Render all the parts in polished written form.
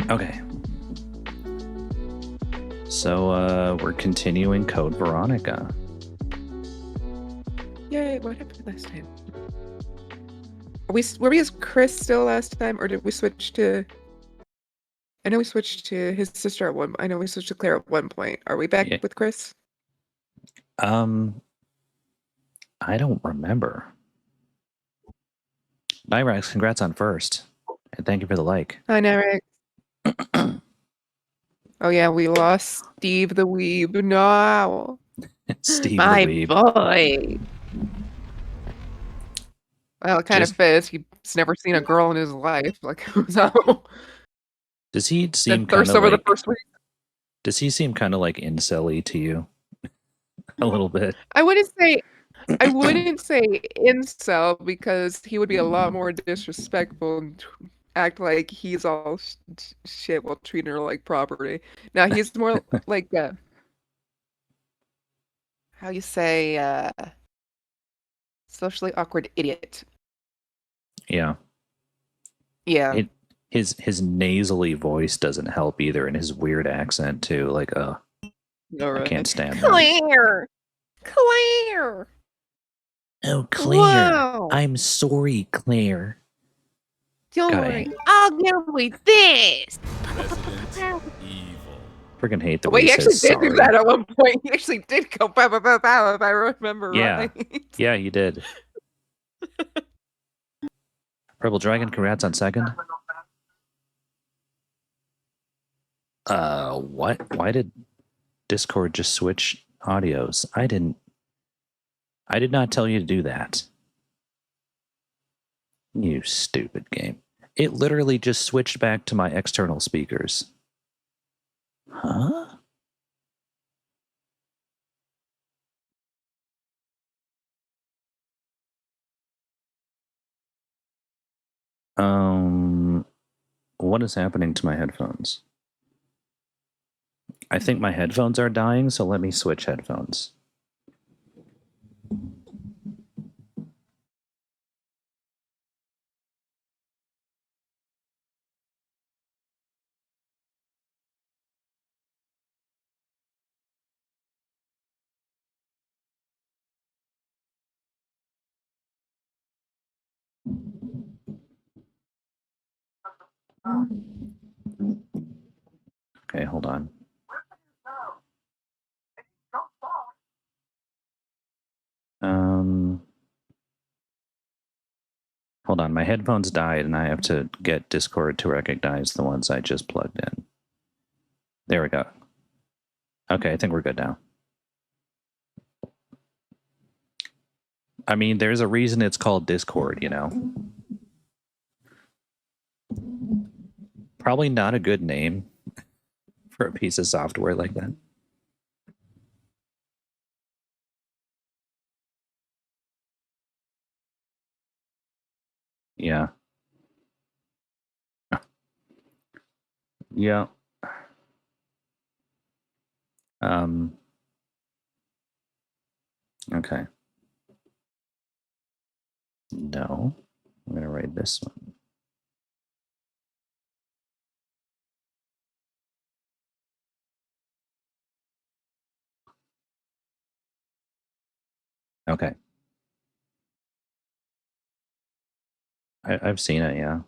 Okay. So, we're continuing Code Veronica. Yay, what happened last time? Were we as Chris still last time, or did we switch to... I know we switched to his sister at one... I know we switched to Claire at one point. Are we back Yeah. with Chris? I don't remember. Nyrax, congrats on first. And thank you for the like. Hi, Narek. Oh yeah, we lost Steve the Weeb. No. Steve My the Weeb. boy. Well, it kind of Just fits. He's never seen a girl in his life. Like, so does he that seem kind thirst of over the like first week. does he seem kind of like incel-y to you? A little bit. I wouldn't say incel because he would be a lot more disrespectful and act like he's all shit while treating her like property. Now he's more like how you say socially awkward idiot. Yeah. Yeah. His nasally voice doesn't help either, and his weird accent too. Like, All I right. can't stand that. Claire. Claire. Oh, Claire. Whoa. I'm sorry, Claire. Don't God, worry. I'll get away this. Evil. Freaking hate the Wait, way he he actually says did sorry. do that at one point. He actually did go pow, pow, pow, pow, if I remember Yeah. right. Yeah, he did. Purple Dragon, congrats on second. What? Why did Discord just switch audios? I did not tell you to do that. You stupid game. It literally just switched back to my external speakers. Huh? What is happening to my headphones? I think my headphones are dying, so let me switch headphones. Okay, hold on. Hold on, my headphones died and I have to get Discord to recognize the ones I just plugged in. There we go. Okay, I think we're good now. I mean, there's a reason it's called Discord, you know? Probably not a good name for a piece of software like that. Yeah. Yeah. Okay. No. I'm going to write this one. Okay. I've seen it, yeah.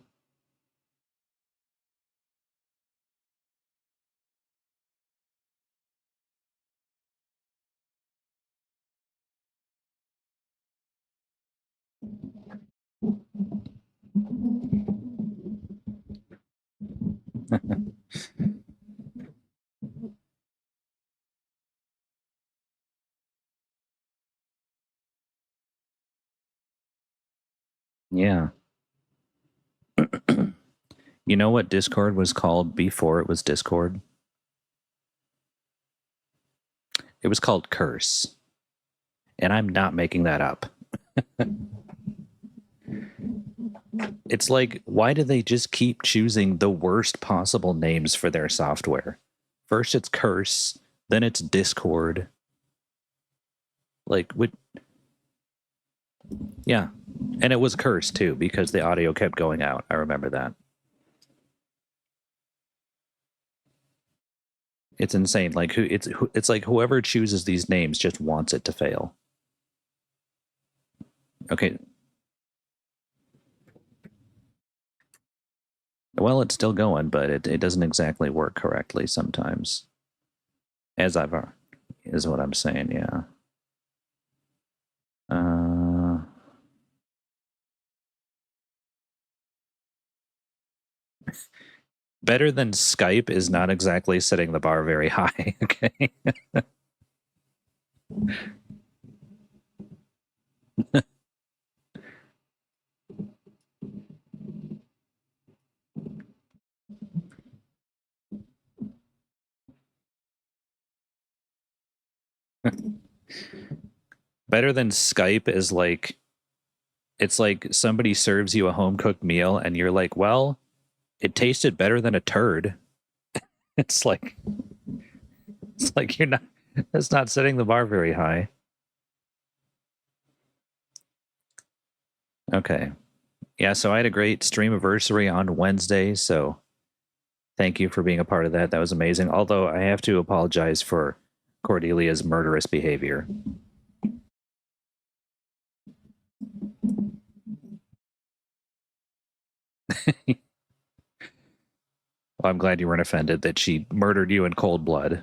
Yeah. You know what Discord was called before it was Discord? It was called Curse. And I'm not making that up. It's like, why do they just keep choosing the worst possible names for their software? First it's Curse, then it's Discord. Like, yeah. And it was Curse too, because the audio kept going out. I remember that. It's insane. Like it's like whoever chooses these names just wants it to fail. Okay. Well, it's still going, but it doesn't exactly work correctly sometimes. Is what I'm saying, yeah. Better than Skype is not exactly setting the bar very high, okay? Better than Skype is like, it's like somebody serves you a home cooked meal and you're like, well, it tasted better than a turd. It's like you're not, that's not setting the bar very high. Okay. Yeah, so I had a great stream anniversary on Wednesday, so thank you for being a part of that. That was amazing. Although I have to apologize for Cordelia's murderous behavior. Well, I'm glad you weren't offended that she murdered you in cold blood.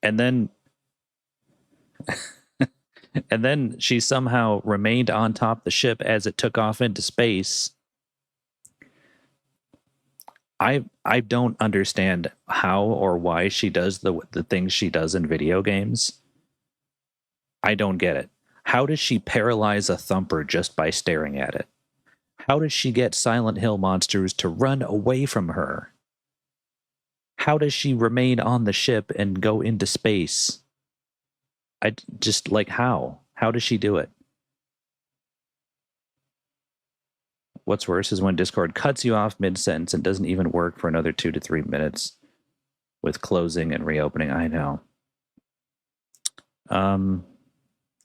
And then and then she somehow remained on top of the ship as it took off into space. I don't understand how or why she does the things she does in video games. I don't get it. How does she paralyze a thumper just by staring at it? How does she get Silent Hill monsters to run away from her? How does she remain on the ship and go into space? I just like how? How does she do it? What's worse is when Discord cuts you off mid-sentence and doesn't even work for another 2 to 3 minutes with closing and reopening. I know.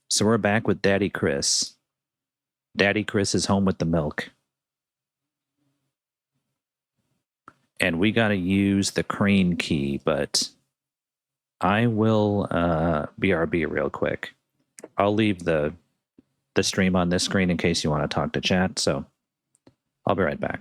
So we're back with Daddy Chris. Daddy Chris is home with the milk. And we got to use the crane key, but I will BRB real quick. I'll leave the stream on this screen in case you want to talk to chat, so I'll be right back.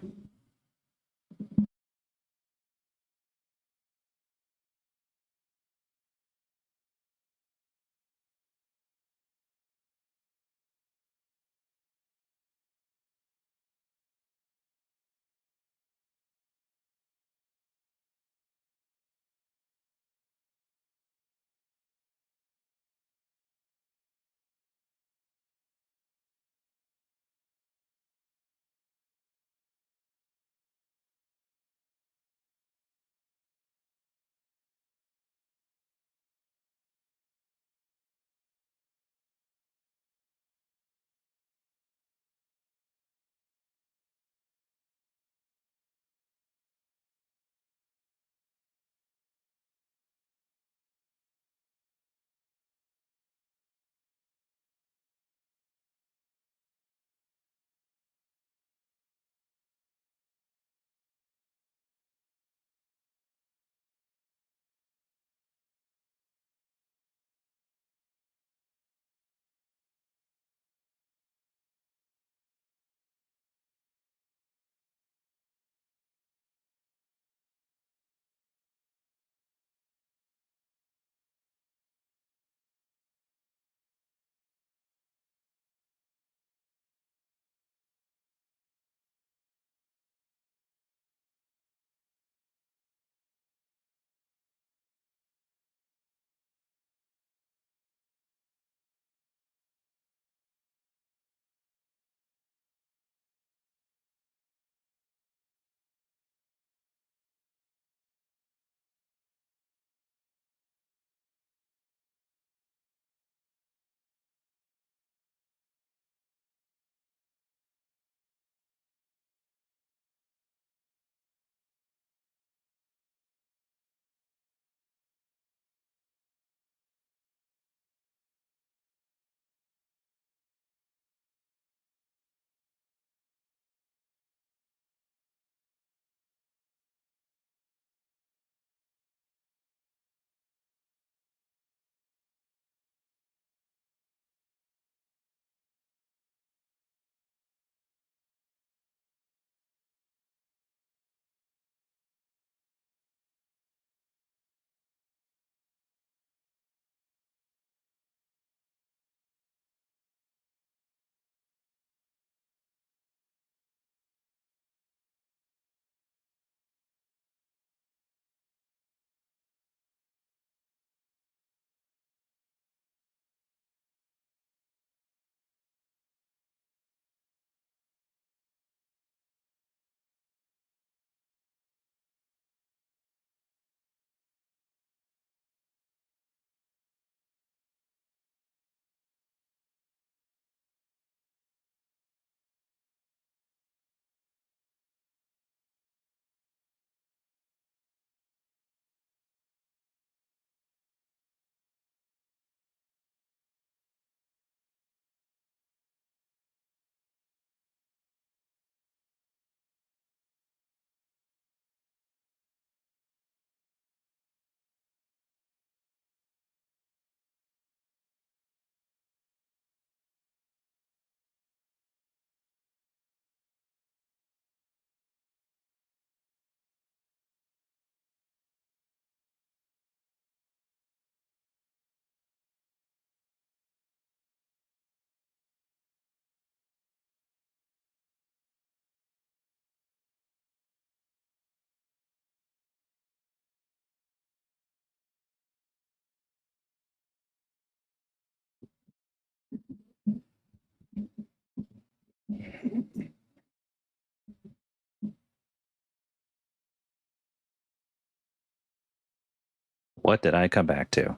What did I come back to?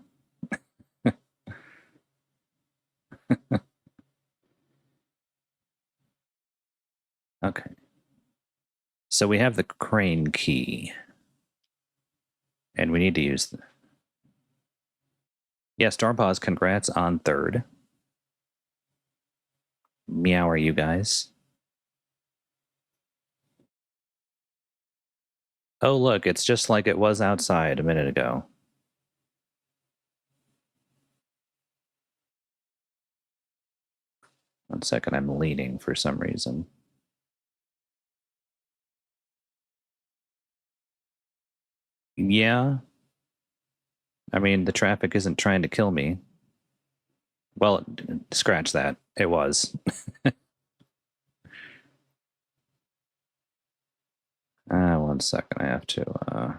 Okay. So we have the crane key. And we need to use the... Yeah, Stormpaws, congrats on 3rd. Meow are you guys? Oh, look, it's just like it was outside a minute ago. One second, I'm leaning for some reason. Yeah. I mean, the traffic isn't trying to kill me. Well, scratch that. It was. One second, I have to...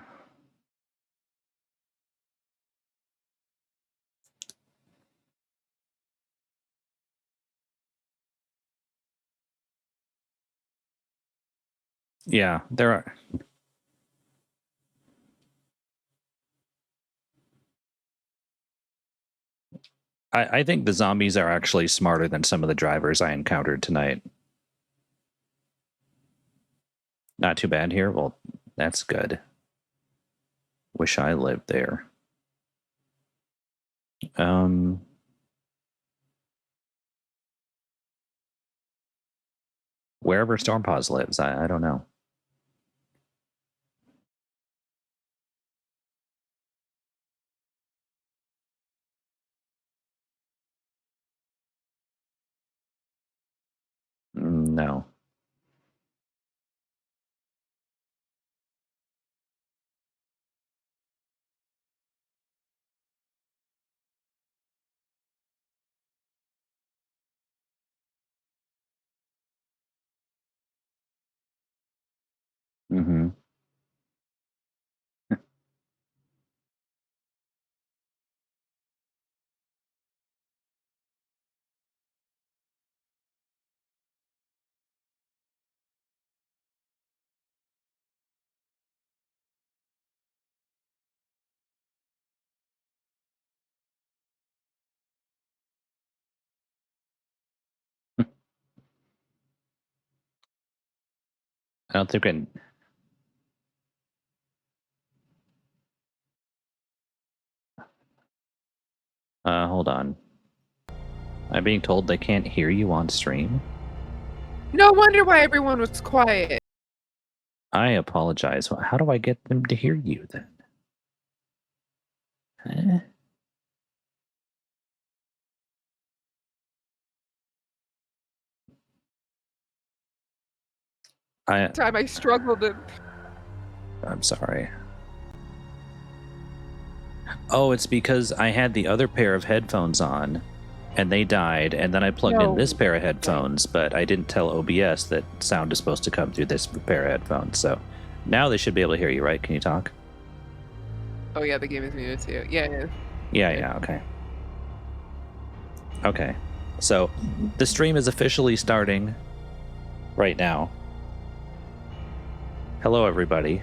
Yeah, there are... I think the zombies are actually smarter than some of the drivers I encountered tonight. Not too bad here? Well, that's good. Wish I lived there. Wherever Stormpaws lives, I don't know. No. Mm-hmm. I don't think I can... hold on. I'm being told they can't hear you on stream? No wonder why everyone was quiet. I apologize. How do I get them to hear you then? Huh? Time I struggled to... I'm sorry. Oh, it's because I had the other pair of headphones on, and they died, and then I plugged in this pair of headphones, but I didn't tell OBS that sound is supposed to come through this pair of headphones, so now they should be able to hear you, right? Can you talk? Oh yeah, the game is muted too. Yeah. Yeah, okay. Okay. So, the stream is officially starting right now. Hello, everybody.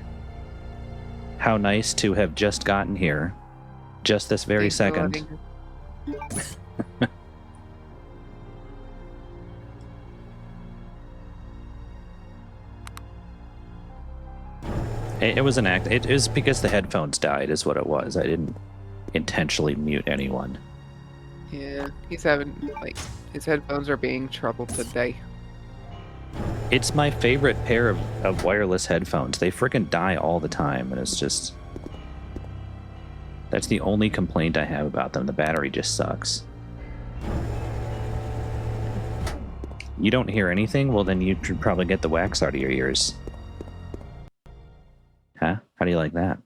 How nice to have just gotten here. Just this very second. It was an act. It was because the headphones died, is what it was. I didn't intentionally mute anyone. Yeah, he's having, like, his headphones are being troubled today. It's my favorite pair of wireless headphones. They freaking die all the time, and it's just... That's the only complaint I have about them. The battery just sucks. You don't hear anything? Well, then you should probably get the wax out of your ears. Huh? How do you like that?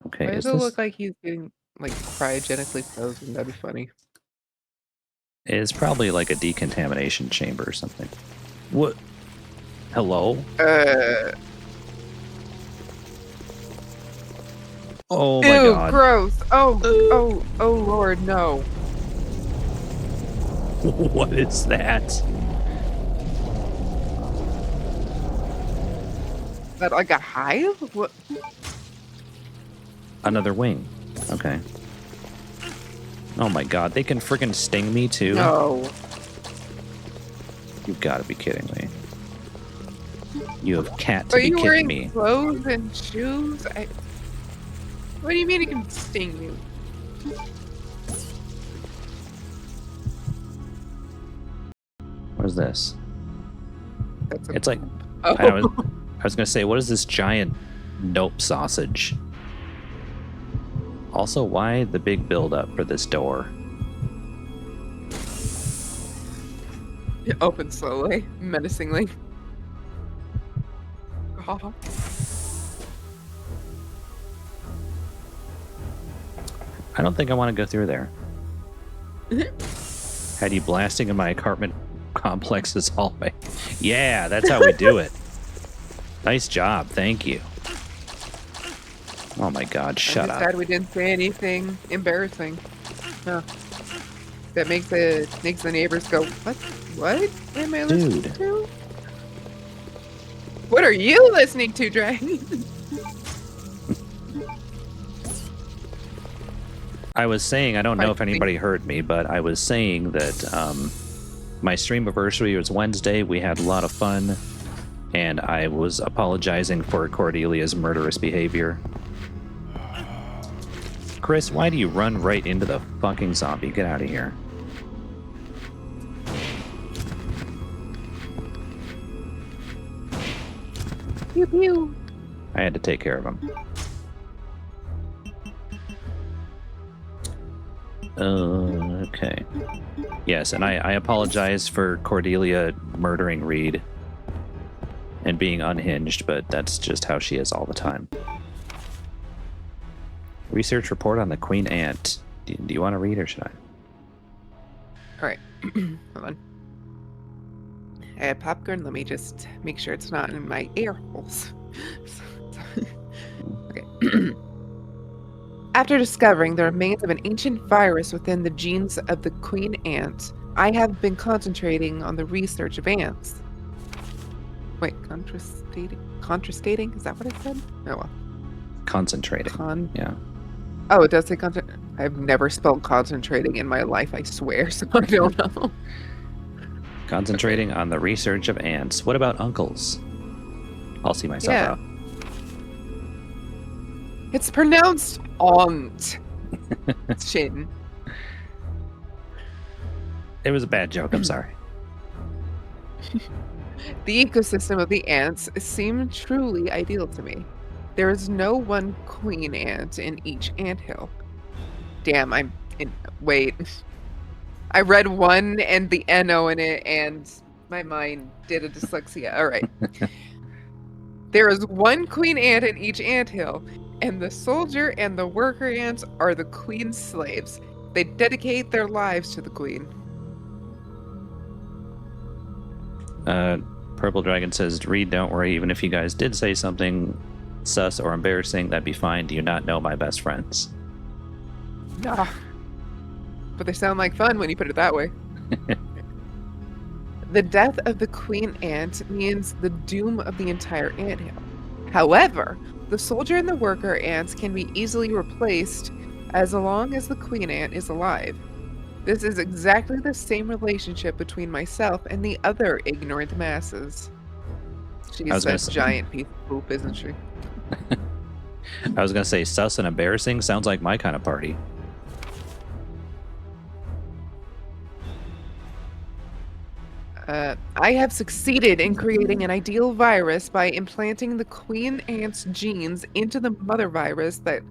Okay, Why does it look like he's getting, like, cryogenically frozen? That'd be funny. It's probably like a decontamination chamber or something. What? Hello? Oh my god. Gross. Oh, Lord, no. What is that? Is that like a hive? What? Another wing. Okay. Oh my god, they can friggin' sting me too? No. You've got to be kidding me. You have cat to Are be you kidding wearing me. clothes and shoes? What do you mean it can sting you? What is this? That's a It's like Oh. I was gonna say, what is this giant nope sausage? Also, why the big build up for this door? Open slowly, menacingly. Oh. I don't think I want to go through there. Had you blasting in my apartment complex's hallway. Yeah, that's how we do it. Nice job, thank you. Oh my god, shut I'm just up. sad we didn't say anything embarrassing. Huh. That makes the neighbors go, what? What am I listening Dude. to? What are you listening to, Dragon? I was saying, I don't know if Pardon me. anybody heard me, but I was saying that my stream anniversary was Wednesday. We had a lot of fun, and I was apologizing for Cordelia's murderous behavior. Chris, why do you run right into the fucking zombie? Get out of here. Pew pew. I had to take care of him. Okay. Yes, and I apologize for Cordelia murdering Reed and being unhinged, but that's just how she is all the time. Research report on the Queen Ant. Do you want to read or should I? All right. Hold on. I had popcorn. Let me just make sure it's not in my ear holes. Okay. After discovering the remains of an ancient virus within the genes of the queen ant, I have been concentrating on the research of ants. Wait, contrastating? Is that what it said? Oh well. Concentrating. Yeah. Oh, it does say I've never spelled concentrating in my life, I swear, so I don't know. Concentrating on the research of ants. What about uncles? I'll see myself Yeah. out. It's pronounced aunt. Shin. It was a bad joke. I'm sorry. The ecosystem of the ants seemed truly ideal to me. There is no one queen ant in each anthill. Damn, wait. I read one and the N-O in it, and my mind did a dyslexia. All right. There is one queen ant in each anthill, and the soldier and the worker ants are the queen's slaves. They dedicate their lives to the queen. Purple Dragon says, Reed, don't worry. Even if you guys did say something sus or embarrassing, that'd be fine. Do you not know my best friends? Nah. But they sound like fun when you put it that way. The death of the queen ant means the doom of the entire anthill. However, the soldier and the worker ants can be easily replaced as long as the queen ant is alive. This is exactly the same relationship between myself and the other ignorant masses. She's a giant piece of poop, isn't she? I was going to say sus and embarrassing sounds like my kind of party. I have succeeded in creating an ideal virus by implanting the queen ant's genes into the mother virus that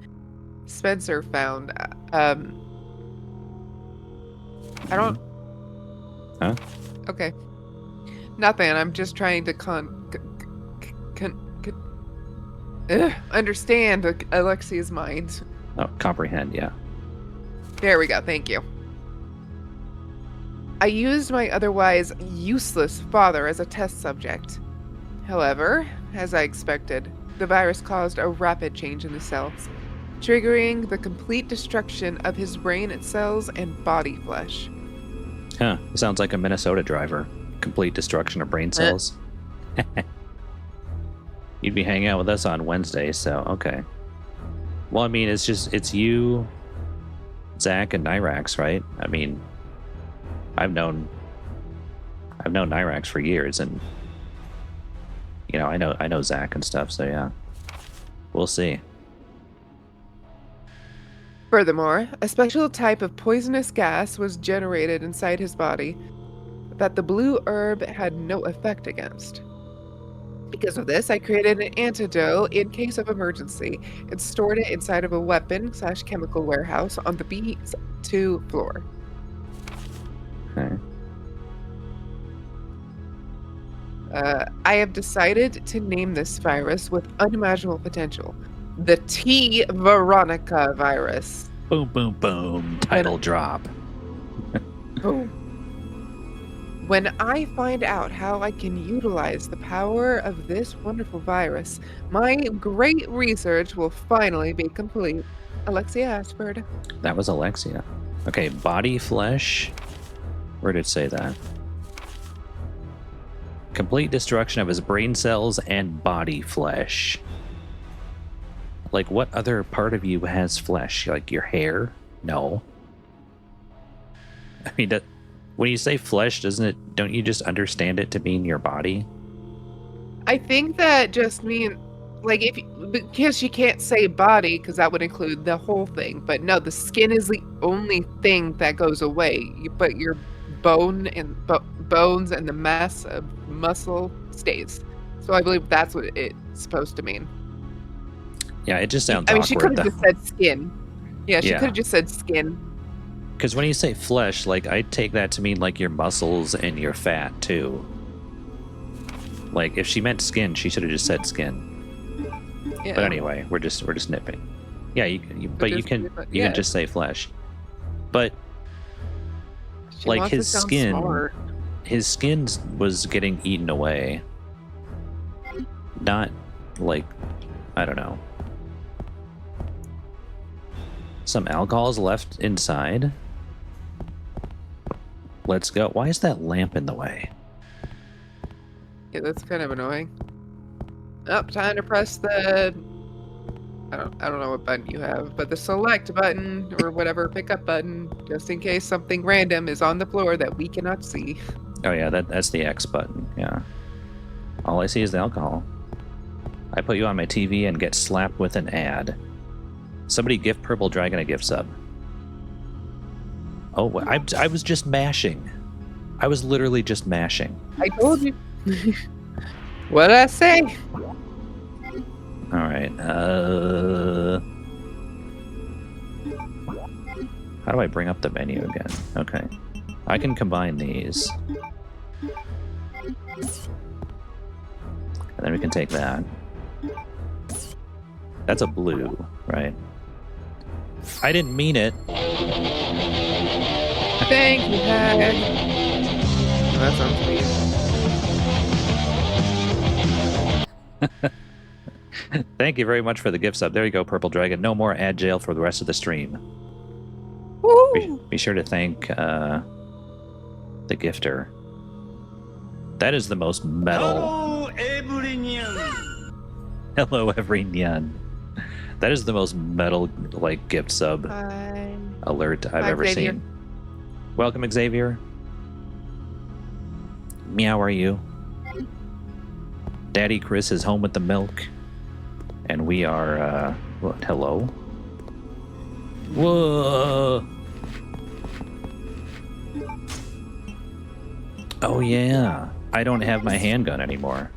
Spencer found. I don't... Huh? Okay. Nothing. I'm just trying to understand Alexia's mind. Oh, comprehend, yeah. There we go. Thank you. I used my otherwise useless father as a test subject. However, as I expected, the virus caused a rapid change in the cells, triggering the complete destruction of his brain cells and body flesh. Huh. Sounds like a Minnesota driver. Complete destruction of brain cells. You'd be hanging out with us on Wednesday, so okay. Well, I mean, it's you, Zach, and Nyrax, right? I mean, I've known Nyrax for years, and you know, I know Zach and stuff, so yeah. We'll see. Furthermore, a special type of poisonous gas was generated inside his body that the blue herb had no effect against. Because of this, I created an antidote in case of emergency and stored it inside of a weapon/chemical warehouse on the B2 floor. Okay. I have decided to name this virus with unimaginable potential. The T Veronica virus. Boom, boom, boom. Title drop. Boom. When I find out how I can utilize the power of this wonderful virus, my great research will finally be complete. Alexia Ashford. That was Alexia. Okay, body flesh. Where did it say that? Complete destruction of his brain cells and body flesh. Like, what other part of you has flesh? Like your hair? No. I mean, when you say flesh, don't you just understand it to mean your body? I think that just means, like, because you can't say body, because that would include the whole thing. But no, the skin is the only thing that goes away. But your bones and the mass of muscle stays. So I believe that's what it's supposed to mean. Yeah, it just sounds I mean, awkward. she could have just said skin. Yeah, she Yeah. could have just said skin. Because when you say flesh, like, I take that to mean like your muscles and your fat too. Like, if she meant skin, she should have just said skin. Yeah. But anyway, we're just nipping. Yeah, you can yeah. just say flesh. But She like, wants to his sound skin, smart. his skin was getting eaten away. Not like, I don't know. Some alcohol's left inside. Let's go. Why is that lamp in the way? Yeah, that's kind of annoying. Oh, time to press the... I don't know what button you have, but the select button or whatever pickup button, just in case something random is on the floor that we cannot see. Oh yeah, that's the X button. Yeah. All I see is the alcohol. I put you on my TV and get slapped with an ad. Somebody gift Purple Dragon a gift sub. Oh, I was just mashing. I was literally just mashing. I told you. What did I say? All right. How do I bring up the menu again? Okay. I can combine these. And then we can take that. That's a blue, right? I didn't mean it. Thank you, Hag. That sounds weird. Thank you very much for the gift sub. There you go, Purple Dragon. No more ad jail for the rest of the stream. Woo! Be sure to thank the gifter. That is the most metal. Hello, every nyan. Hello, every nyan. That is the most metal, like, gift sub Hi. alert I've Hi, ever Xavier. seen. Welcome, Xavier. Meow, are you? Daddy Chris is home with the milk. And we are, what, hello? Whoa! Oh, yeah. I don't have my handgun anymore.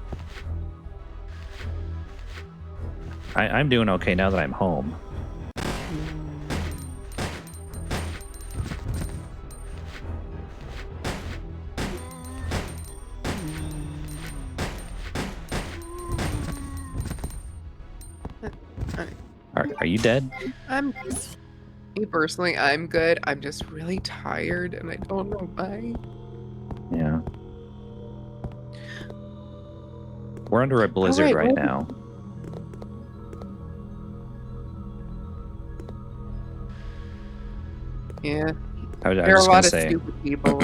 I'm doing okay now that I'm home. Are you dead? Me personally, I'm good. I'm just really tired, and I don't know why. Yeah. We're under a blizzard right now. Yeah. I was There are just a gonna lot of say, stupid people.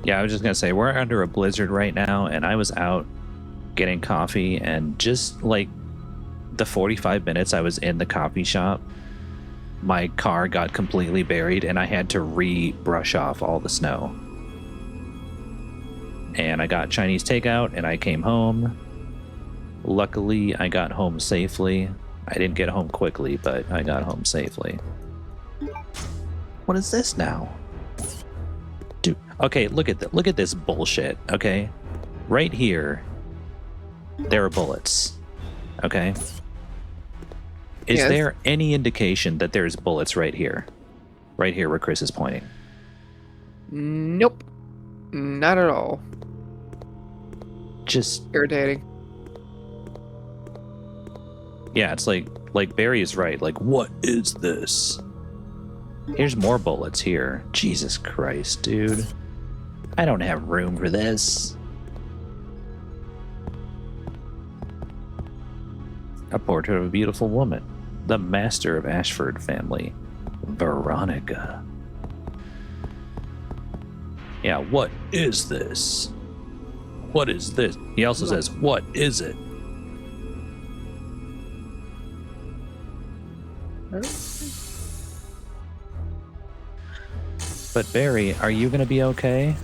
yeah, I was just gonna say we're under a blizzard right now, and I was out getting coffee, and just like the 45 minutes I was in the coffee shop, my car got completely buried, and I had to re-brush off all the snow. And I got Chinese takeout, and I came home. Luckily, I got home safely. I didn't get home quickly, but I got home safely. What is this now? Dude, okay, look at this bullshit, okay? Right here, there are bullets, okay? Is Yes. there any indication that there's bullets right here? Right here where Chris is pointing. Nope. Not at all. Just, Irritating. yeah, it's like Barry is right. Like, what is this? Here's more bullets here. Jesus Christ, dude. I don't have room for this. A portrait of a beautiful woman. The master of Ashford family. Veronica. Yeah, what is this? What is this? He also says, what is it? But Barry, are you gonna be okay?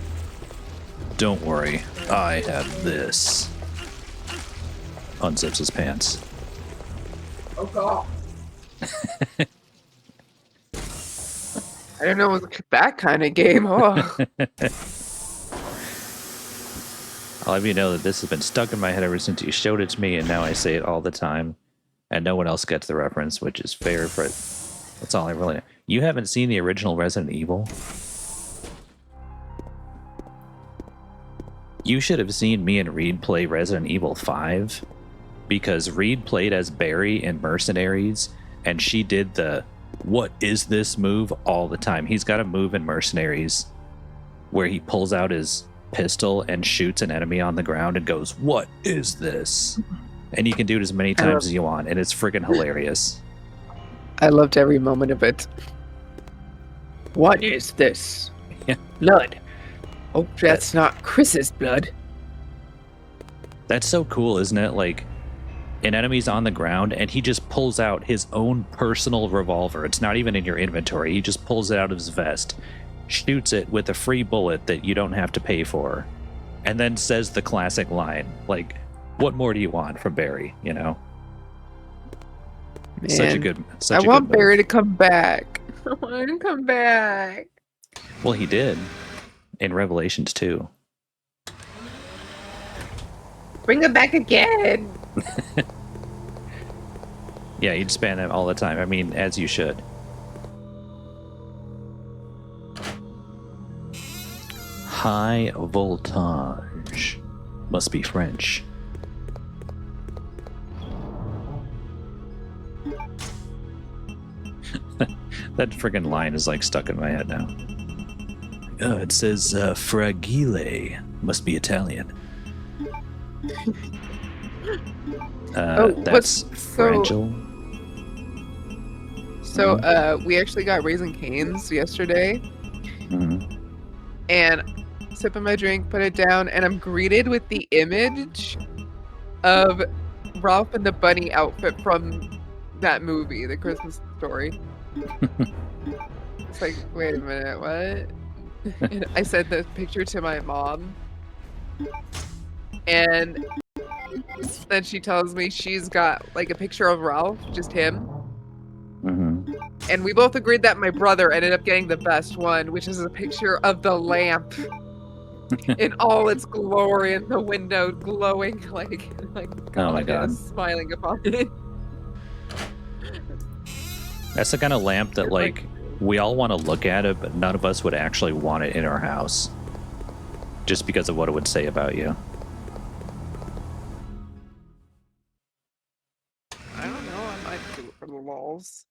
Don't worry, I have this. Unzips his pants. Oh god. I don't know, it was that kind of game. Oh. I'll have you know that this has been stuck in my head ever since you showed it to me, and now I say it all the time, and no one else gets the reference, which is fair for it. That's all I really know. You haven't seen the original Resident Evil? You should have seen me and Reed play Resident Evil 5, because Reed played as Barry in Mercenaries, and she did the "what is this" move all the time. He's got a move in Mercenaries where he pulls out his pistol and shoots an enemy on the ground and goes, "What is this?" And you can do it as many times as you want, and it's freaking hilarious. I loved every moment of it. What is this? Yeah. Blood. Oh, that's not Chris's blood. That's so cool, isn't it? Like, an enemy's on the ground, and he just pulls out his own personal revolver. It's not even in your inventory. He just pulls it out of his vest, shoots it with a free bullet that you don't have to pay for, and then says the classic line, like, what more do you want from Barry, you know? Man, Such a good I want Barry to come back. I want him to come back. Well, he did in Revelations 2. Bring him back again. Yeah, you'd spam them all the time. I mean, as you should. High voltage. Must be French. That friggin' line is like stuck in my head now. Oh, it says fragile. Must be Italian. That's fragile. So, we actually got Raising Cane's yesterday. Mm-hmm. And sipping my drink, put it down, and I'm greeted with the image of Ralph and the Bunny outfit from that movie, The Christmas Story. It's like, wait a minute, what? And I sent the picture to my mom, and then she tells me she's got like a picture of Ralph, just him. Mm-hmm. And we both agreed that my brother ended up getting the best one, which is a picture of the lamp in all its glory in the window, glowing like Oh my God. smiling upon it. That's the kind of lamp that, like, we all want to look at it, but none of us would actually want it in our house. Just because of what it would say about you. I don't know, I might do it for the lulz.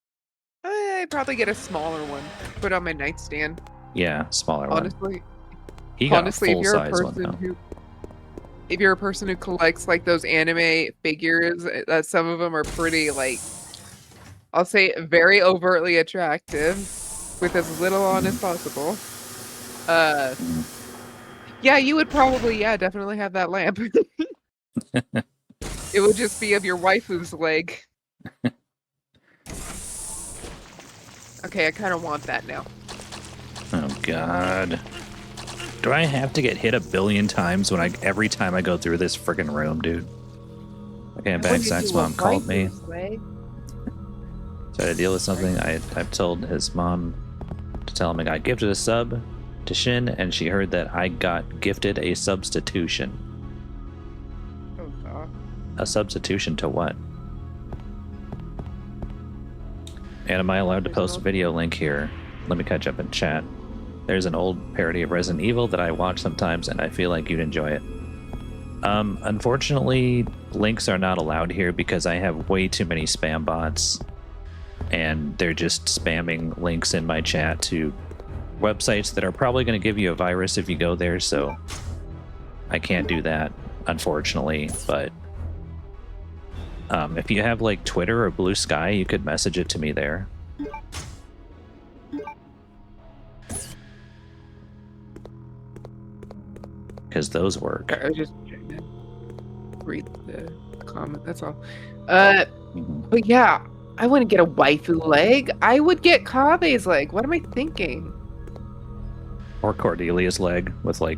I'd probably get a smaller one, put on my nightstand. Yeah, smaller one. Honestly, He got honestly, a full size one though. If you're a person who collects like those anime figures, that some of them are pretty like, I'll say very overtly attractive. with as little on as possible. Yeah, you would probably, definitely have that lamp. It would just be of your waifu's leg. Okay, I kind of want that now. Oh God. Do I have to get hit a billion times every time I go through this friggin' room, dude? Okay, Bagsack's mom called me. Try to deal with something. I've told his mom to tell him I got gifted a sub to Shin, and she heard that I got gifted a substitution. Oh God. A substitution to what? And am I allowed to post a video link here? Let me catch up in chat. There's an old parody of Resident Evil that I watch sometimes, and I feel like you'd enjoy it. Unfortunately, links are not allowed here because I have way too many spam bots, and they're just spamming links in my chat to websites that are probably going to give you a virus if you go there, so I can't do that, unfortunately. But if you have like Twitter or Blue Sky, you could message it to me there. Because those work. I was just trying to read the comment, that's all. But yeah, I wouldn't get a waifu leg. I would get Kabe's leg. What am I thinking? Or Cordelia's leg with like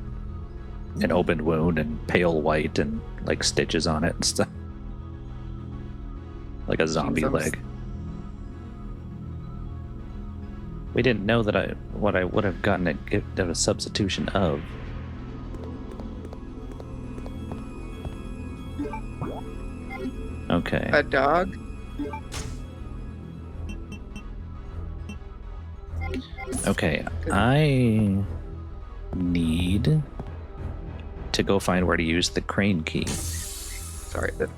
an opened wound and pale white and like stitches on it and stuff. Like a zombie leg. We didn't know that what I would have gotten a gift of a substitution of. Okay. A dog? Okay, I need to go find where to use the crane key. Sorry, that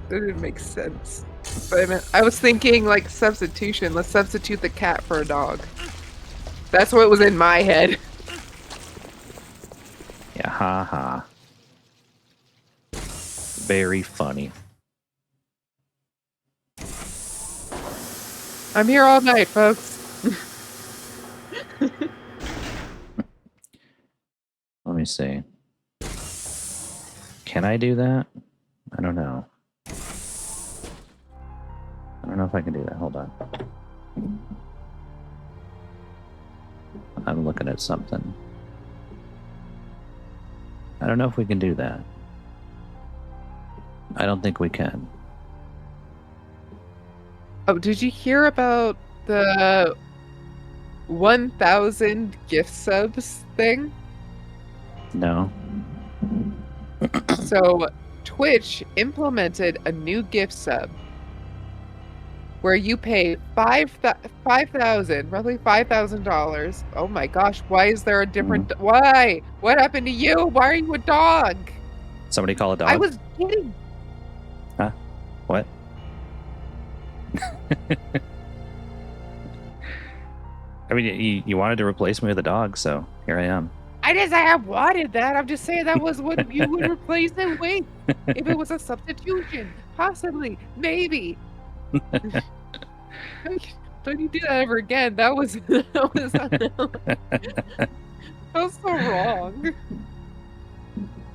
didn't make sense. But I was thinking like substitution. Let's substitute the cat for a dog. That's what was in my head. Yeah, haha. Very funny. I'm here all night, folks. Let me see. Can I do that? I don't know. I don't know if I can do that. Hold on. I'm looking at something. I don't know if we can do that. I don't think we can. Oh, did you hear about the 1,000 gift subs thing? No. So Twitch implemented a new gift sub where you pay $5,000, roughly $5,000. Oh my gosh, why is there a different why? What happened to you? Why are you a dog? Somebody call a dog? I was kidding. Huh? What? I mean, you wanted to replace me with a dog, so here I am. I didn't say I wanted that. I'm just saying that was what you would replace it with. If it was a substitution. Possibly. Maybe. Don't you do that ever again. That was so wrong.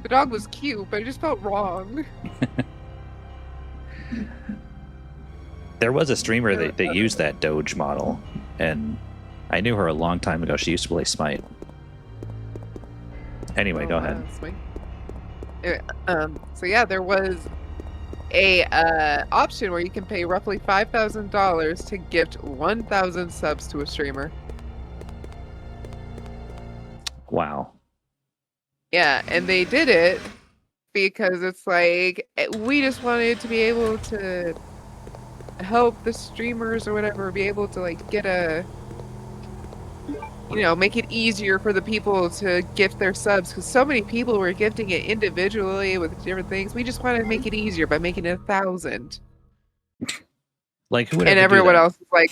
The dog was cute, but it just felt wrong. There was a streamer that used that Doge model, and I knew her a long time ago. She used to play Smite. Anyway, go ahead. So yeah, there was a option where you can pay roughly $5,000 to gift 1,000 subs to a streamer. Wow. Yeah, and they did it because it's like we just wanted to be able to help the streamers or whatever be able to like get a, you know, make it easier for the people to gift their subs because so many people were gifting it individually with different things. We just wanted to make it easier by making it 1,000. Like who would and ever everyone do that? else is like,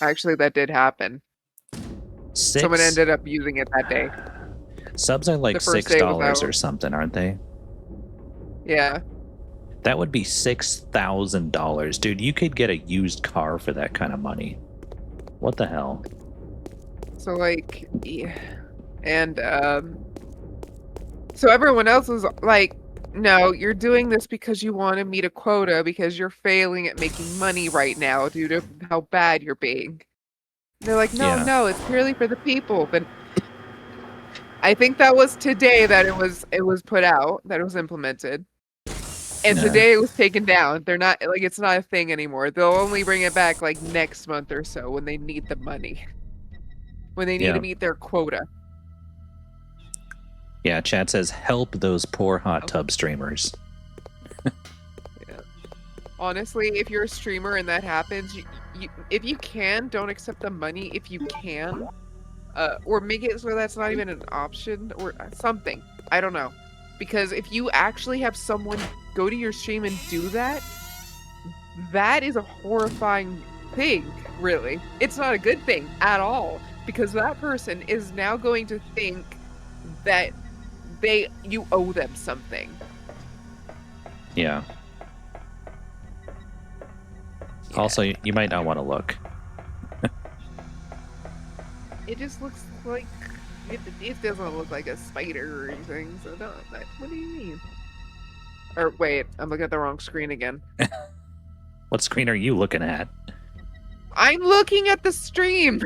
actually, that did happen. Someone ended up using it that day. Subs are like $6 or something, aren't they? Yeah. That would be $6,000, dude. You could get a used car for that kind of money. What the hell? So like, yeah. And so everyone else was like, no, you're doing this because you want to meet a quota because you're failing at making money right now due to how bad you're being. They're like, no, Yeah. no, it's purely for the people. But I think that was today that it was put out, that it was implemented. And Yeah. today it was taken down. They're not like it's not a thing anymore. They'll only bring it back like next month or so when they need the money. When they need Yeah. to meet their quota. Yeah, chat says help those poor hot tub streamers. Yeah. Honestly, if you're a streamer and that happens, if you can, don't accept the money if you can. Or make it so that's not even an option or something. I don't know. Because if you actually have someone go to your stream and do that, that is a horrifying thing, really. It's not a good thing at all. Because that person is now going to think that you owe them something. Yeah. Also, you might not want to look. It just looks like it doesn't look like a spider or anything. So no, what do you mean? Or wait, I'm looking at the wrong screen again. What screen are you looking at? I'm looking at the stream.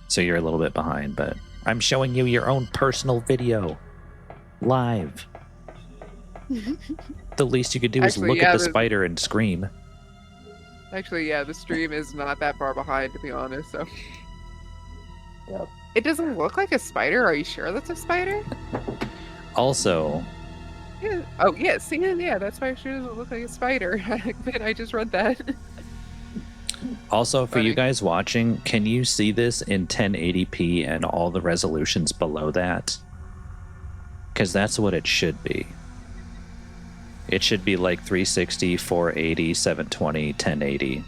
So you're a little bit behind, but I'm showing you your own personal video. Live. The least you could do is Actually, look yeah, at the spider and scream. Actually, yeah, the stream is not that far behind, to be honest. So, yep. It doesn't look like a spider. Are you sure that's a spider? Also, Yeah. Oh, yeah. See, yeah, that spider sure doesn't look like a spider. I just read that. Also, for Funny. you guys watching, can you see this in 1080p and all the resolutions below that? Because that's what it should be. It should be like 360, 480, 720, 1080.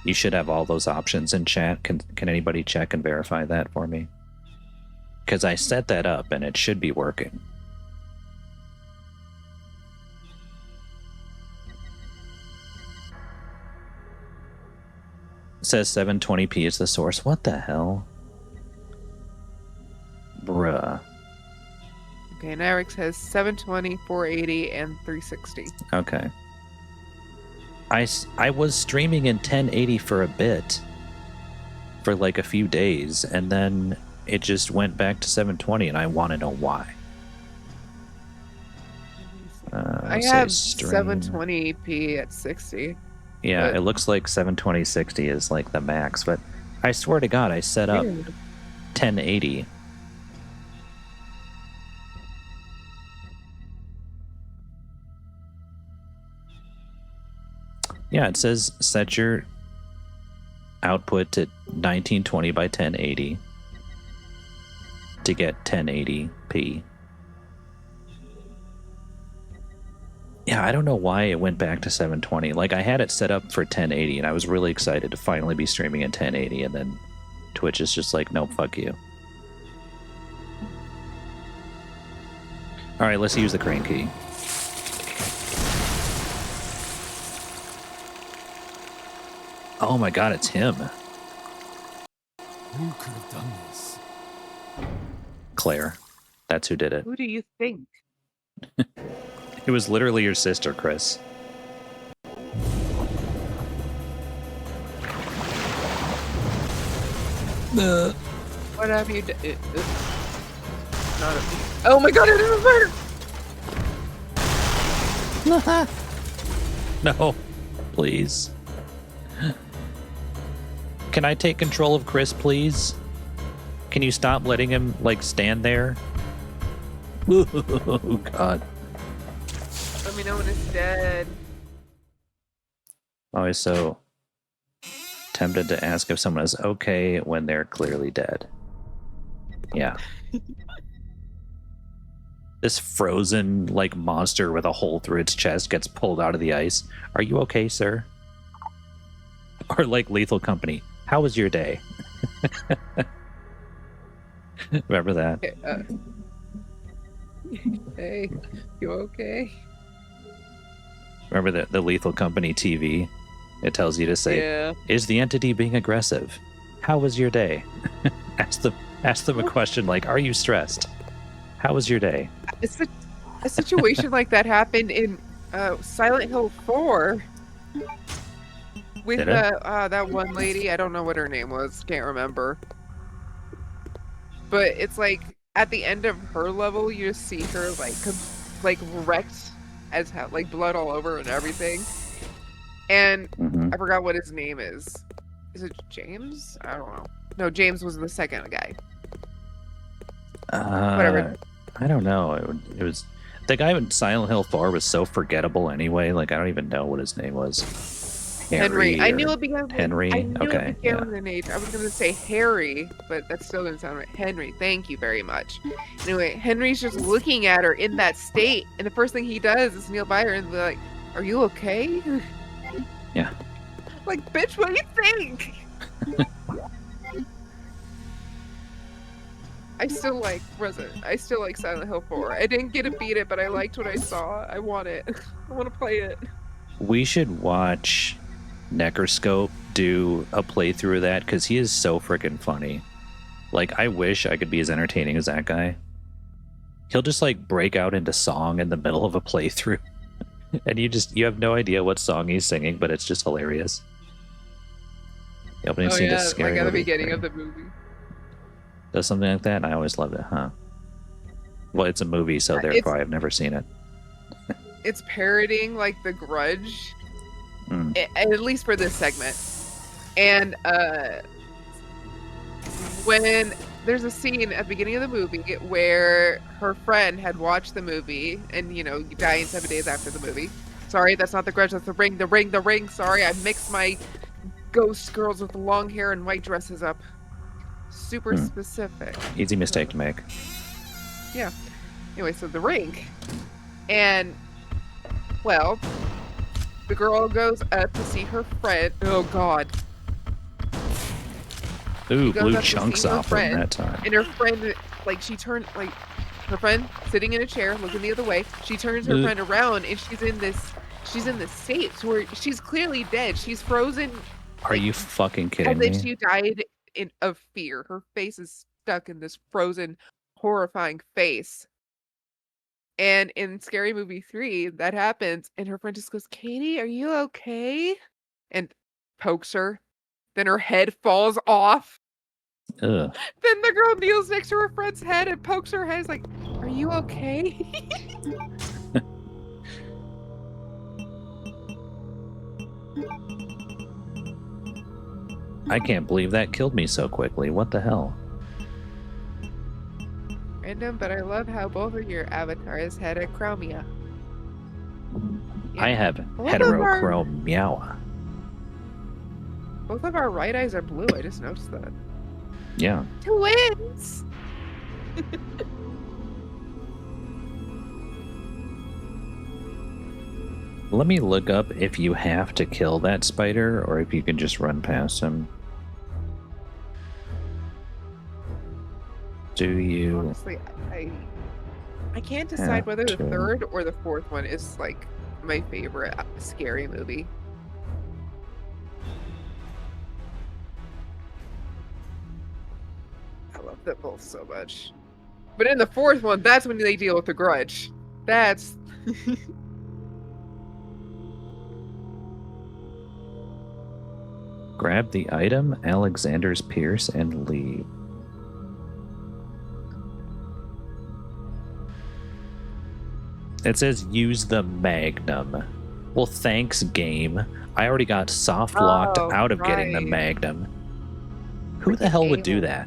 You should have all those options in chat. Can anybody check and verify that for me? Because I set that up and it should be working. It says 720p is the source. What the hell? Bruh. Okay, and Eric has 720, 480, and 360. Okay. I was streaming in 1080 for a bit. For like a few days. And then it just went back to 720 and I want to know why. I have 720p at 60. Yeah, but... it looks like 720 60 is like the max, but I swear to God, I set up 1080. Yeah, it says set your output to 1920 by 1080 to get 1080p. Yeah, I don't know why it went back to 720. Like, I had it set up for 1080, and I was really excited to finally be streaming in 1080, and then Twitch is just like, nope, fuck you. All right, let's use the crane key. Oh my god, it's him. Who could have done this? Claire. That's who did it. Who do you think? It was literally your sister, Chris. What have you done? Oh my god, it is a fire! No, please. Can I take control of Chris, please? Can you stop letting him, like, stand there? Oh, God. Let me know when it's dead. Always so tempted to ask if someone is okay when they're clearly dead. Yeah. This frozen, like, monster with a hole through its chest gets pulled out of the ice. Are you okay, sir? Or like Lethal Company. How was your day? Remember that? Hey, you okay? Remember the Lethal Company TV? It tells you to say, Yeah. is the entity being aggressive? How was your day? ask them a question like, are you stressed? How was your day? A situation like that happened in Silent Hill 4 with Did it? that one lady. I don't know what her name was. Can't remember. But it's like at the end of her level, you just see her like wrecked as hell, like blood all over and everything. And Mm-hmm. I forgot what his name is. Is it James? I don't know. No, James was the second guy. Whatever. I don't know. It was the guy in Silent Hill 4 was so forgettable anyway. Like I don't even know what his name was. Henry. I knew it began. Henry. I knew Okay. it began with an H. I was going to say Harry, but that still didn't sound right. Henry. Thank you very much. Anyway, Henry's just looking at her in that state, and the first thing he does is kneel by her and be like, "Are you okay?" Yeah. Like, bitch, what do you think? I still like Silent Hill 4. I didn't get to beat it, but I liked what I saw. I want it. I want to play it. We should watch Necroscope do a playthrough of that because he is so freaking funny. Like, I wish I could be as entertaining as that guy. He'll just like break out into song in the middle of a playthrough, and you have no idea what song he's singing, but it's just hilarious. The opening scene is scary. Like at the beginning of the movie. Does something like that, and I always loved it, huh? Well, it's a movie, so therefore I've never seen it. It's parodying like The Grudge, at least for this segment. And when there's a scene at the beginning of the movie where her friend had watched the movie, and dying 7 days after the movie. Sorry, that's not The Grudge. That's The Ring. The Ring. The Ring. Sorry, I mixed my ghost girls with long hair and white dresses up. Super specific. Easy mistake to make. Yeah. Anyway, so The Ring. And, well, the girl goes up to see her friend. Oh, God. Ooh, blew chunks off them that time. And her friend, like, her friend sitting in a chair, looking the other way. She turns her friend around, and she's in this state where she's clearly dead. She's frozen. Are you fucking kidding me? me? She died of fear. Her face is stuck in this frozen, horrifying face. And in Scary Movie 3, that happens, and her friend just goes, "Katie, are you okay?" And pokes her. Then her head falls off. Ugh. Then the girl kneels next to her friend's head and pokes her head. Is like, "Are you okay?" I can't believe that killed me so quickly. What the hell? Random, but I love how both of your avatars had a chromia. Yeah. I have heterochromia. Both of our right eyes are blue. I just noticed that. Yeah. Twins! Let me look up if you have to kill that spider or if you can just run past him. Do you? Honestly, I can't decide whether the third or the fourth one is like my favorite scary movie. I love them both so much. But in the fourth one, that's when they deal with the grudge. That's grab the item, Alexander's Pierce, and leave. It says use the Magnum. Well, thanks, game. I already got soft locked out of getting the Magnum. Who the hell would do that?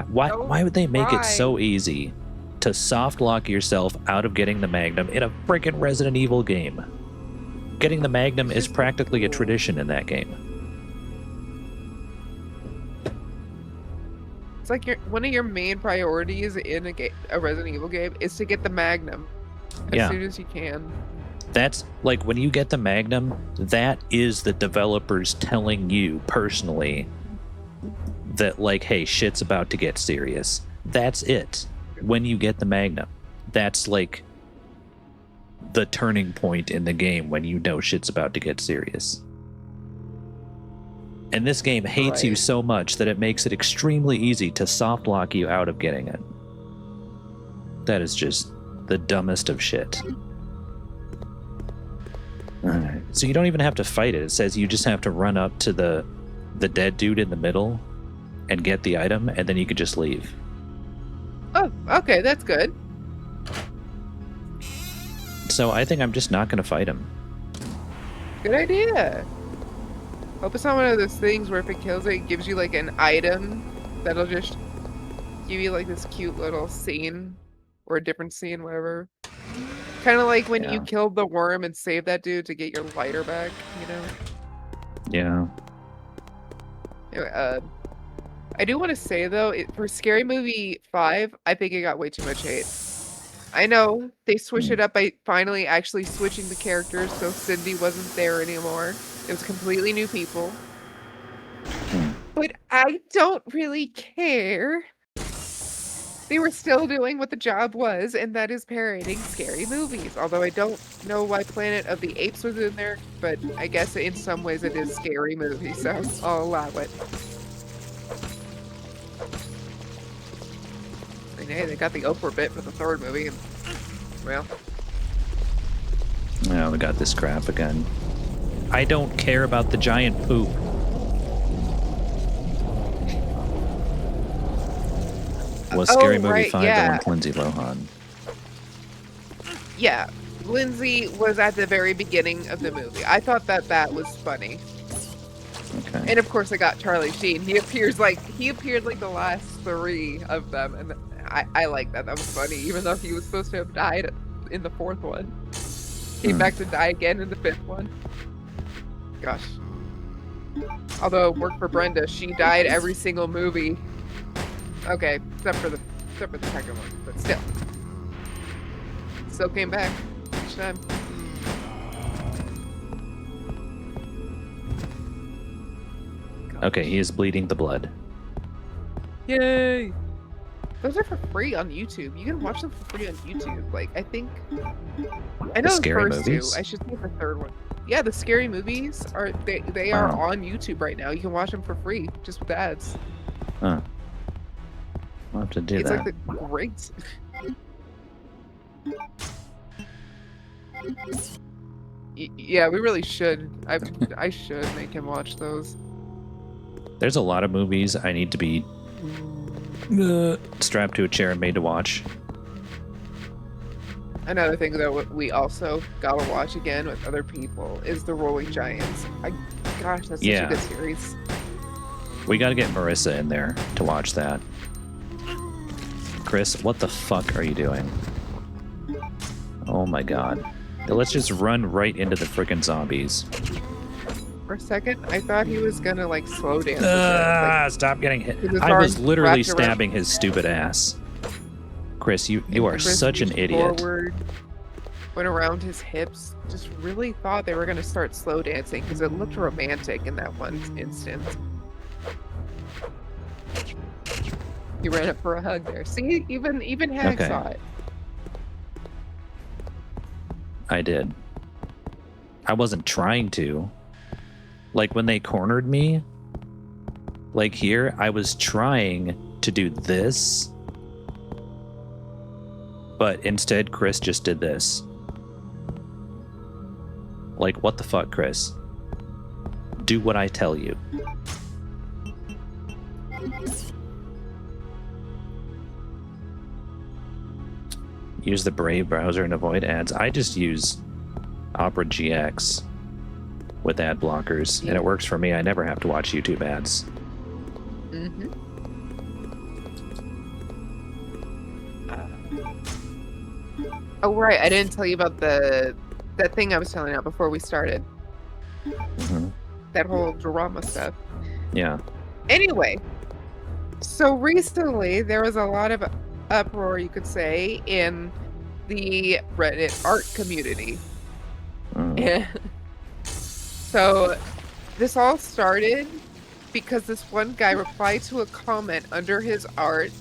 Why would they make it so easy to soft lock yourself out of getting the Magnum in a freaking Resident Evil game? Getting the Magnum is practically a tradition in that game. It's like one of your main priorities in a Resident Evil game is to get the Magnum as soon as you can. That's like when you get the Magnum, that is the developers telling you personally that like, hey, shit's about to get serious. That's it. When you get the Magnum, that's like the turning point in the game when you know shit's about to get serious. And this game hates you Right. so much that it makes it extremely easy to soft lock you out of getting it. That is just the dumbest of shit. Alright. So you don't even have to fight it. It says you just have to run up to the dead dude in the middle and get the item, and then you could just leave. Oh, okay, that's good. So I think I'm just not going to fight him. Good idea. Hope it's not one of those things where if it kills it, it gives you like an item that'll just give you like this cute little scene or a different scene, whatever. Kind of like when you Yeah. killed the worm and saved that dude to get your lighter back, you know? Yeah. Anyway, I do want to say though, for Scary Movie 5, I think it got way too much hate. I know they switched it up by finally actually switching the characters so Cindy wasn't there anymore. It was completely new people. But I don't really care. They were still doing what the job was, and that is parroting scary movies. Although I don't know why Planet of the Apes was in there, but I guess in some ways it is scary movie, so I'll allow it. I mean, hey, they got the Oprah bit for the third movie, and well, Now we got this crap again. I don't care about the giant poop. Was Scary Movie right, 5 the yeah. one with Lindsay Lohan? Yeah, Lindsay was at the very beginning of the movie. I thought that was funny. Okay. And of course I got Charlie Sheen. He appeared like the last 3 of them, and I like that. That was funny, even though he was supposed to have died in the 4th one. Came back to die again in the 5th one. Gosh. Although it worked for Brenda, she died every single movie. Okay, except for the second one, but still. Still came back each time. Okay, he is bleeding the blood. Yay! Those are for free on YouTube. You can watch them for free on YouTube. Like, I think... I know the scary first movies? 2. I should see the 3rd one. Yeah, the scary movies are... They are Wow. on YouTube right now. You can watch them for free, just with ads. Huh. I'll have to do It's that. like the great... Yeah, we really should. I should make him watch those. There's a lot of movies I need to be strapped to a chair and made to watch. Another thing that we also gotta watch again with other people is The Rolling Giants. Gosh, that's such Yeah. a good series. We gotta get Marissa in there to watch that. Chris, what the fuck are you doing? Oh my god. Let's just run right into the freaking zombies. For a second, I thought he was gonna like slow dance. With it. Like, Stop getting hit. with his I was arms literally wrapped around- stabbing his stupid ass. Chris, you are Chris such an reached idiot. Forward, went around his hips. Just really thought they were gonna start slow dancing because it looked romantic in that one instant. He ran up for a hug there. See, even Hag Okay. saw it. I did. I wasn't trying to. Like when they cornered me, like here, I was trying to do this, but instead Chris just did this. Like, what the fuck, Chris? Do what I tell you. Use the Brave browser and avoid ads. I just use Opera GX with ad blockers, and it works for me. I never have to watch YouTube ads. Mm-hmm. Oh right, I didn't tell you about that thing I was telling you about before we started. hmm That whole drama stuff. Yeah. Anyway, so recently there was a lot of uproar, you could say, in the Reddit art community. Mm. So this all started because this one guy replied to a comment under his art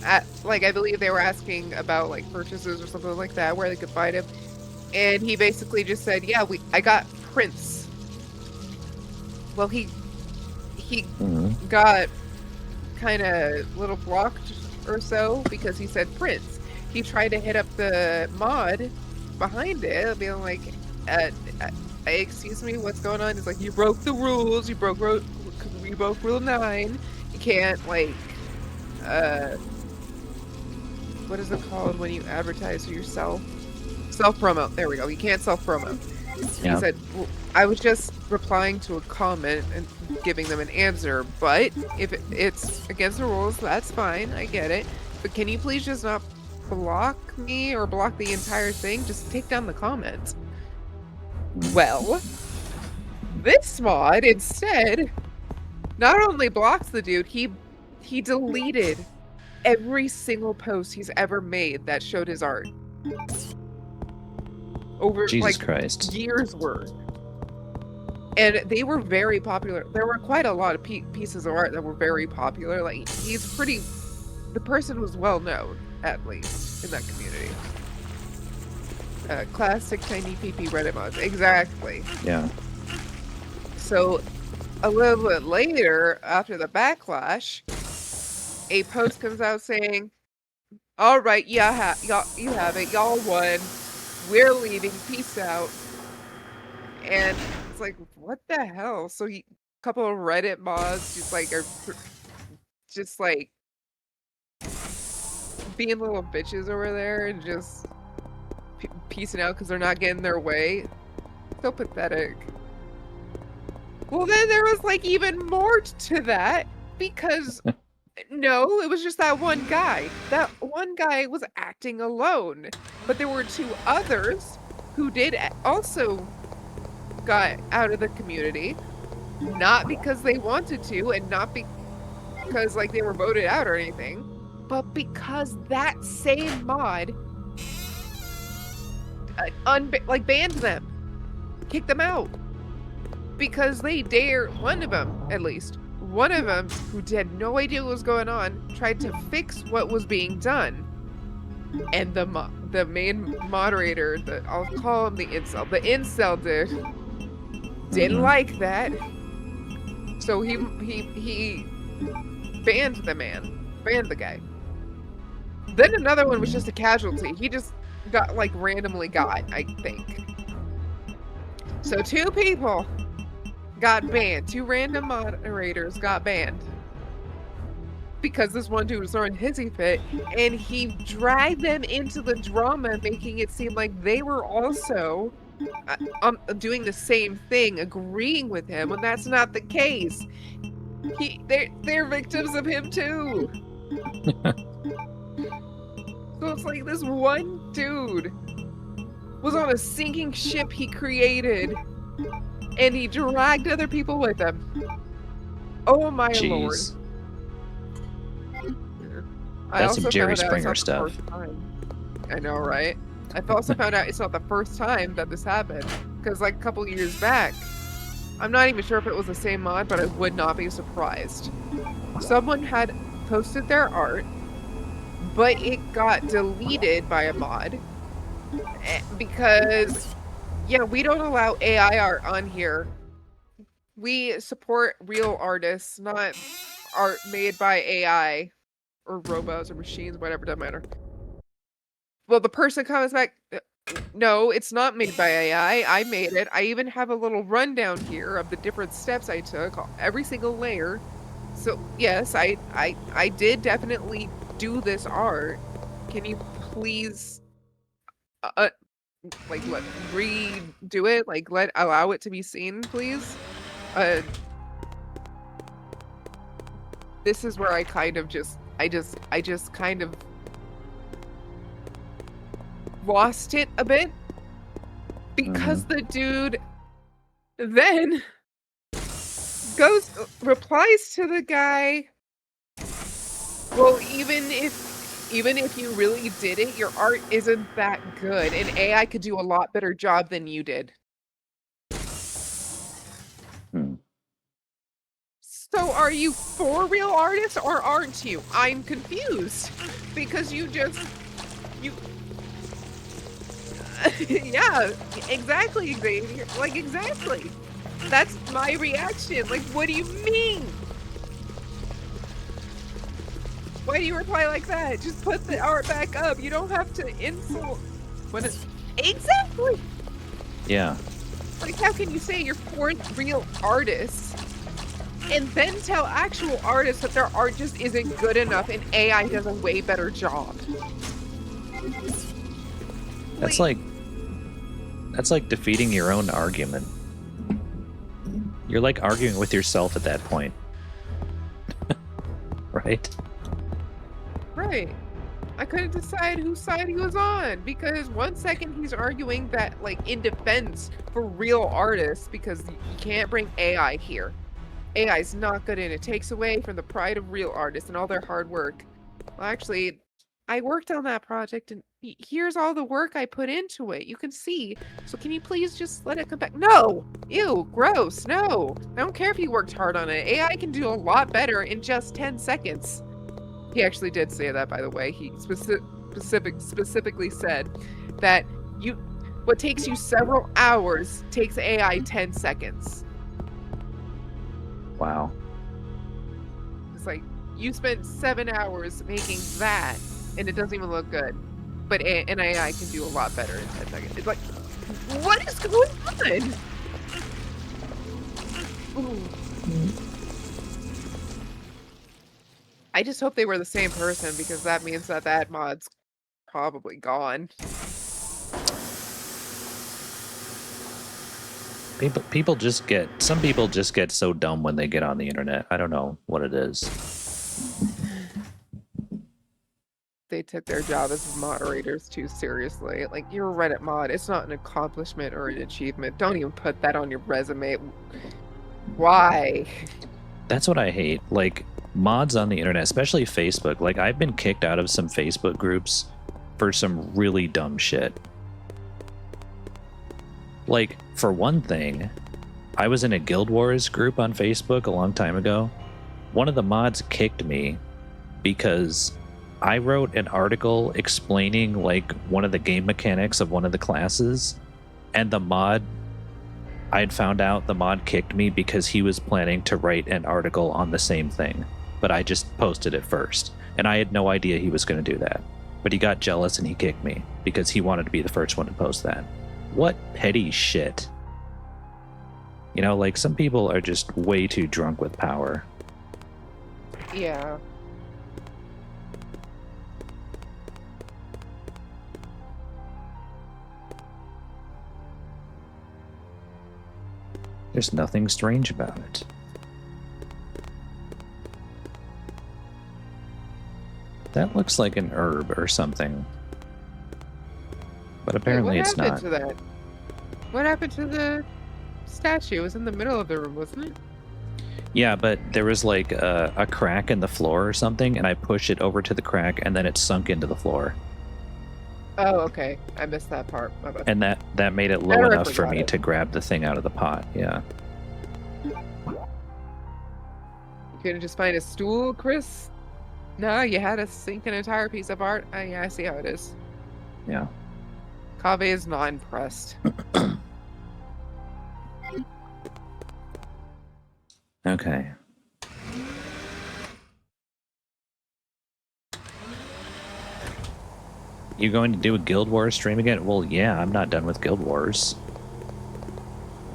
at, like, I believe they were asking about like purchases or something like that where they could find him, and he basically just said, yeah, I got prints. Well, he Mhm. got kind of little blocked or so because he said Prince. He tried to hit up the mod behind it, being like, uh, uh, "Excuse me, what's going on?" He's like, "You broke the rules. You broke rule 9. You can't like, what is it called when you advertise for yourself? Self-promote. There we go. You can't self-promote." He Yeah. said, well, I was just replying to a comment and giving them an answer, but if it's against the rules, that's fine. I get it. But can you please just not block me or block the entire thing? Just take down the comments. Well, this mod instead not only blocks the dude, he deleted every single post he's ever made that showed his art. Over Jesus like Christ. years worth. And they were very popular. There were quite a lot of pieces of art that were very popular. Like, the person was well known, at least, in that community. Classic tiny PP Reddit mods. Exactly. Yeah. So, a little bit later, after the backlash, a post comes out saying, "All right, yeah, you have it. Y'all won. We're leaving. Peace out." And it's like, what the hell? So a couple of Reddit mods just like being little bitches over there and just piecing out because they're not getting their way. So pathetic. Well, then there was like even more to that because no, it was just that one guy. That one guy was acting alone, but there were 2 others who did also got out of the community, not because they wanted to and not because like they were voted out or anything, but because that same mod banned them, kicked them out because they one of them at least, one of them who had no idea what was going on tried to fix what was being done, and the main moderator, I'll call him the incel dude, didn't like that, so he banned the guy. Then another one was just a casualty. He just got randomly got, I think. So 2 people got banned. 2 random moderators got banned because this one dude was throwing hissy fit, and he dragged them into the drama, making it seem like they were also doing the same thing, agreeing with him, when that's not the case. They're victims of him too. So it's like this one dude was on a sinking ship he created, and he dragged other people with him. Oh my lord. That's some Jerry Springer stuff. I know, right? I've also found out it's not the first time that this happened, because like a couple years back, I'm not even sure if it was the same mod, but I would not be surprised. Someone had posted their art, but it got deleted by a mod because, yeah, we don't allow AI art on here. We support real artists, not art made by AI or robots or machines, whatever, doesn't matter. Well, the person comes back, no, it's not made by AI. I made it. I even have a little rundown here of the different steps I took, every single layer. So yes, I did definitely do this art. Can you please redo it? Allow it to be seen, please? This is where I kind of just kind of lost it a bit, because the dude then replies to the guy, well, even if you really did it, your art isn't that good, and AI could do a lot better job than you did. So are you for real artists or aren't you? I'm confused because you yeah, exactly, Xavier. Like, exactly. That's my reaction. Like, what do you mean? Why do you reply like that? Just put the art back up. You don't have to insult. What is exactly? Yeah. Like, how can you say you're for real artists and then tell actual artists that their art just isn't good enough and AI does a way better job? That's like defeating your own argument. You're like arguing with yourself at that point. Right? Right. I couldn't decide whose side he was on because 1 second he's arguing that, like, in defense for real artists because you can't bring AI here. AI is not good and it takes away from the pride of real artists and all their hard work. Well, actually, I worked on that project and here's all the work I put into it. You can see. So can you please just let it come back? No! Ew, gross. No. I don't care if you worked hard on it. AI can do a lot better in just 10 seconds. He actually did say that, by the way. He specifically said that what takes you several hours takes AI 10 seconds. Wow. It's like, you spent 7 hours making that, and it doesn't even look good. But an AI can do a lot better in 10 seconds. It's like, what is going on? Ooh. I just hope they were the same person because that means that mod's probably gone. Some people just get so dumb when they get on the internet. I don't know what it is. They took their job as moderators too seriously. Like, you're a Reddit mod. It's not an accomplishment or an achievement. Don't even put that on your resume. Why? That's what I hate. Like, mods on the internet, especially Facebook. Like, I've been kicked out of some Facebook groups for some really dumb shit. Like, for one thing, I was in a Guild Wars group on Facebook a long time ago. One of the mods kicked me because I wrote an article explaining, like, one of the game mechanics of one of the classes, and I had found out the mod kicked me because he was planning to write an article on the same thing, but I just posted it first, and I had no idea he was going to do that. But he got jealous and he kicked me because he wanted to be the first one to post that. What petty shit. You know, like, some people are just way too drunk with power. Yeah. There's nothing strange about it. That looks like an herb or something. But apparently it's not. What happened to that? What happened to the statue? It was in the middle of the room, wasn't it? Yeah, but there was like a crack in the floor or something, and I pushed it over to the crack, and then it sunk into the floor. Oh, okay. I missed that part. And that made it low enough for me to grab the thing out of the pot. Yeah. You couldn't just find a stool, Chris? No, you had to sink an entire piece of art. Oh, yeah, I see how it is. Yeah. Kaveh is not impressed. Okay. You going to do a Guild Wars stream again? Well, yeah, I'm not done with Guild Wars.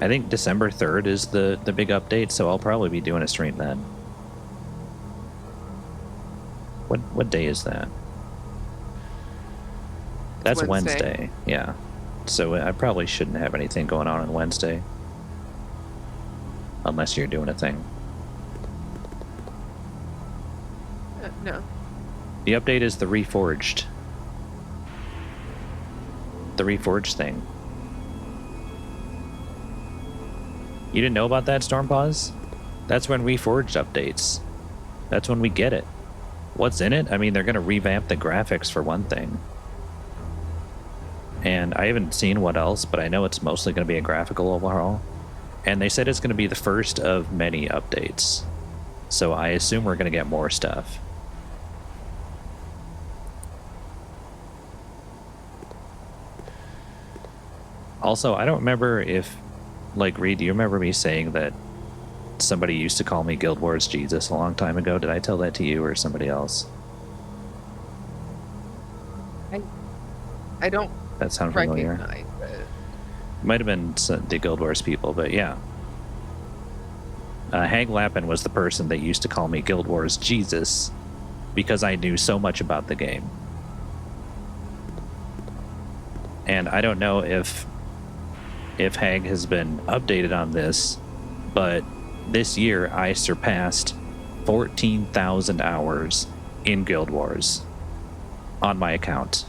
I think December 3rd is the big update, so I'll probably be doing a stream then. What day is that? That's Wednesday. Yeah. So I probably shouldn't have anything going on Wednesday. Unless you're doing a thing. No. The update is the Reforged. The Reforged thing. You didn't know about that, Stormpause? That's when Reforged updates. That's when we get it. What's in it? I mean, they're going to revamp the graphics for one thing. And I haven't seen what else, but I know it's mostly going to be a graphical overhaul. And they said it's going to be the first of many updates. So I assume we're going to get more stuff. Also, I don't remember if Like, Reed, do you remember me saying that somebody used to call me Guild Wars Jesus a long time ago? Did I tell that to you or somebody else? I don't That sound familiar? recognize it. Might have been the Guild Wars people, but yeah. Hag Lappin was the person that used to call me Guild Wars Jesus because I knew so much about the game. And I don't know if Hag has been updated on this, but this year I surpassed 14,000 hours in Guild Wars on my account.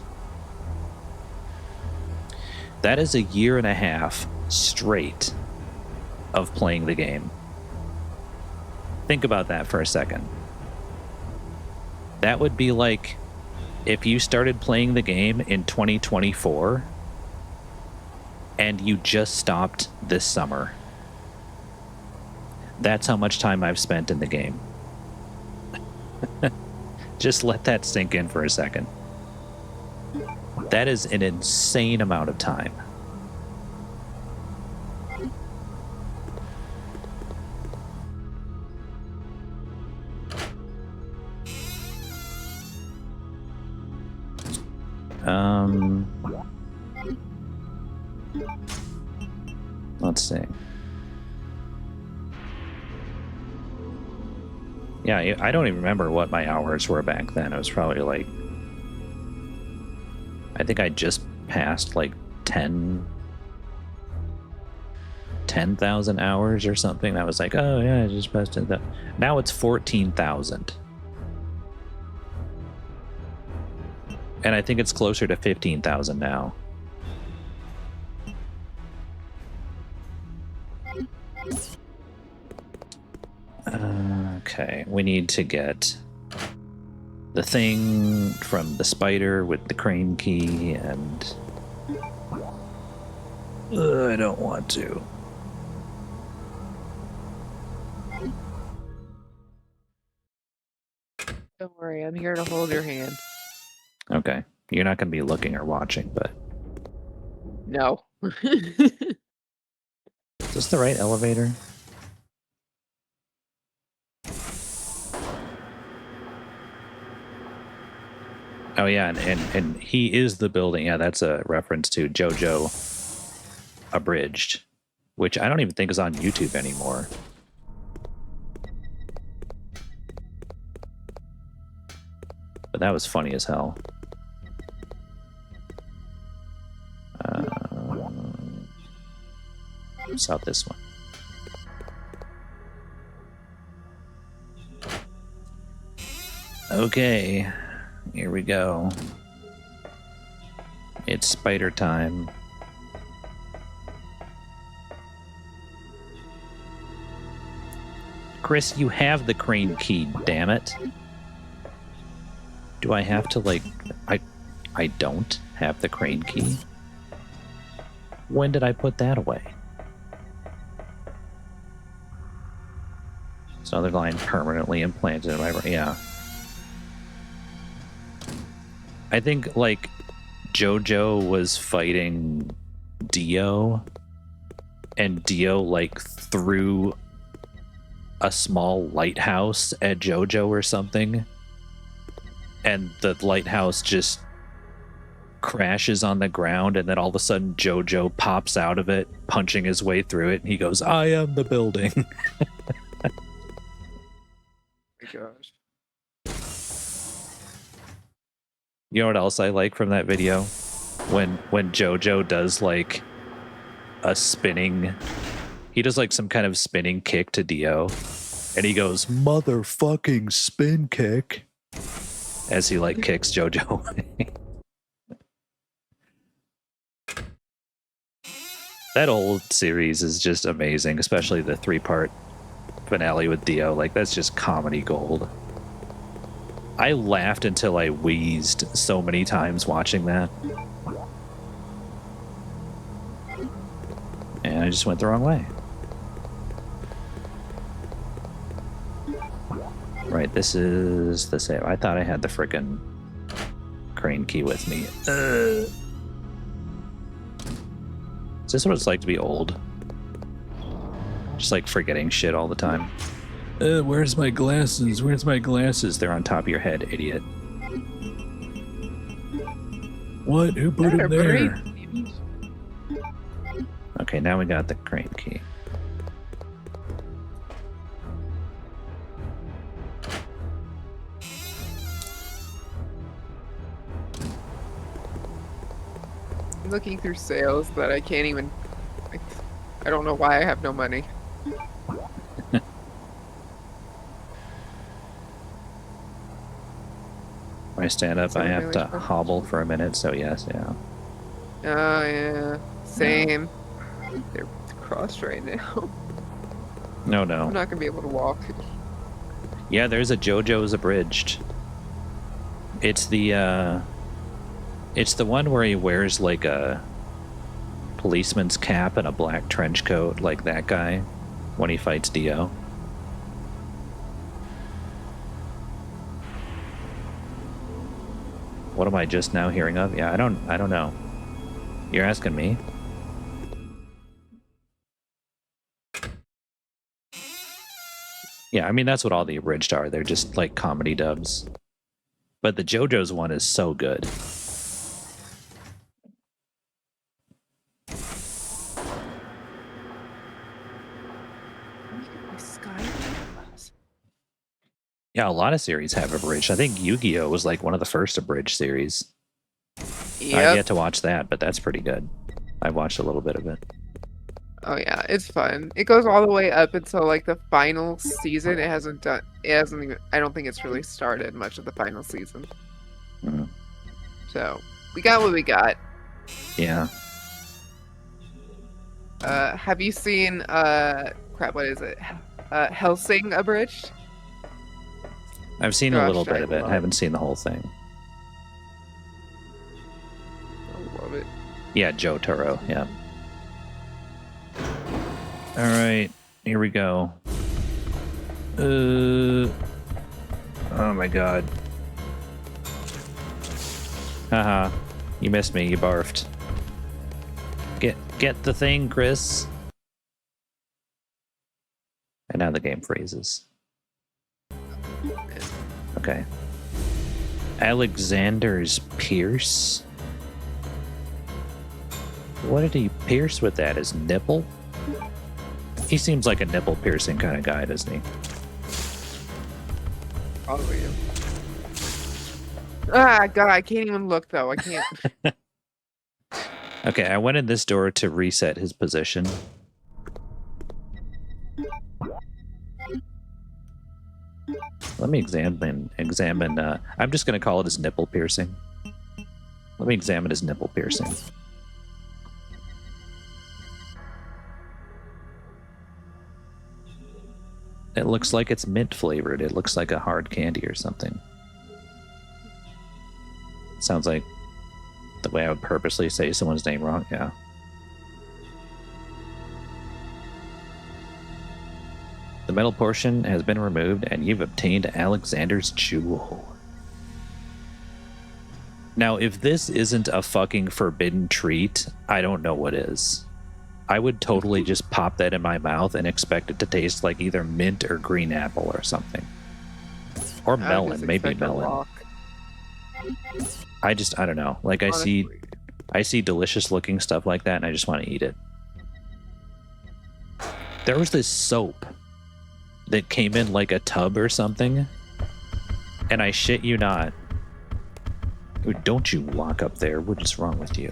That is a year and a half straight of playing the game. Think about that for a second. That would be like if you started playing the game in 2024 and you just stopped this summer. That's how much time I've spent in the game. Just let that sink in for a second. That is an insane amount of time. Let's see. Yeah, I don't even remember what my hours were back then. It was probably like, I think I just passed like 10,000 hours or something. That was like, oh yeah, I just passed it. Now it's 14,000. And I think it's closer to 15,000 now. Okay, we need to get the thing from the spider with the crane key, and I don't want to. Don't worry, I'm here to hold your hand. Okay, you're not going to be looking or watching, but No. is this the right elevator? Oh yeah, and he is the building. Yeah, that's a reference to JoJo Abridged, which I don't even think is on YouTube anymore. But that was funny as hell. Saw this one. Okay, here we go. It's spider time. Chris, you have the crane key, damn it. Do I have to, like... I don't have the crane key? When did I put that away? It's another line permanently implanted in my... Yeah. I think, like, JoJo was fighting Dio, and Dio, like, threw a small lighthouse at JoJo or something, and the lighthouse just crashes on the ground, and then all of a sudden JoJo pops out of it, punching his way through it, and he goes, "I am the building." Oh my gosh. You know what else I like from that video? When JoJo does like a spinning, he does like some kind of spinning kick to Dio, and he goes, "Motherfucking spin kick," as he like kicks JoJo. That old series is just amazing, especially the 3-part finale with Dio. Like, that's just comedy gold. I laughed until I wheezed so many times watching that. And I just went the wrong way. Right, this is the save. I thought I had the frickin' crane key with me. Is this what it's like to be old? Just like forgetting shit all the time. Where's my glasses? Where's my glasses? They're on top of your head, idiot. What? Who put them there? Okay, now we got the crane key. I'm looking through sales, but I can't even. I don't know why I have no money. When I stand up, I have to hobble for a minute, so yes, yeah. Oh, yeah. Same. They're crossed right now. No. I'm not going to be able to walk. Yeah, there's a JoJo's Abridged. It's the one where he wears like a policeman's cap and a black trench coat, like that guy, when he fights Dio. What am I just now hearing of? Yeah, I don't know. You're asking me? Yeah, I mean that's what all the abridged are. They're just like comedy dubs. But the JoJo's one is so good. Yeah, a lot of series have abridged. I think Yu-Gi-Oh was like one of the first abridged series. Yep. I've yet to watch that, but that's pretty good. I watched a little bit of it. Oh yeah, it's fun. It goes all the way up until like the final season. It hasn't even. I don't think it's really started much of the final season. Mm. So we got what we got. Yeah. Have you seen crap? What is it? Hellsing Abridged? I've seen a little bit of it. I haven't seen the whole thing. I love it. Yeah, Jotaro. Yeah. All right, here we go. Oh my god. Haha, you missed me. You barfed. Get the thing, Chris. And now the game freezes. Okay. Alexander's Pierce. What did he pierce with that? His nipple? He seems like a nipple piercing kind of guy, doesn't he? Probably. Ah, God, I can't even look though. I can't. Okay, I went in this door to reset his position. Let me examine. I'm just going to call it his nipple piercing. Let me examine his nipple piercing. It looks like it's mint flavored. It looks like a hard candy or something. Sounds like the way I would purposely say someone's name wrong. Yeah. The metal portion has been removed and you've obtained Alexander's Jewel. Now, if this isn't a fucking forbidden treat, I don't know what is. I would totally just pop that in my mouth and expect it to taste like either mint or green apple or something. Or melon, maybe melon. I don't know. Like honestly. I see delicious looking stuff like that and I just want to eat it. There was this soap that came in like a tub or something, and I shit you not. Don't you walk up there. What is wrong with you?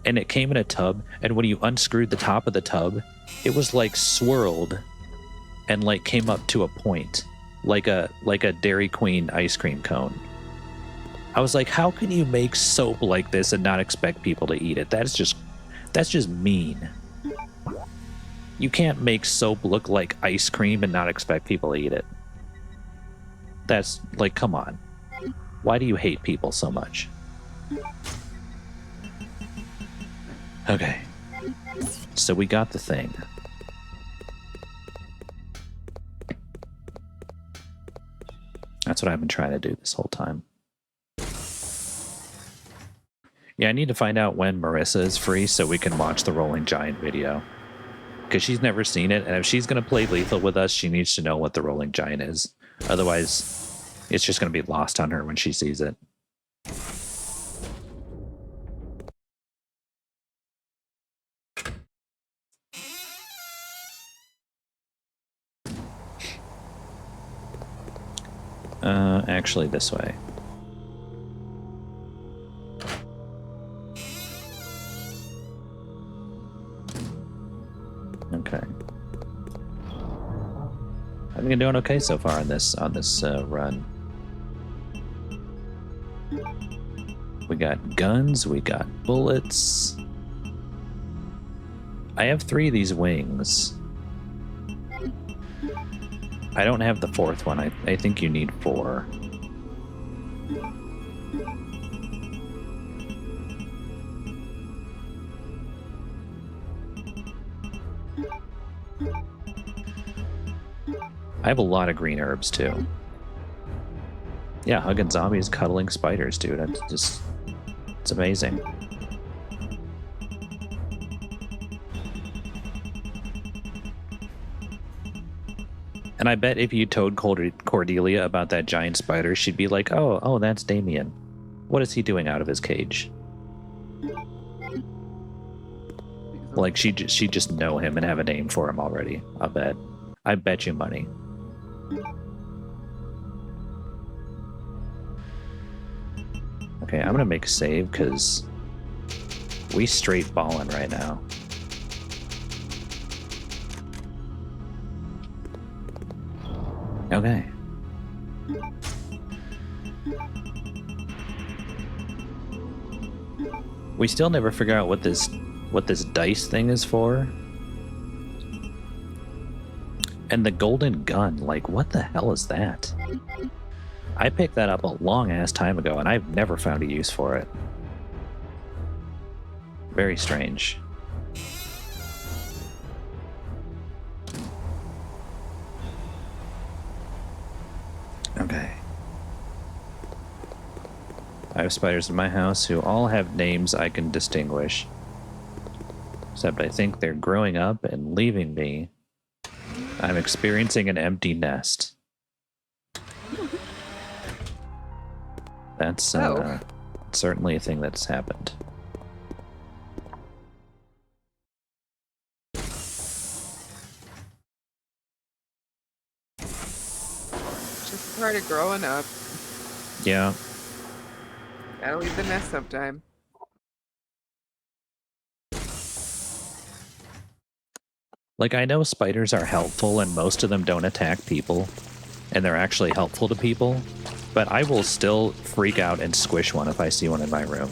And it came in a tub, and when you unscrewed the top of the tub, it was like swirled and like came up to a point, like a Dairy Queen ice cream cone. I was like, how can you make soap like this and not expect people to eat it? That's just mean. You can't make soap look like ice cream and not expect people to eat it. That's like, come on. Why do you hate people so much? Okay. So we got the thing. That's what I've been trying to do this whole time. Yeah, I need to find out when Marissa is free so we can watch the Rolling Giant video. because she's never seen it, and if she's going to play lethal with us, she needs to know what the rolling giant is. Otherwise, it's just going to be lost on her when she sees it. Actually, this way. Okay. I've been doing okay so far on this run. We got guns, we got bullets. I have 3 of these wings. I don't have the 4th one. I think you need 4. I have a lot of green herbs too. Yeah, hugging zombies, cuddling spiders, dude. It's amazing. And I bet if you told Cordelia about that giant spider, she'd be like, oh, that's Damien. What is he doing out of his cage? Like, she'd just know him and have a name for him already, I'll bet. I bet you money. Okay, I'm gonna make a save, because we straight ballin' right now. Okay. We still never figure out what this dice thing is for. And the golden gun, like, what the hell is that? I picked that up a long ass time ago and I've never found a use for it. Very strange. Okay. I have spiders in my house who all have names I can distinguish. Except I think they're growing up and leaving me. I'm experiencing an empty nest. That's certainly a thing that's happened. Just part of growing up. Yeah. Gotta leave the nest sometime. Like, I know spiders are helpful and most of them don't attack people, and they're actually helpful to people, but I will still freak out and squish one if I see one in my room.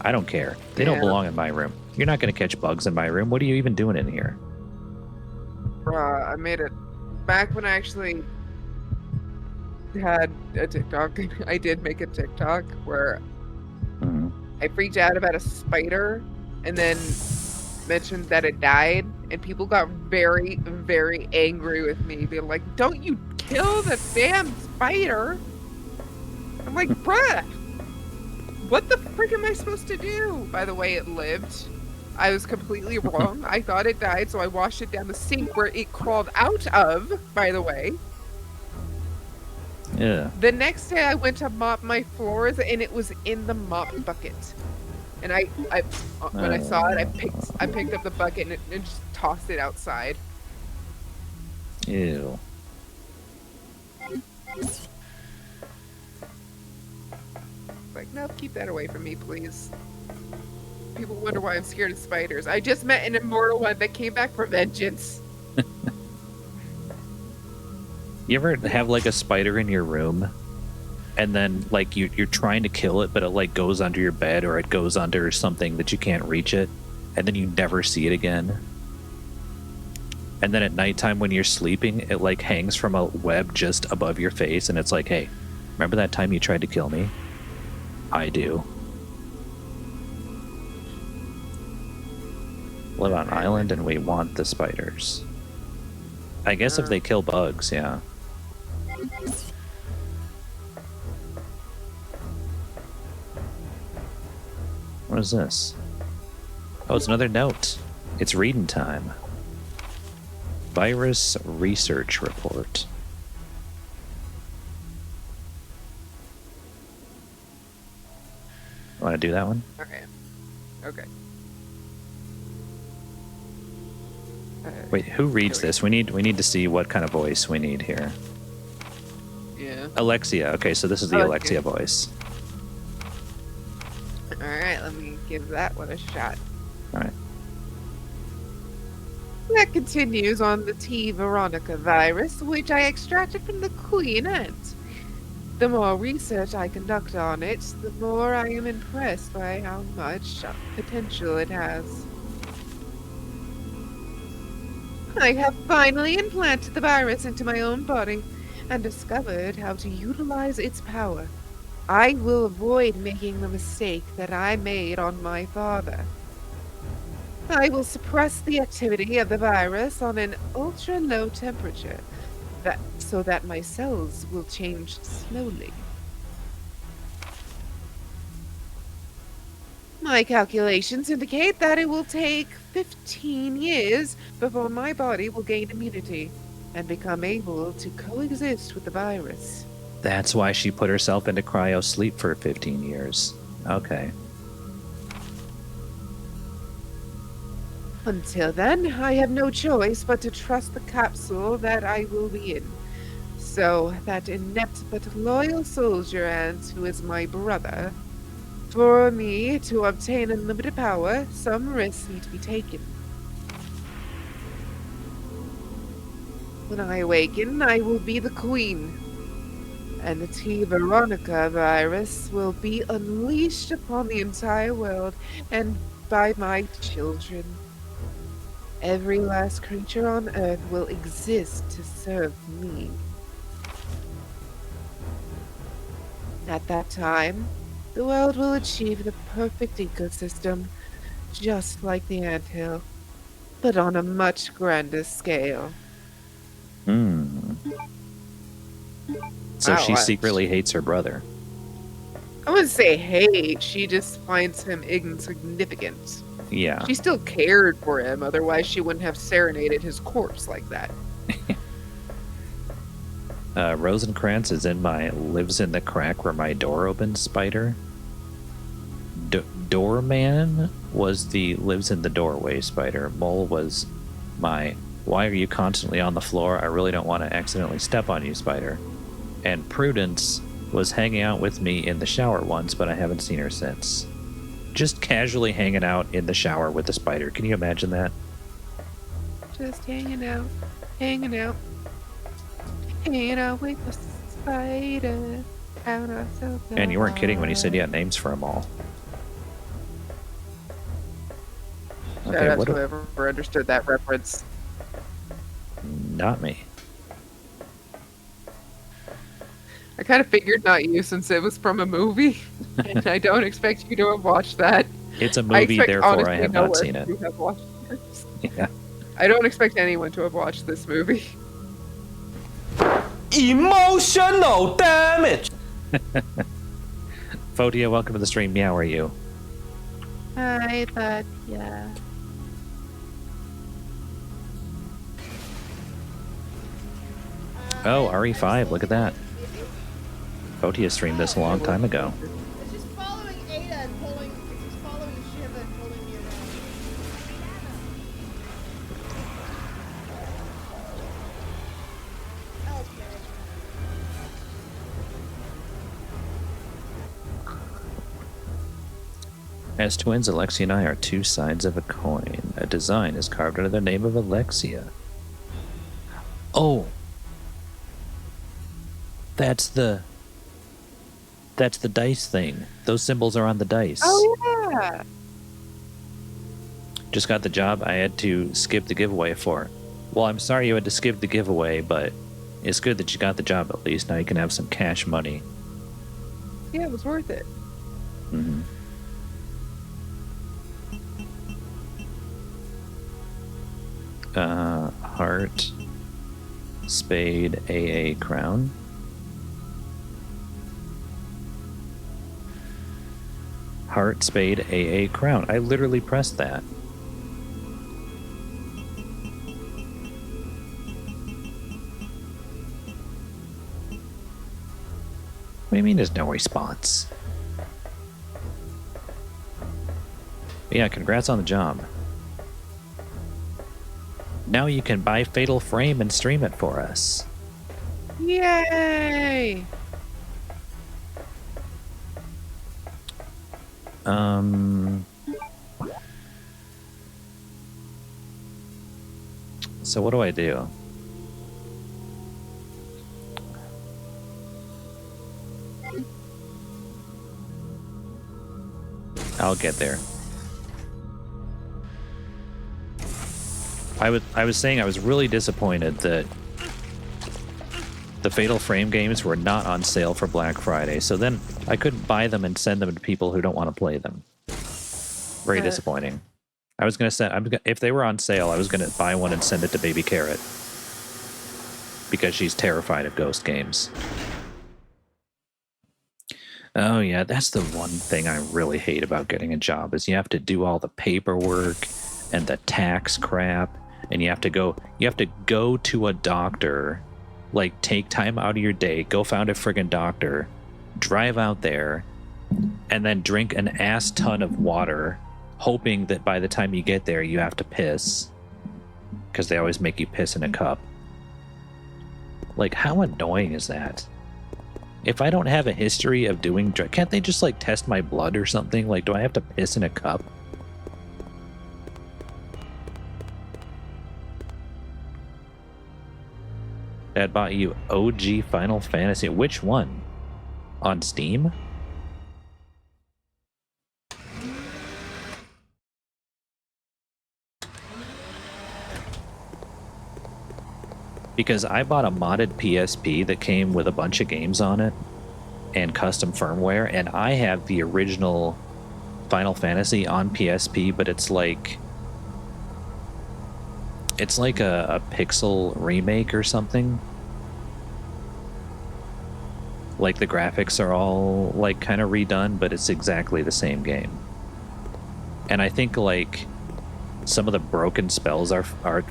I don't care. They don't belong in my room. You're not going to catch bugs in my room. What are you even doing in here? I made it back when I actually had a TikTok. I did make a TikTok where I freaked out about a spider and then mentioned that it died, and people got very, very angry with me. They're like, "Don't you kill the damn spider!" I'm like, bruh, what the frick am I supposed to do? By the way, it lived. I was completely wrong. I thought it died, so I washed it down the sink where it crawled out of, by the way. Yeah. The next day I went to mop my floors and it was in the mop bucket. And I when I saw it, I picked up the bucket and just tossed it outside. Ew. Like, no, keep that away from me, please. People wonder why I'm scared of spiders. I just met an immortal one that came back for vengeance. You ever have like a spider in your room and then like you're trying to kill it, but it like goes under your bed or it goes under something that you can't reach it, and then you never see it again? And then at nighttime when you're sleeping, it like hangs from a web just above your face and it's like, hey, remember that time you tried to kill me? I do. Live on an island and we want the spiders. I guess if they kill bugs, yeah. What is this? Oh, it's another note. It's reading time. Virus research report. Want to do that one? Okay. Okay. Wait, who reads this? We need to see what kind of voice we need here. Yeah. Alexia. Okay, so this is the Alexia. Alexia voice. All right, let me give that one a shot. All right. That continues on the T. Veronica virus, which I extracted from the queen ant. The more research I conduct on it, the more I am impressed by how much potential it has. I have finally implanted the virus into my own body and discovered how to utilize its power. I will avoid making the mistake that I made on my father. I will suppress the activity of the virus on an ultra-low temperature, so that my cells will change slowly. My calculations indicate that it will take 15 years before my body will gain immunity and become able to coexist with the virus. That's why she put herself into cryo sleep for 15 years. Okay. Until then, I have no choice but to trust the capsule that I will be in. So, that inept but loyal soldier ant who is my brother. For me to obtain unlimited power, some risks need to be taken. When I awaken, I will be the queen. And the T. Veronica virus will be unleashed upon the entire world and by my children. Every last creature on Earth will exist to serve me. At that time, the world will achieve the perfect ecosystem, just like the anthill, but on a much grander scale. So Wow, she secretly hates her brother. I wouldn't say hate, she just finds him insignificant. Yeah. She still cared for him, otherwise she wouldn't have serenaded his corpse like that. Rosencrantz is in my lives in the crack where my door opens spider. Doorman was the lives in the doorway spider. Mole was my why are you constantly on the floor? I really don't want to accidentally step on you spider. And Prudence was hanging out with me in the shower once, but I haven't seen her since. Just casually hanging out in the shower with the spider. Can you imagine that? Just hanging out, hanging out, hanging out with the spider. And you weren't kidding when you said you had names for them all. Shout Okay, out what to whoever understood that reference. Not me. I kind of figured not you since it was from a movie, and I don't expect you to have watched that. It's a movie, therefore I have not seen it. You have watched it. Yeah. I don't expect anyone to have watched this movie. Emotional damage. Fodia, welcome to the stream. Meow, how are you? Hi, but yeah. Oh, RE5, look at that. Fotia streamed this a long time ago. It's just following Ada and pulling. It's just following Shiva and pulling me around. As twins, Alexia and I are two sides of a coin. A design is carved under the name of Alexia. Oh! That's the dice thing. Those symbols are on the dice. Oh, yeah. Just got the job I had to skip the giveaway for. Well, I'm sorry you had to skip the giveaway, but it's good that you got the job at least. Now you can have some cash money. Yeah, it was worth it. Mm-hmm. Heart, spade, AA, crown. Heart, spade, AA, crown. I literally pressed that. do you mean there's no response? But yeah, congrats on the job. Now you can buy Fatal Frame and stream it for us. Yay! So what do I do? I'll get there. I was saying I was really disappointed that the Fatal Frame games were not on sale for Black Friday, so then I couldn't buy them and send them to people who don't want to play them. Very disappointing. I was gonna send. If they were on sale, I was gonna buy one and send it to Baby Carrot because she's terrified of ghost games. Oh yeah, that's the one thing I really hate about getting a job is you have to do all the paperwork and the tax crap, and you have to go to a doctor, like take time out of your day, go find a friggin' doctor, drive out there, and then drink an ass ton of water, hoping that by the time you get there you have to piss, because they always make you piss in a cup. Like, how annoying is that? If I don't have a history of doing drugs, can't they just like test my blood or something? Like, do I have to piss in a cup? Dad bought you OG Final Fantasy. Which one? On Steam? Because I bought a modded PSP that came with a bunch of games on it and custom firmware, and I have the original Final Fantasy on PSP, but it's like a pixel remake or something. Like the graphics are all like kind of redone, but it's exactly the same game. And I think like some of the broken spells are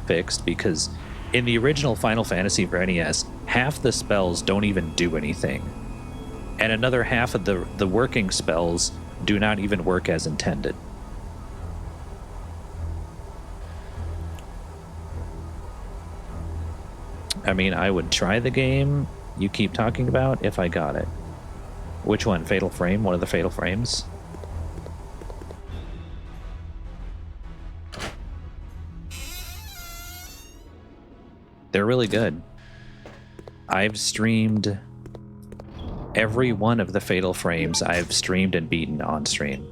fixed, because in the original Final Fantasy for NES, half the spells don't even do anything. And another half of the working spells do not even work as intended. I mean, I would try the game you keep talking about if I got it. Which one? Fatal Frame? One of the Fatal Frames? They're really good. I've streamed every one of the Fatal Frames I've streamed and beaten on stream.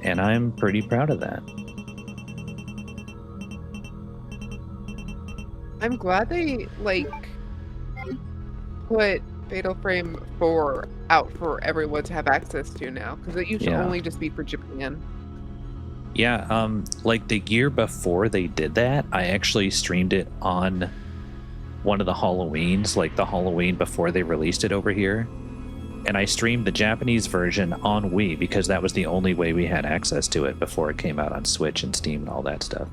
And I'm pretty proud of that. I'm glad they like put Fatal Frame 4 out for everyone to have access to now, because it used to only just be for Japan. Yeah, like the year before they did that, I actually streamed it on one of the Halloweens, like the Halloween before they released it over here. And I streamed the Japanese version on Wii because that was the only way we had access to it before it came out on Switch and Steam and all that stuff.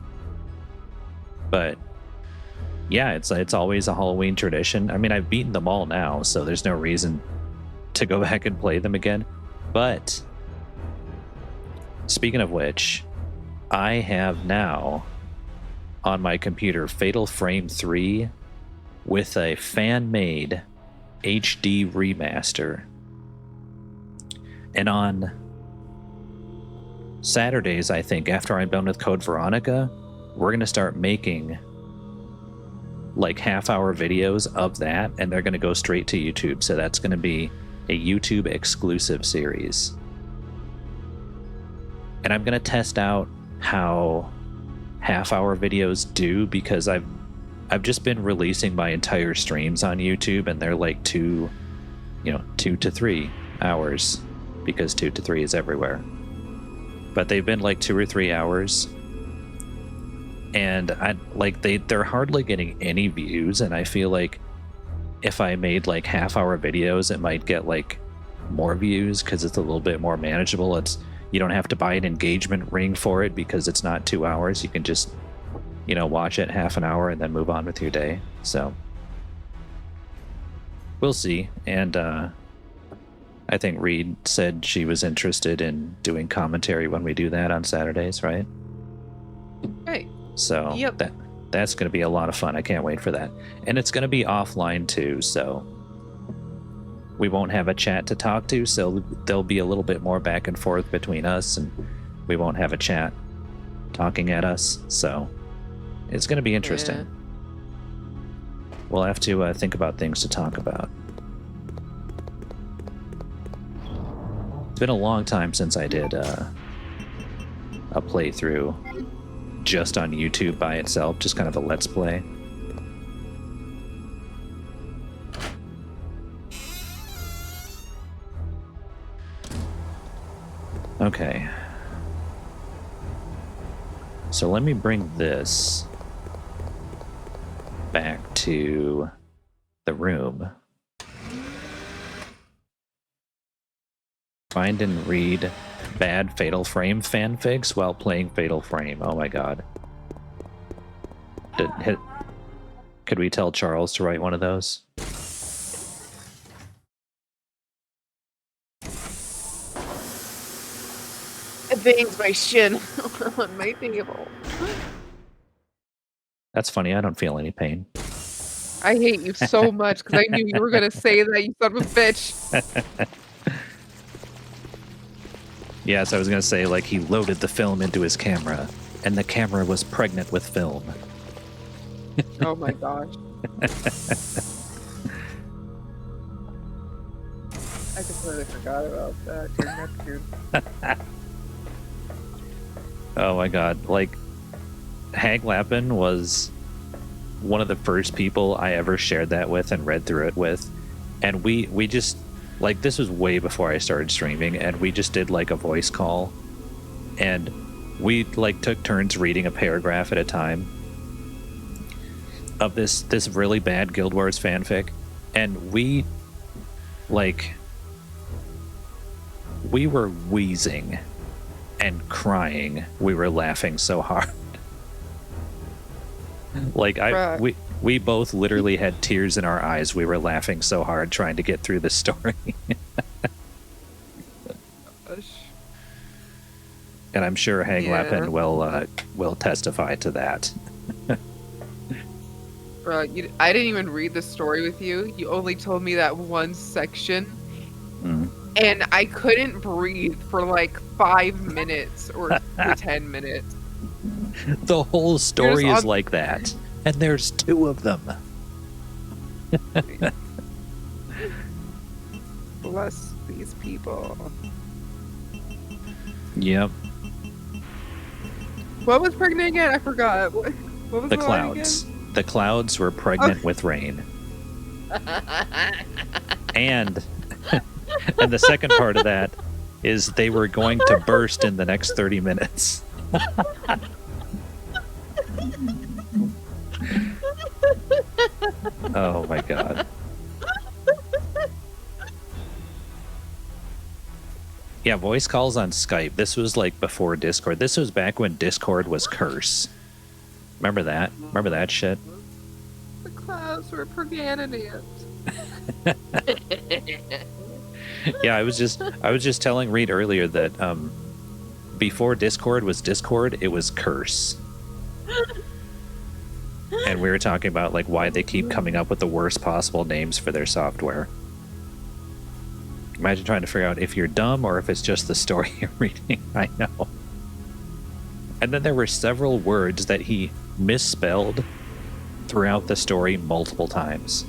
But yeah, it's always a Halloween tradition. I mean, I've beaten them all now, so there's no reason to go back and play them again. But speaking of which, I have now on my computer Fatal Frame 3 with a fan-made HD remaster. And on Saturdays, I think, after I'm done with Code Veronica, we're going to start making like half-hour videos of that, and they're going to go straight to YouTube. So that's going to be a YouTube exclusive series. And I'm going to test out how half-hour videos do, because I've just been releasing my entire streams on YouTube, and they're like 2 to 3 hours, because 2 to 3 is everywhere. But they've been like 2 or 3 hours, and they're hardly getting any views. And I feel like if I made like half-hour videos, it might get like more views because it's a little bit more manageable. You don't have to buy an engagement ring for it because it's not 2 hours. You can just, watch it half an hour and then move on with your day. So we'll see. And I think Reed said she was interested in doing commentary when we do that on Saturdays, right? Right. So Yep. that's going to be a lot of fun. I can't wait for that. And it's going to be offline too, so we won't have a chat to talk to, so there'll be a little bit more back and forth between us, and we won't have a chat talking at us. So it's going to be interesting. Yeah. We'll have to think about things to talk about. It's been a long time since I did a playthrough just on YouTube by itself, just kind of a let's play. Okay. So let me bring this back to the room. Find and read bad Fatal Frame fanfics while playing Fatal Frame. Oh my god. Could we tell Charles to write one of those? It bangs my shin on my table. That's funny. I don't feel any pain. I hate you so much because I knew you were gonna say that, you son of a bitch. Yes, I was going to say, like, he loaded the film into his camera, and the camera was pregnant with film. Oh my gosh. I completely forgot about that. Dude, that's good. Oh my god. Like, Hag Lappin was one of the first people I ever shared that with and read through it with. And we just, like, this was way before I started streaming, and we just did, like, a voice call. And we, like, took turns reading a paragraph at a time of this really bad Guild Wars fanfic. And we, like, we were wheezing and crying. We were laughing so hard. Like, we both literally had tears in our eyes. We were laughing so hard trying to get through the story. And I'm sure Hag Lappin will testify to that. Bro, I didn't even read the story with you. You only told me that one section. And I couldn't breathe for like 5 minutes or 10 minutes. The whole story is like that. And there's 2 of them. Bless these people. Yep. What was pregnant again? I forgot. What was The line clouds. again? The clouds were pregnant with rain. And and the second part of that is they were going to burst in the next 30 minutes. Oh my god. Yeah, voice calls on Skype. This was like before Discord. This was back when Discord was curse. Remember that? Remember that shit? The clouds were pregnant. Yeah, I was just telling Reed earlier that before Discord was Discord, it was curse. And we were talking about like why they keep coming up with the worst possible names for their software. Imagine trying to figure out if you're dumb or if it's just the story you're reading. I know. And then there were several words that he misspelled throughout the story multiple times.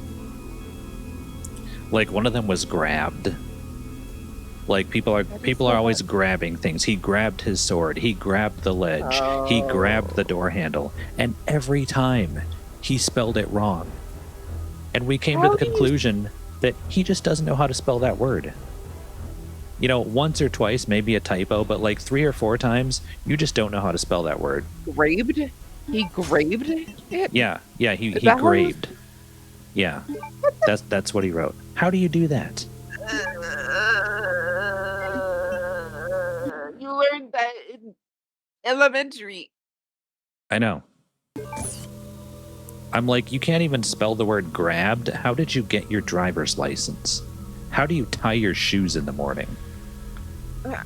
Like one of them was grabbed. Like people are always grabbing things. He grabbed his sword. He grabbed the ledge. He grabbed the door handle. And every time he spelled it wrong. And we came to the conclusion that he just doesn't know how to spell that word. You know, once or twice, maybe a typo, but like 3 or 4 times, you just don't know how to spell that word. Graved? He graved it? Yeah, he graved. Yeah, that's what he wrote. How do you do that? You learned that in elementary. I know. I'm like, you can't even spell the word grabbed. How did you get your driver's license? How do you tie your shoes in the morning?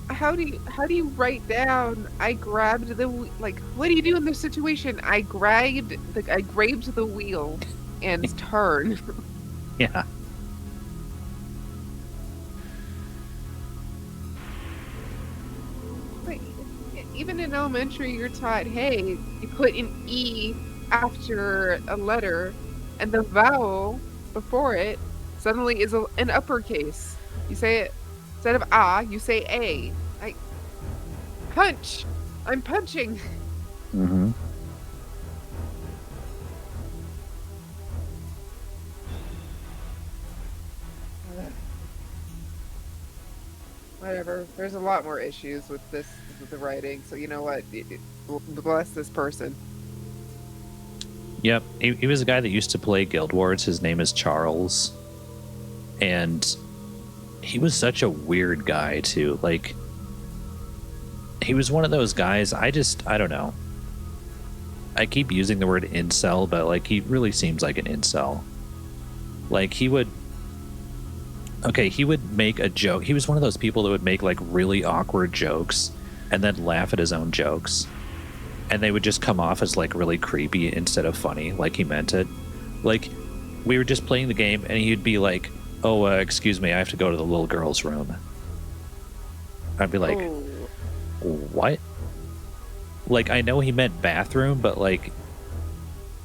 How do you write down? I grabbed the like. What do you do in this situation? I grabbed the wheel and turned. Yeah. Like, even in elementary, you're taught, hey, you put an E after a letter, and the vowel before it suddenly is an uppercase. You say it instead of ah, you say a. I punch. I'm punching. Mm-hmm. Whatever. There's a lot more issues with the writing. So you know what? Bless this person. Yep. He was a guy that used to play Guild Wars. His name is Charles. And he was such a weird guy, too. Like, he was one of those guys, I don't know. I keep using the word incel, but, like, he really seems like an incel. Like, he would make a joke. He was one of those people that would make, like, really awkward jokes and then laugh at his own jokes. And they would just come off as, like, really creepy instead of funny, like he meant it. Like, we were just playing the game, and he'd be like, oh, excuse me, I have to go to the little girl's room. I'd be like, Oh. what? Like, I know he meant bathroom, but, like,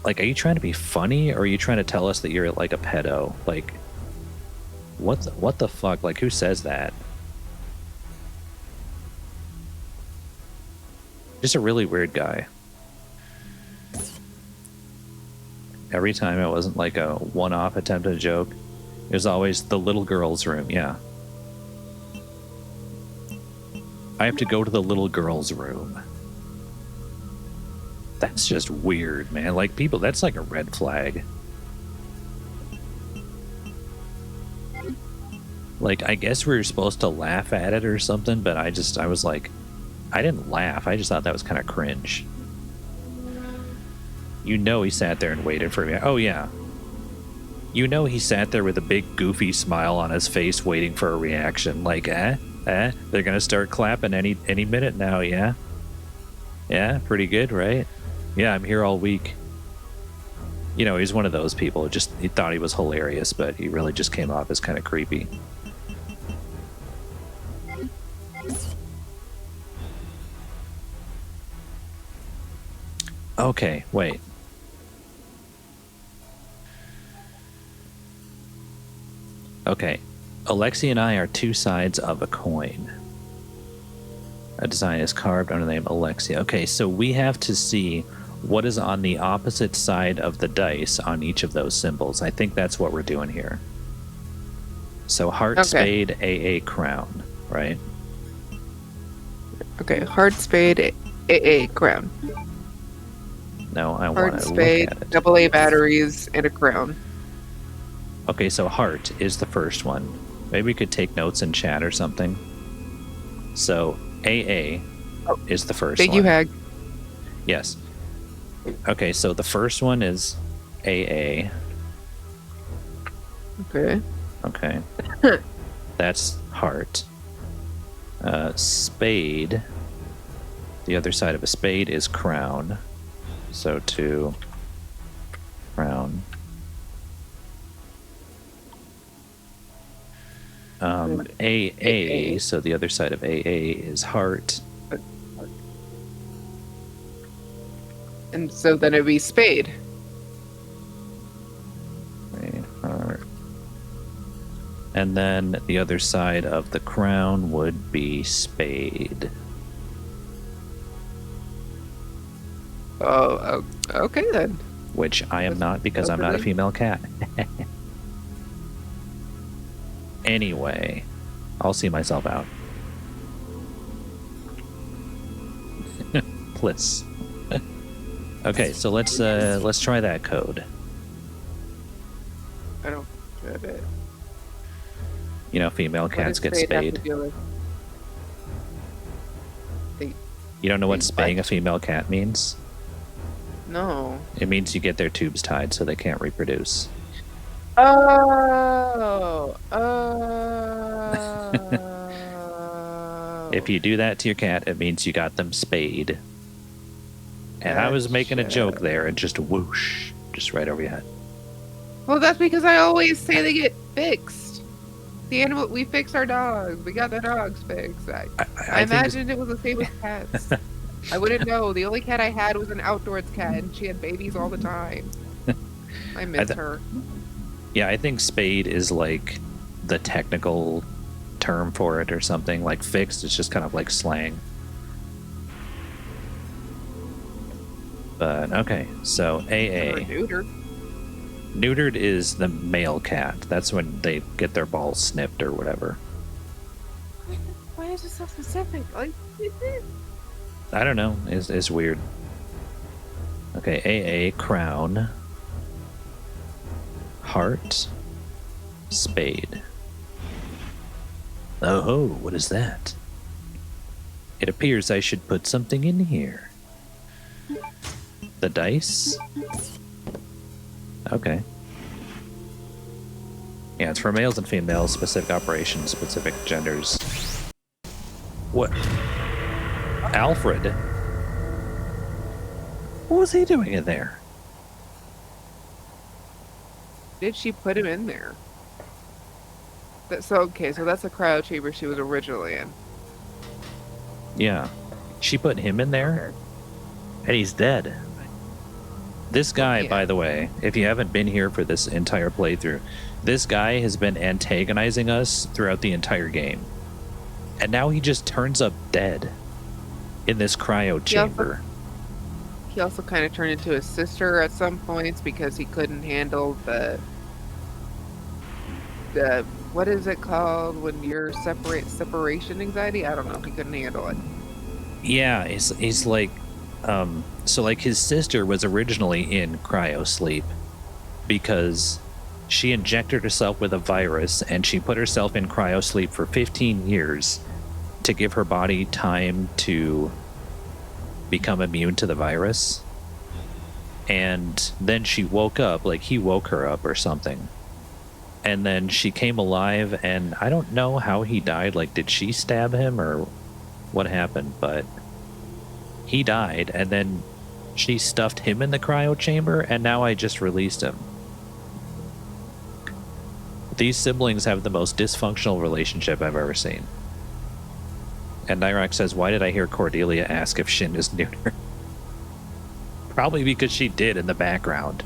are you trying to be funny, or are you trying to tell us that you're, like, a pedo? Like, what the fuck? Like, who says that? Just a really weird guy. Every time it wasn't like a one-off attempt at a joke. It was always the little girl's room, yeah. I have to go to the little girl's room. That's just weird, man. Like, people, that's like a red flag. Like, I guess we were supposed to laugh at it or something, but I was like, I didn't laugh. I just thought that was kind of cringe. You know he sat there and waited for me. Oh, yeah. You know he sat there with a big goofy smile on his face waiting for a reaction. Like, they're going to start clapping any minute now, yeah? Yeah, pretty good, right? Yeah, I'm here all week. You know, he's one of those people. He thought he was hilarious, but he really just came off as kind of creepy. Okay, wait. Okay, Alexi and I are two sides of a coin. A design is carved under the name Alexia. Okay, so we have to see what is on the opposite side of the dice on each of those symbols. I think that's what we're doing here. So heart, spade, AA, crown, right? Okay, heart, spade, AA, crown. No, I want Heart, to spade, look at it. AA batteries, and a crown. Okay, so heart is the first one. Maybe we could take notes in chat or something. So AA is the first Thank one. you, Hag. Yes. Okay, so the first one is AA. Okay. Okay. That's heart. Spade. The other side of a spade is crown. So 2 crown. AA, so the other side of AA is heart. And so then it'd be spade. Okay, heart. And then the other side of the crown would be spade. Oh, okay then. Which I am not because I'm not a Okay. female cat. Anyway, I'll see myself out. Bliss. Okay, so let's try that code. I don't get it. You know, female What cats does get spade have to spayed. do with- You don't know what Spade spaying what? a female cat means? No. It means you get their tubes tied so they can't reproduce. Oh. If you do that to your cat, it means you got them spayed. And I was making a joke Gotcha. there, and just whoosh, just right over your head. Well, that's because I always say they get fixed. The animal, we fix our dogs. We got the dogs fixed. I think imagined it was the same with cats. I wouldn't know. The only cat I had was an outdoors cat, and she had babies all the time. I miss her. Yeah, I think spayed is like the technical term for it or something. Like fixed is just kind of like slang. But okay, so Or AA. neutered. Neutered is the male cat. That's when they get their balls snipped or whatever. Why is it so specific? Like, I don't know. It's weird. Okay, AA, crown, heart, spade. Oh ho, what is that? It appears I should put something in here. The dice? Okay. Yeah, it's for males and females, specific operations, specific genders. What? Alfred? What was he doing in there? did she put him in there? So that's a cryo chamber she was originally in. Yeah. She put him in there? And he's dead. This guy, Yeah. by the way, if you haven't been here for this entire playthrough, this guy has been antagonizing us throughout the entire game. And now he just turns up dead in this cryo chamber. He also kind of turned into his sister at some points because he couldn't handle the what is it called when you're separation anxiety? I don't know. He couldn't handle it. Yeah, he's like, so like his sister was originally in cryo sleep because she injected herself with a virus and she put herself in cryo sleep for 15 years to give her body time to become immune to the virus. And then she woke up, like he woke her up or something. And then she came alive, and I don't know how he died. Like, did she stab him or what happened? But he died, and then she stuffed him in the cryo chamber, and now I just released him. These siblings have the most dysfunctional relationship I've ever seen. And Nyrox says, why did I hear Cordelia ask if Shin is neuter? Probably because she did in the background.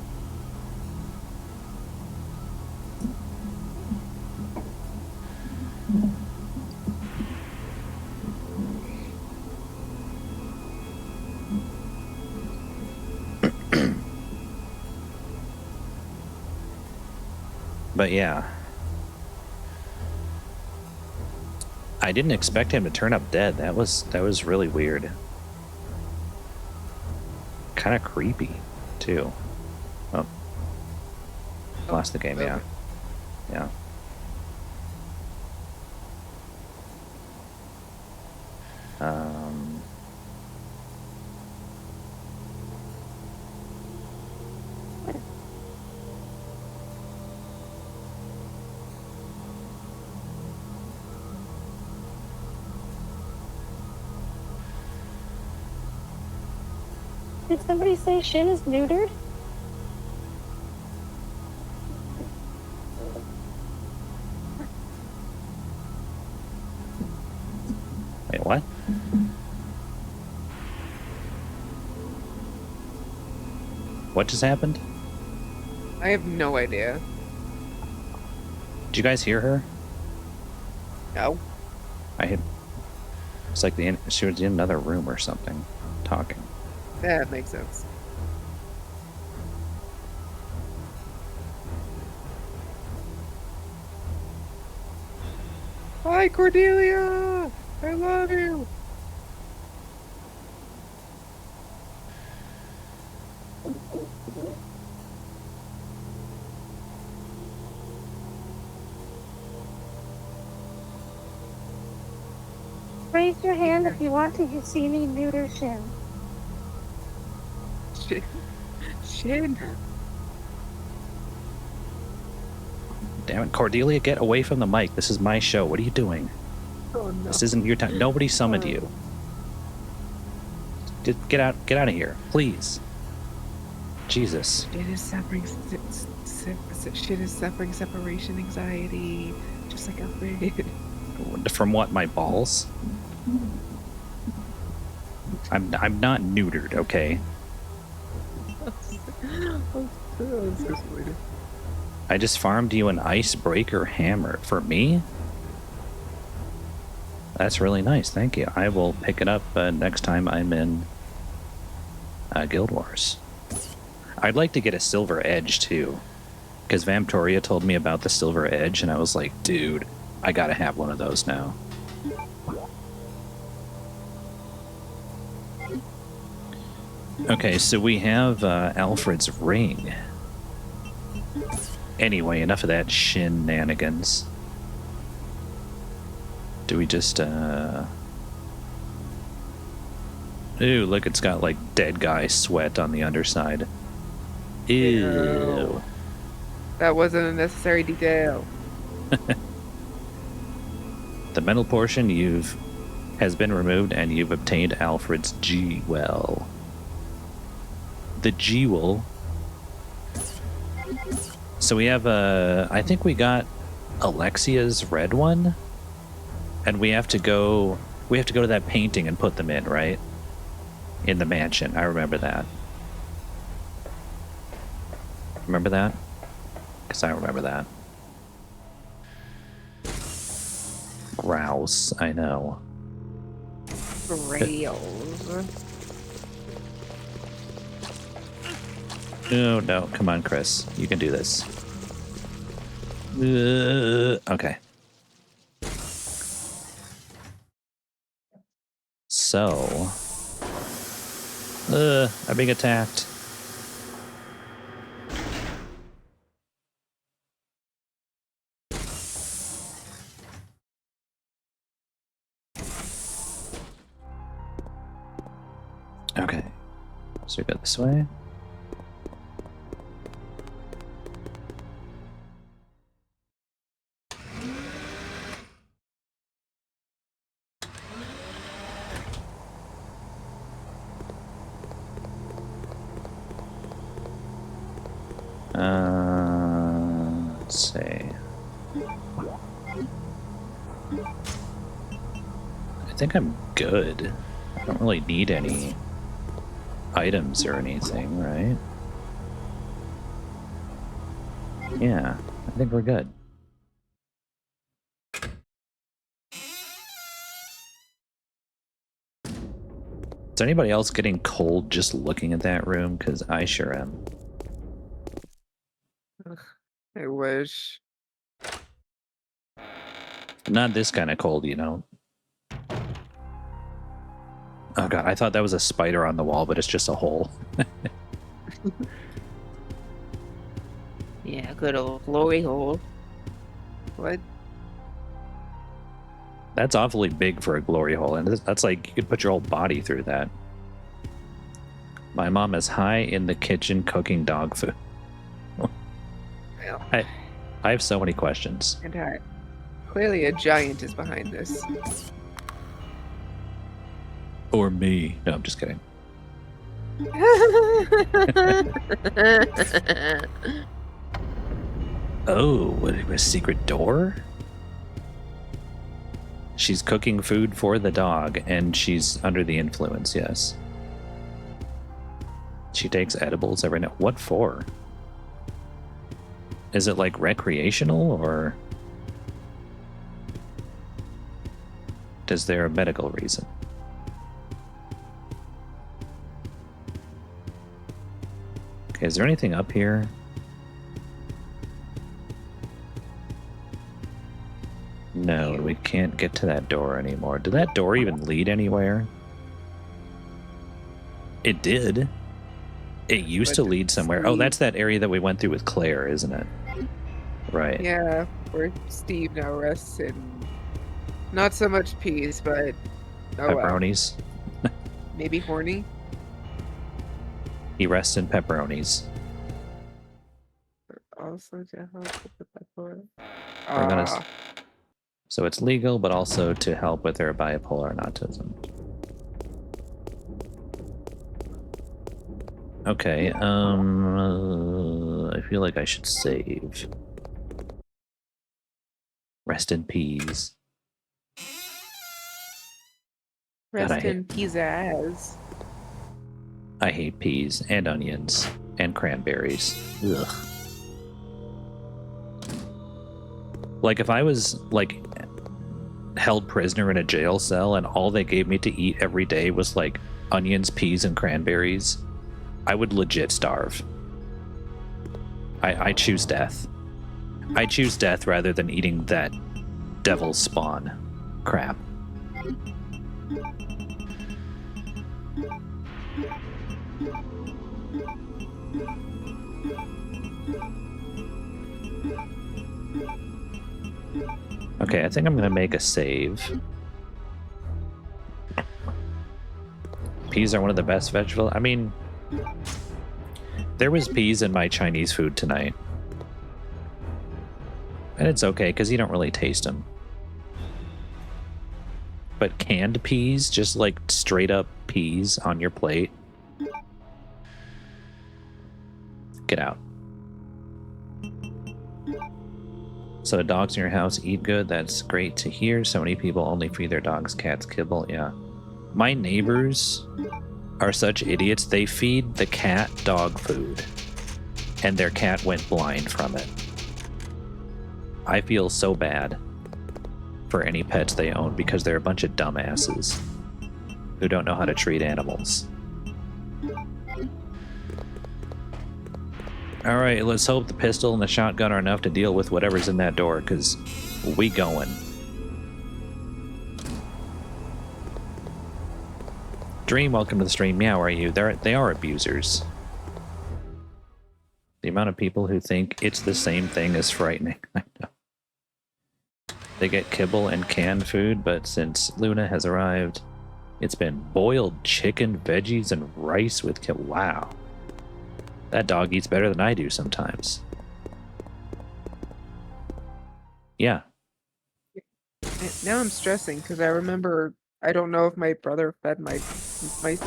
But yeah. I didn't expect him to turn up dead. That was really weird. Kind of creepy, too. Oh. Lost the game, yeah. Yeah. Did somebody say Shin is neutered? Wait, what? What just happened? I have no idea. Did you guys hear her? No. It's like she was in another room or something, talking. That makes sense. Hi, Cordelia! I love you! Raise your hand if you want to see me neuter Shin. Shin. Damn it, Cordelia, get away from the mic. This is my show. What are you doing? Oh no. This isn't your time. Nobody summoned you. Just get out of here, please. Jesus. Shit is suffering. Shit is suffering separation anxiety, just like Alfred. From what? My balls? I'm not neutered, okay? I just farmed you an icebreaker hammer. For me? That's really nice, thank you. I will pick it up next time I'm in Guild Wars. I'd like to get a silver edge too, because Vamptoria told me about the silver edge, and I was like, dude, I gotta have one of those now. Okay, so we have Alfred's ring. Anyway, enough of that shenanigans. Do we just, Ooh, look, it's got, like, dead guy sweat on the underside. Ew. That wasn't a necessary detail. The metal portion has been removed, and you've obtained Alfred's G-Well. The G-Well. So we have I think we got Alexia's red one, and we have to go to that painting and put them in, right? In the mansion. I remember that. Remember that? Because I remember that. Grouse, I know. Rails. Oh, no. Come on, Chris. You can do this. Okay. So... I'm being attacked. Okay. So we go this way. Let's see. I think I'm good. I don't really need any items or anything, right? Yeah, I think we're good. Is anybody else getting cold just looking at that room? Because I sure am. I wish. Not this kind of cold, you know. Oh god, I thought that was a spider on the wall, but it's just a hole. Yeah, good old glory hole. What? That's awfully big for a glory hole, and that's like you could put your whole body through that. My mom is high in the kitchen cooking dog food. Well, I have so many questions. and clearly a giant is behind this. Or me. No, I'm just kidding. Oh, what, a secret door? She's cooking food for the dog, and she's under the influence, yes. She takes edibles every night. What for? Is it like recreational, or is there a medical reason? Okay, is there anything up here? No, we can't get to that door anymore. Did that door even lead anywhere? It did. It used to lead somewhere. Oh, that's that area that we went through with Claire, isn't it? Right. Yeah, where Steve now rests in not so much peace, but oh well. Pepperonis. Maybe horny. He rests in pepperonis. also to help with the bipolar. We're gonna. So it's legal, but also to help with their bipolar and autism. Okay. I feel like I should save. Rest in peas. Rest in pizzazz. I hate peas and onions and cranberries. Ugh. Like if I was like held prisoner in a jail cell and all they gave me to eat every day was like onions, peas, and cranberries, I would legit starve. I choose death. I choose death rather than eating that devil's spawn crap. Okay, I think I'm gonna make a save. Peas are one of the best vegetables. I mean, there was peas in my Chinese food tonight. And it's okay, because you don't really taste them. But canned peas, just like straight up peas on your plate. Get out. So the dogs in your house eat good. That's great to hear. So many people only feed their dogs cats kibble. Yeah. My neighbors are such idiots. They feed the cat dog food. And their cat went blind from it. I feel so bad for any pets they own because they're a bunch of dumbasses who don't know how to treat animals. Alright, let's hope the pistol and the shotgun are enough to deal with whatever's in that door, because we going. Dream, welcome to the stream. Meow, are you? They are abusers. The amount of people who think it's the same thing is frightening. I know. They get kibble and canned food, but since Luna has arrived, it's been boiled chicken, veggies, and rice with kibble. Wow. That dog eats better than I do sometimes. Yeah. Now I'm stressing because I remember I don't know if my brother fed my niece's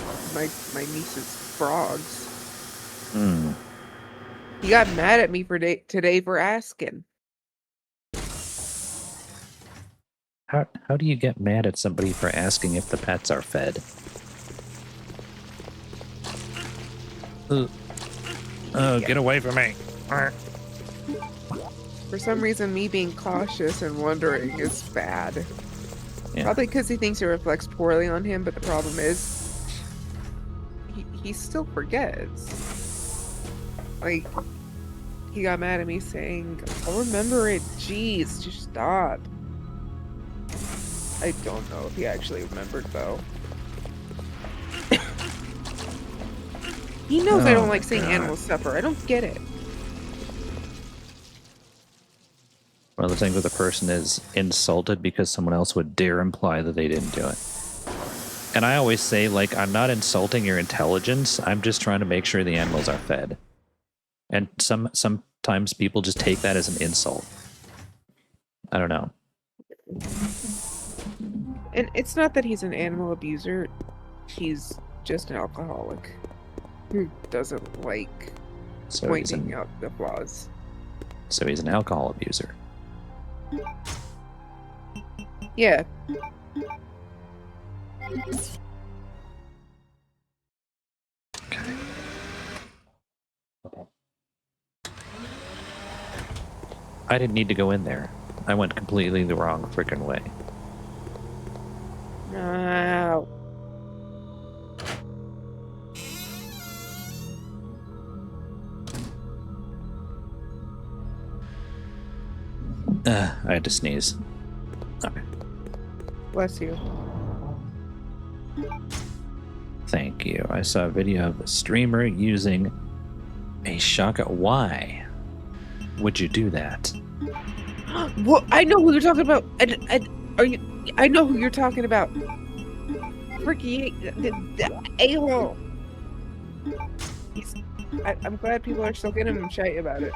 frogs. Hmm. He got mad at me today for asking. How do you get mad at somebody for asking if the pets are fed? Oh, get away from me. For some reason, me being cautious and wondering is bad. Yeah. Probably because he thinks it reflects poorly on him, but the problem is he still forgets. Like, he got mad at me saying, I'll remember it. Jeez, just stop. I don't know if he actually remembered, though. He knows I don't like seeing animals suffer. I don't get it. One of the things with a person is insulted because someone else would dare imply that they didn't do it. And I always say, like, I'm not insulting your intelligence. I'm just trying to make sure the animals are fed. And sometimes people just take that as an insult. I don't know. And it's not that he's an animal abuser. He's just an alcoholic who doesn't like pointing out the flaws. So he's an alcohol abuser. Yeah. I didn't need to go in there. I went completely the wrong freaking way. No. I had to sneeze. Okay. Bless you. Thank you. I saw a video of a streamer using a shotgun. Why would you do that? Well, I know who you're talking about. I know who you're talking about. Ricky, the a-hole. I'm glad people are still getting him shite about it.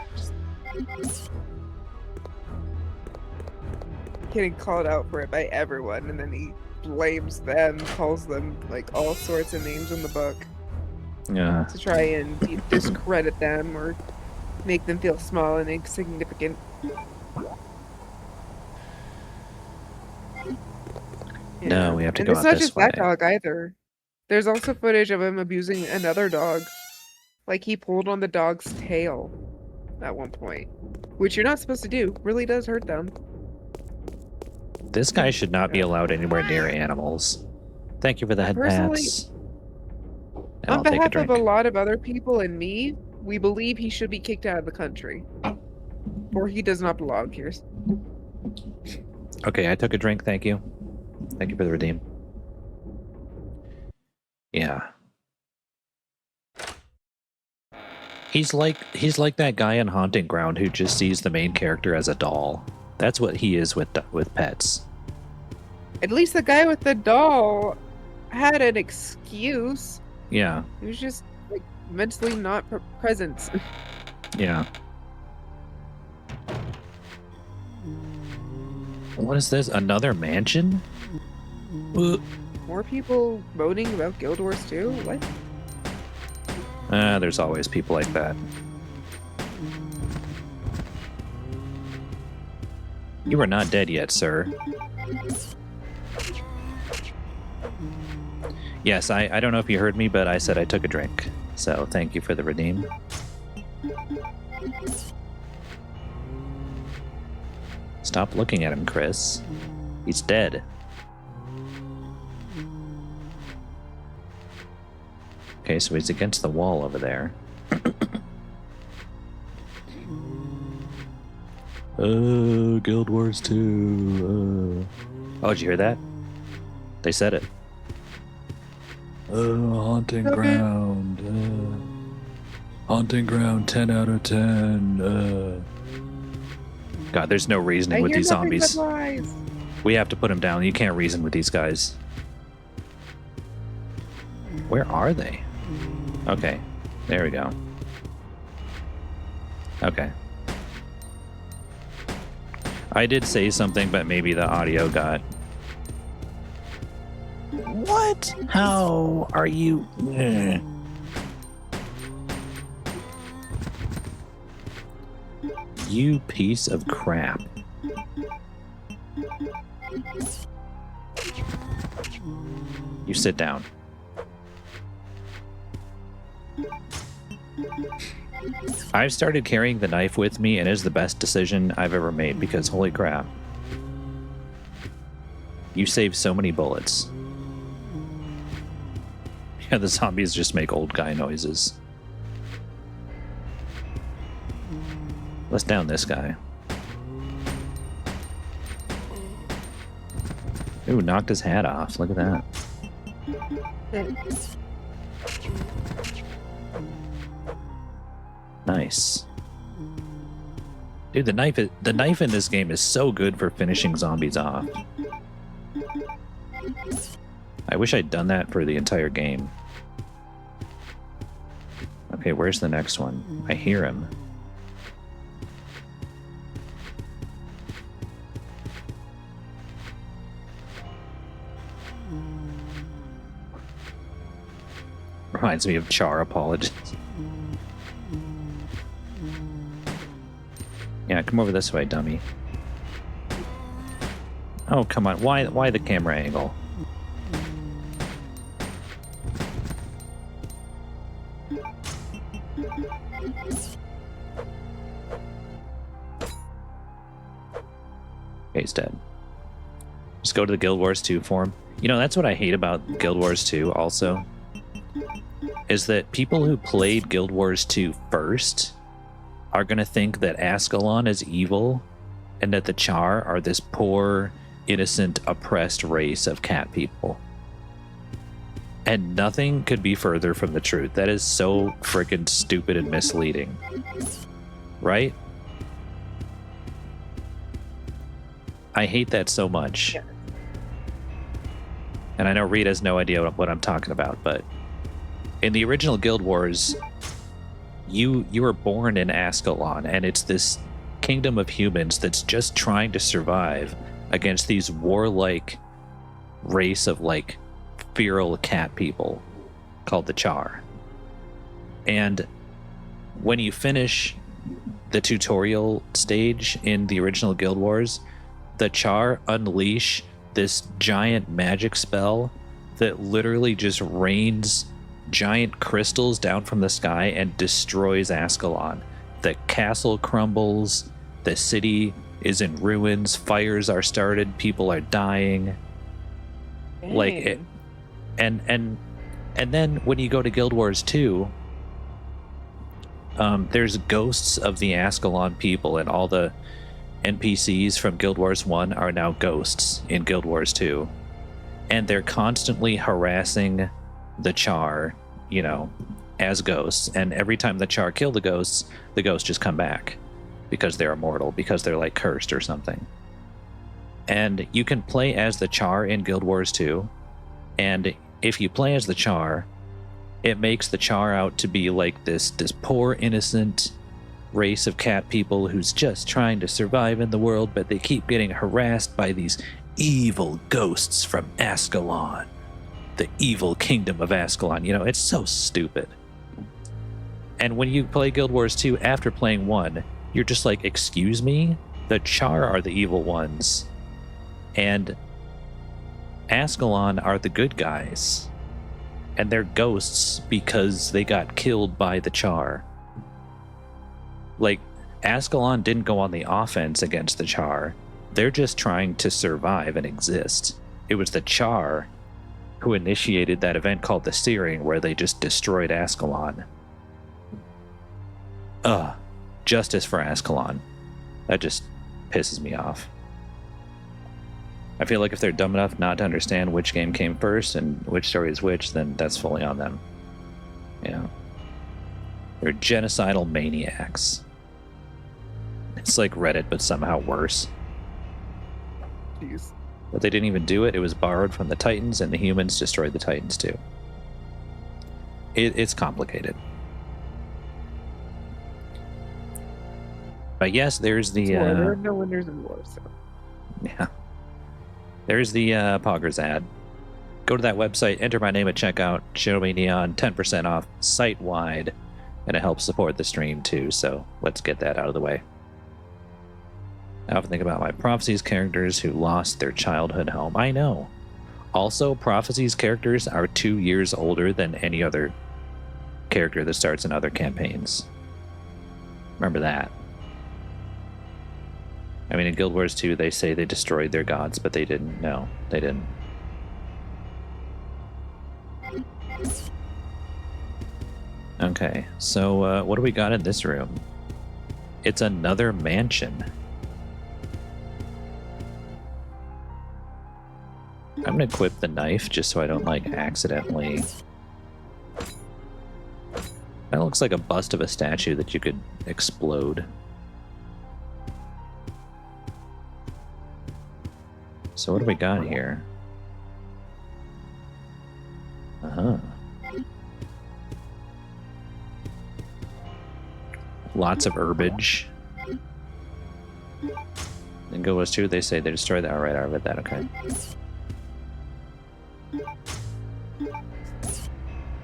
Getting called out for it by everyone, and then he blames them, calls them like all sorts of names in the book Yeah. to try and discredit them or make them feel small and insignificant. No, we have to and go it's out not this just that way. dog either. There's also footage of him abusing another dog. Like he pulled on the dog's tail at one point, which you're not supposed to do. Really does hurt them. This guy should not be Yeah. allowed anywhere near animals. Thank you for the head Personally, pats. And I'll on take a behalf drink. of a lot of other people and me, we believe he should be kicked out of the country. Or he does not belong here. Okay, I took a drink. Thank you. Thank you for the redeem. Yeah. He's like that guy in Haunting Ground who just sees the main character as a doll. That's what he is with pets. At least the guy with the doll had an excuse. Yeah. He was just like mentally not present. Yeah. What is this? Another mansion? More people moaning about Guild Wars 2? What? There's always people like that. You are not dead yet, sir. Yes, I don't know if you heard me, but I said I took a drink. So thank you for the redeem. Stop looking at him, Chris. He's dead. Okay, so he's against the wall over there. Guild Wars 2. Oh, did you hear that? They said it. Haunting Ground. Haunting Ground 10 out of 10. God, there's no reasoning I with hear these nothing but zombies. lies. We have to put them down. You can't reason with these guys. Where are they? Okay, there we go. Okay. I did say something, but maybe the audio got... What? How are you... You piece of crap. You sit down. I've started carrying the knife with me, and it is the best decision I've ever made because holy crap. You save so many bullets. Yeah, the zombies just make old guy noises. Let's down this guy. Ooh, knocked his hat off. Look at that. Nice. Dude, the knife in this game is so good for finishing zombies off. I wish I'd done that for the entire game. Okay, where's the next one? I hear him. Reminds me of Char Apologist. Yeah, come over this way, dummy. Oh, come on. Why the camera angle? Okay, he's dead. Just go to the Guild Wars 2 forum. You know, that's what I hate about Guild Wars 2 also. Is that people who played Guild Wars 2 first are going to think that Ascalon is evil and that the Char are this poor, innocent, oppressed race of cat people. And nothing could be further from the truth. That is so freaking stupid and misleading. Right? I hate that so much. Yeah. And I know Reed has no idea what I'm talking about, but in the original Guild Wars, you were born in Ascalon, and it's this kingdom of humans that's just trying to survive against these warlike race of like feral cat people called the Char. And when you finish the tutorial stage in the original Guild Wars, the Char unleash this giant magic spell that literally just rains giant crystals down from the sky and destroys Ascalon. The castle crumbles, the city is in ruins, fires are started, people are dying. Dang. Like it, and then when you go to Guild Wars 2, there's ghosts of the Ascalon people, and all the NPCs from Guild Wars 1 are now ghosts in Guild Wars 2. And they're constantly harassing the Char, you know, as ghosts. And every time the Char kill the ghosts just come back because they're immortal, because they're like cursed or something. And you can play as the Char in Guild Wars 2. And if you play as the Char, it makes the Char out to be like this poor innocent race of cat people who's just trying to survive in the world, but they keep getting harassed by these evil ghosts from Ascalon, the evil kingdom of Ascalon. You know, it's so stupid. And when you play Guild Wars 2 after playing 1, you're just like, excuse me? The Char are the evil ones. And Ascalon are the good guys. And they're ghosts because they got killed by the Char. Like, Ascalon didn't go on the offense against the Char. They're just trying to survive and exist. It was the Char who initiated that event called the Searing, where they just destroyed Ascalon. Justice for Ascalon. That just pisses me off. I feel like if they're dumb enough not to understand which game came first and which story is which, then that's fully on them. Yeah. They're genocidal maniacs. It's like Reddit, but somehow worse. Jeez. But they didn't even do it. It was borrowed from the Titans, and the humans destroyed the Titans too. It's complicated. But yes, there's the... there are no winners in war, so... Yeah. There's the Poggers ad. Go to that website, enter my name at checkout, show me Neon, 10% off site-wide, and it helps support the stream too, so let's get that out of the way. I often think about my Prophecies characters who lost their childhood home. I know. Also, Prophecies characters are 2 years older than any other character that starts in other campaigns. Remember that. I mean, in Guild Wars 2, they say they destroyed their gods, but they didn't. No, they didn't. Okay, so what do we got in this room? It's another mansion. I'm gonna equip the knife just so I don't, like, accidentally... That looks like a bust of a statue that you could explode. So what do we got here? Uh-huh. Lots of herbage. In Guild Wars 2, they say they destroyed that. Alright, I read that, okay.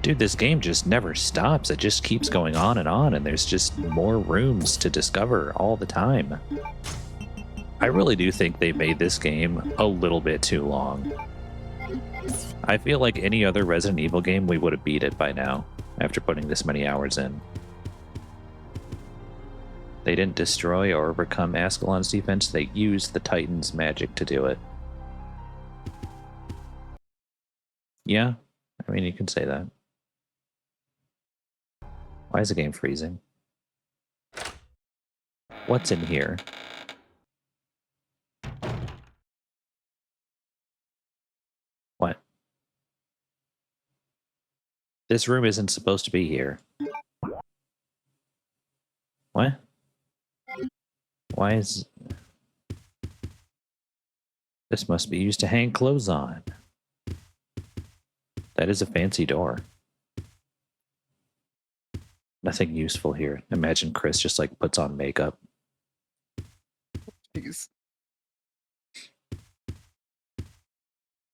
Dude, this game just never stops. It just keeps going on, and there's just more rooms to discover all the time. I really do think they made this game a little bit too long. I feel like any other Resident Evil game, we would have beat it by now, after putting this many hours in. They didn't destroy or overcome Ascalon's defense, they used the Titan's magic to do it. Yeah, I mean, you can say that. Why is the game freezing? What's in here? What? This room isn't supposed to be here. What? Why is... This must be used to hang clothes on. That is a fancy door. Nothing useful here. Imagine Chris just like puts on makeup. Jeez.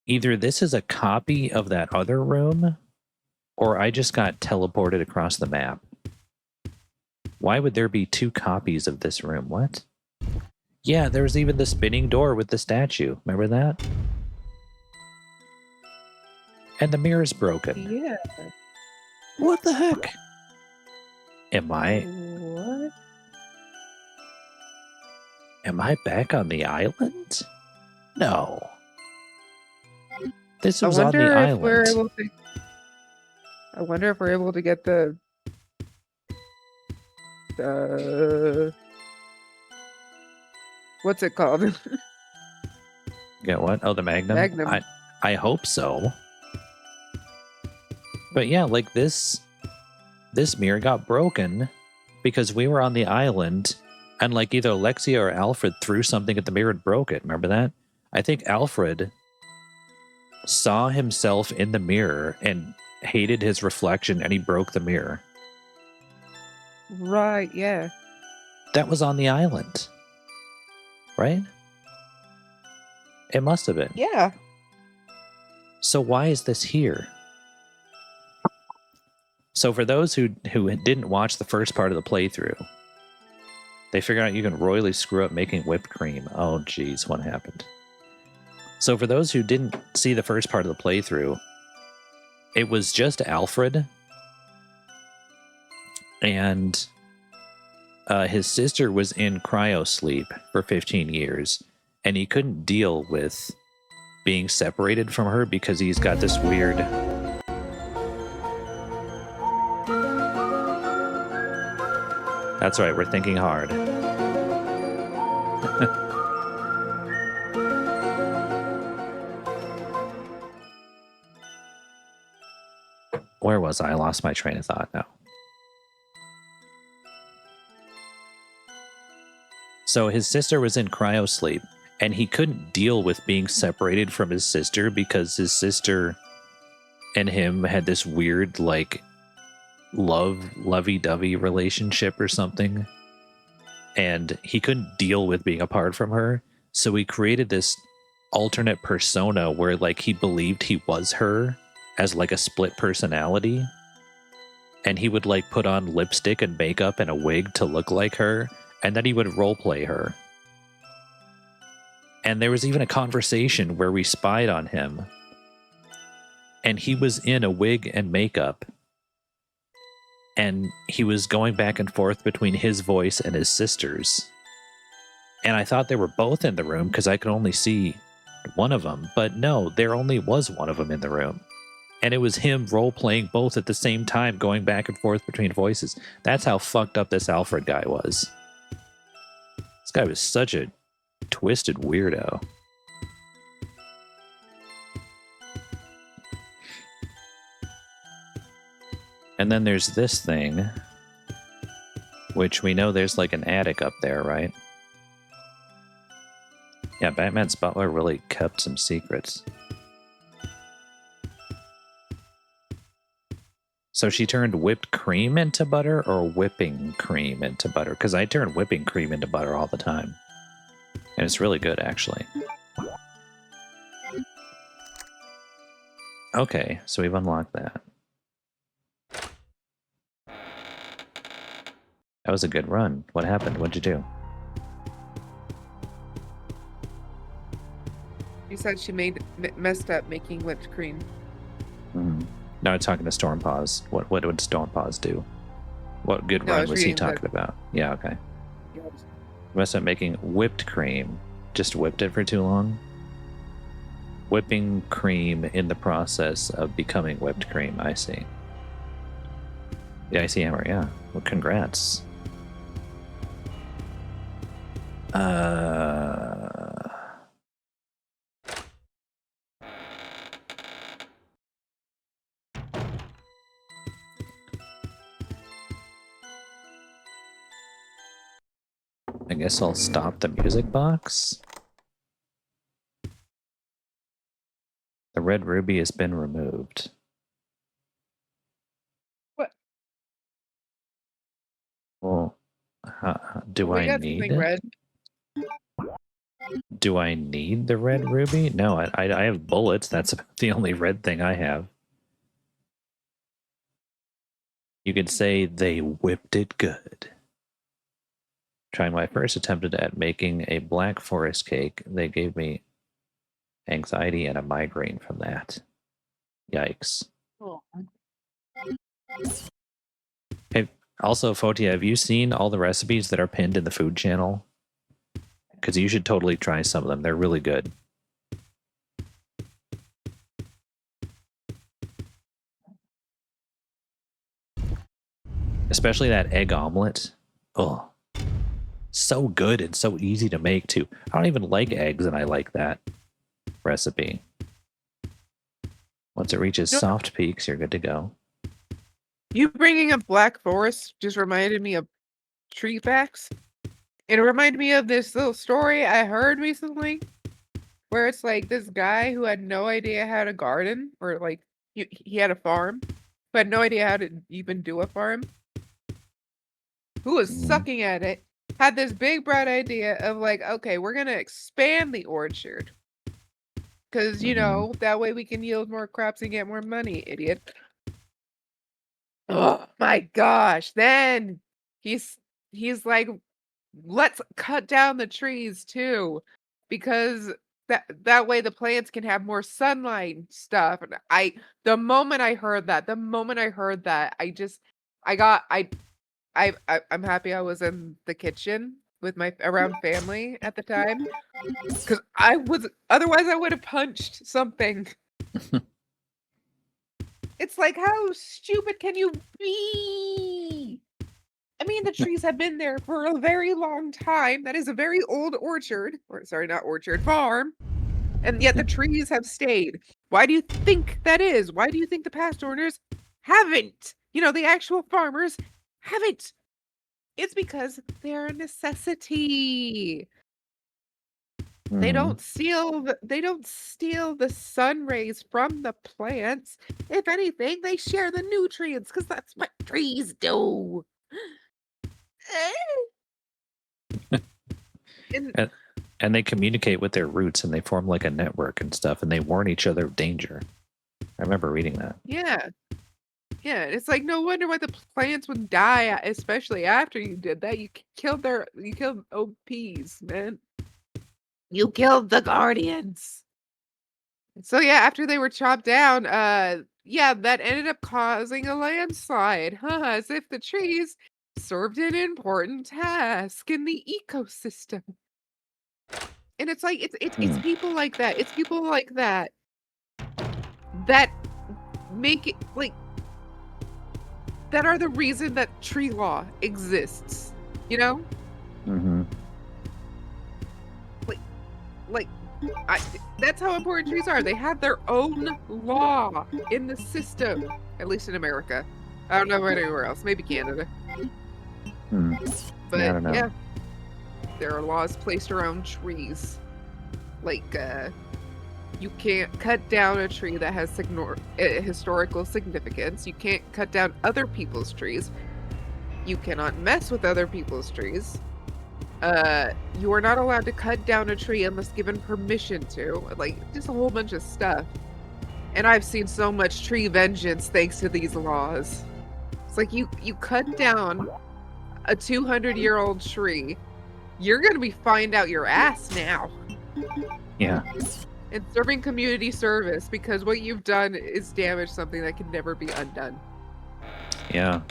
Either this is a copy of that other room, or I just got teleported across the map. Why would there be 2 copies of this room? What? Yeah, there was even the spinning door with the statue. Remember that? And the mirror's broken. Yeah. What the heck? Am I back on the island? No. This was on the if we're island. able to. I wonder if we're able to get the. What's it called? Get what? Oh, the Magnum? Magnum. I hope so. But yeah, like this mirror got broken because we were on the island and like either Alexia or Alfred threw something at the mirror and broke it. Remember that? I think Alfred saw himself in the mirror and hated his reflection and he broke the mirror. Right, yeah. That was on the island. Right? It must have been. Yeah. So why is this here? So for those who didn't watch the first part of the playthrough, they figured out you can royally screw up making whipped cream. Oh, geez, what happened? So for those who didn't see the first part of the playthrough, it was just Alfred and his sister was in cryo sleep for 15 years, and he couldn't deal with being separated from her because he's got this weird... That's right, we're thinking hard. Where was I? I lost my train of thought now. So his sister was in cryo sleep, and he couldn't deal with being separated from his sister because his sister and him had this weird, like, lovey-dovey relationship or something. And he couldn't deal with being apart from her. So he created this alternate persona where, like, he believed he was her as, like, a split personality. And he would, like, put on lipstick and makeup and a wig to look like her. And then he would roleplay her. And there was even a conversation where we spied on him. And he was in a wig and makeup. And he was going back and forth between his voice and his sister's. And I thought they were both in the room because I could only see one of them. But no, there only was one of them in the room. And it was him role-playing both at the same time, going back and forth between voices. That's how fucked up this Alfred guy was. This guy was such a twisted weirdo. And then there's this thing, which we know there's like an attic up there, right? Yeah, Batman's butler really kept some secrets. So she turned whipped cream into butter or whipping cream into butter? Because I turn whipping cream into butter all the time. And it's really good, actually. Okay, so we've unlocked that. That was a good run. What happened? What'd you do? She said she messed up making whipped cream. No, I'm talking to Stormpaws. What would Stormpaws do? What good run was he talking about? Yeah, okay. Yes. Messed up making whipped cream. Just whipped it for too long? Whipping cream in the process of becoming whipped cream. I see. Yeah, I see Hammer, yeah. Well, congrats. I guess I'll stop the music box. The red ruby has been removed. Well, do We I got need something it? red. Do I need the red ruby? No, I have bullets. That's the only red thing I have. You could say they whipped it good. Trying my first attempt at making a black forest cake, they gave me anxiety and a migraine from that. Yikes. Oh. Hey, also, Fotia, have you seen all the recipes that are pinned in the food channel? Because you should totally try some of them. They're really good. Especially that egg omelet. Oh, so good and so easy to make, too. I don't even like eggs, and I like that recipe. Once it reaches No. soft peaks, you're good to go. You bringing up Black Forest just reminded me of tree facts. It reminded me of this little story I heard recently where it's like this guy who had no idea how to garden, or like he had a farm, but had no idea how to even do a farm, who was sucking at it, had this big bright idea of like, okay, we're gonna expand the orchard. Because, you know, that way we can yield more crops and get more money, idiot. Oh my gosh. Then he's like, let's cut down the trees too. Because that way the plants can have more sunlight and stuff. And the moment I heard that, I'm happy I was in the kitchen with my around family at the time. Because otherwise I would have punched something. It's like, how stupid can you be? I mean, the trees have been there for a very long time. That is a very old orchard. Or, sorry, not orchard, farm. And yet the trees have stayed. Why do you think that is? Why do you think the past owners haven't? You know, the actual farmers haven't. It's because they're a necessity. They don't steal the sun rays from the plants. If anything, they share the nutrients because that's what trees do. And they communicate with their roots and they form like a network and stuff, and they warn each other of danger. I remember reading that. Yeah. Yeah, it's like no wonder why the plants would die, especially after you did that. You killed OPs, man. You killed the guardians. So yeah, after they were chopped down, yeah, that ended up causing a landslide, as if the trees served an important task in the ecosystem. And it's like it's people like that. It's people like that that make it like that are the reason that tree law exists. You know? Mm-hmm. That's how important trees are. They have their own law in the system, at least in America. I don't know about anywhere else. Maybe Canada. But I don't know. yeah, there are laws placed around trees. Like, you can't cut down a tree that has historical significance. You can't cut down other people's trees. You cannot mess with other people's trees. You are not allowed to cut down a tree unless given permission to. Like, just a whole bunch of stuff. And I've seen so much tree vengeance thanks to these laws. It's like you cut down a 200-year-old tree, you're gonna be fined out your ass now. Yeah. And serving community service because what you've done is damage something that can never be undone. Yeah.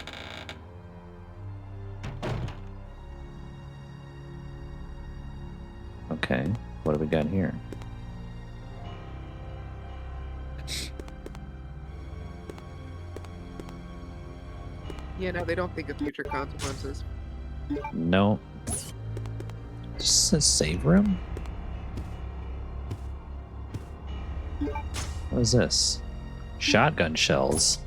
Okay, what do we got here? Yeah, no, they don't think of future consequences. No. Just says save room? What is this? Shotgun shells.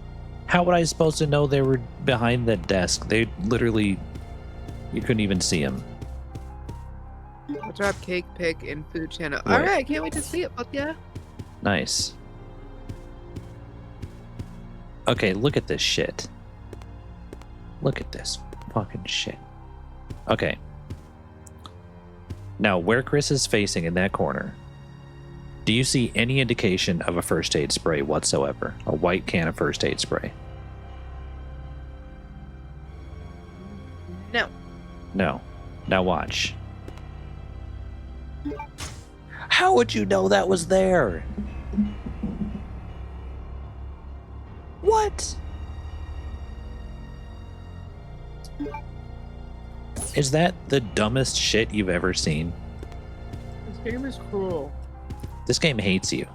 How would I supposed to know they were behind that desk? They literally, you couldn't even see them. I'll drop cake pick in food channel. Wait. Alright, can't wait to see it, but yeah. Nice. Okay, look at this shit. Look at this fucking shit. Okay. Now, where Chris is facing in that corner, do you see any indication of a first aid spray whatsoever? A white can of first aid spray? No. No. Now watch. How would you know that was there? What? Is that the dumbest shit you've ever seen? This game is cruel. This game hates you.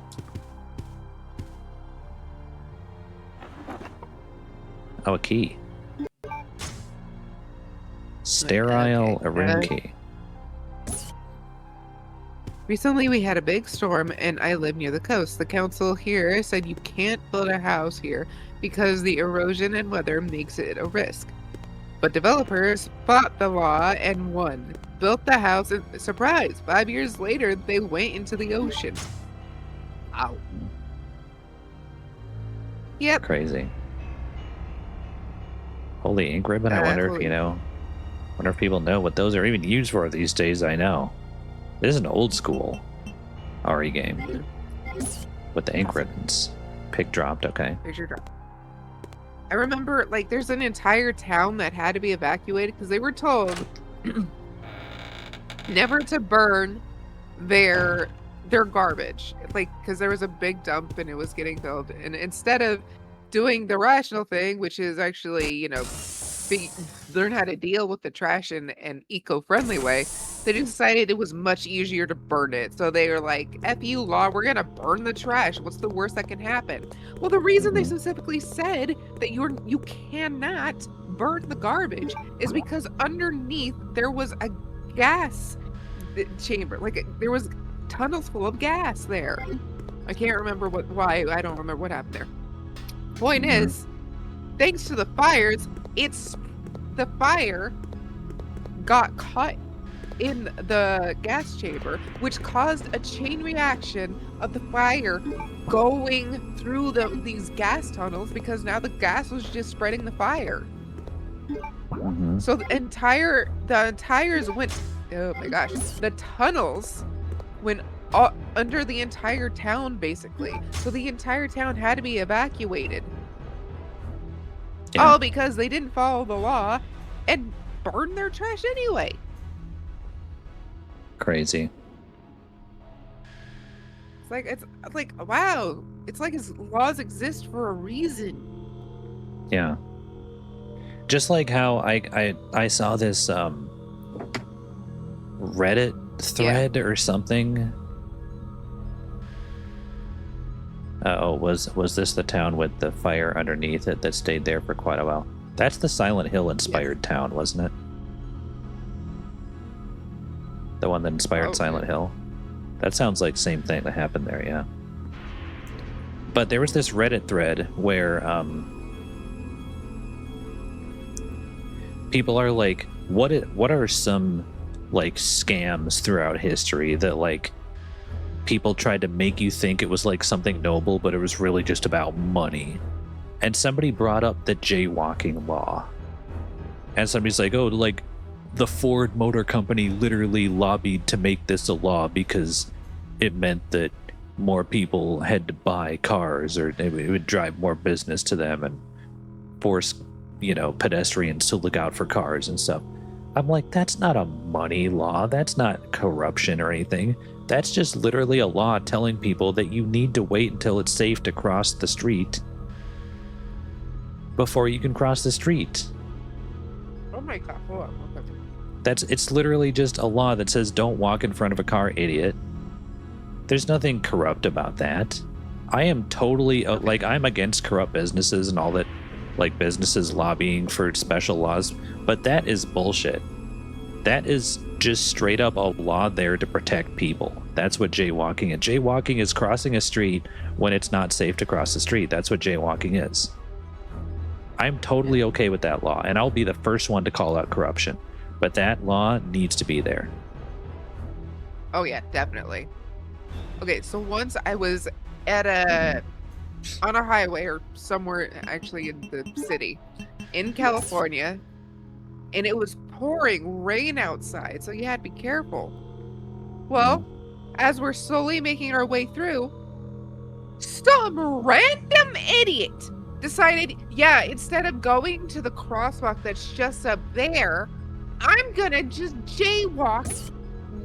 Oh, a key. Sterile Okay. Arin key. Recently, we had a big storm, and I live near the coast. The council here said you can't build a house here because the erosion and weather makes it a risk. But developers fought the law and won. Built the house, and surprise, 5 years later, they went into the ocean. Ow. Yep. Crazy. Holy ink ribbon. I wonder if, wonder if people know what those are even used for these days. I know. This is an old school RE game with the ink ribbons. Pick dropped, okay. Picture drop. I remember, like, there's an entire town that had to be evacuated because they were told never to burn their garbage, like, because there was a big dump and it was getting filled. And instead of doing the rational thing, which is actually, learn how to deal with the trash in an eco-friendly way, they decided it was much easier to burn it. So they were like, F you, law, we're gonna burn the trash. What's the worst that can happen? Well, the reason they specifically said that you cannot burn the garbage is because underneath there was a gas chamber. Like, there was tunnels full of gas there. I can't remember why. I don't remember what happened there. Point is, thanks to the fires, the fire got caught in the gas chamber, which caused a chain reaction of the fire going through these gas tunnels, because now the gas was just spreading the fire. So the entires went. Oh my gosh! The tunnels went under the entire town, basically. So the entire town had to be evacuated. Yeah. All because they didn't follow the law and burned their trash anyway. Crazy. It's like wow. It's like his laws exist for a reason. Yeah. Just like how I saw this Reddit thread or something. Was this the town with the fire underneath it that stayed there for quite a while? That's the Silent Hill inspired town, wasn't it? The one that inspired Silent Hill. That sounds like the same thing that happened there, yeah. But there was this Reddit thread where people are like, what are some like scams throughout history that like people tried to make you think it was like something noble, but it was really just about money. And somebody brought up the jaywalking law. And somebody's like, oh, like the Ford Motor Company literally lobbied to make this a law because it meant that more people had to buy cars, or it would drive more business to them and force, pedestrians to look out for cars and stuff. I'm like, that's not a money law. That's not corruption or anything. That's just literally a law telling people that you need to wait until it's safe to cross the street before you can cross the street. Oh my god, hold on. It's literally just a law that says don't walk in front of a car, idiot. There's nothing corrupt about that. I am totally I'm against corrupt businesses and all that, like businesses lobbying for special laws, but that is bullshit. That is just straight up a law there to protect people. That's what jaywalking is. Jaywalking is crossing a street when it's not safe to cross the street. That's what jaywalking is. I'm totally okay with that law, and I'll be the first one to call out corruption. But that law needs to be there. Oh yeah, definitely. Okay, so once I was on a highway or somewhere actually in the city in California, and it was pouring rain outside, so you had to be careful. Well, as we're slowly making our way through, some random idiot decided, yeah, instead of going to the crosswalk that's just up there, I'm gonna just jaywalk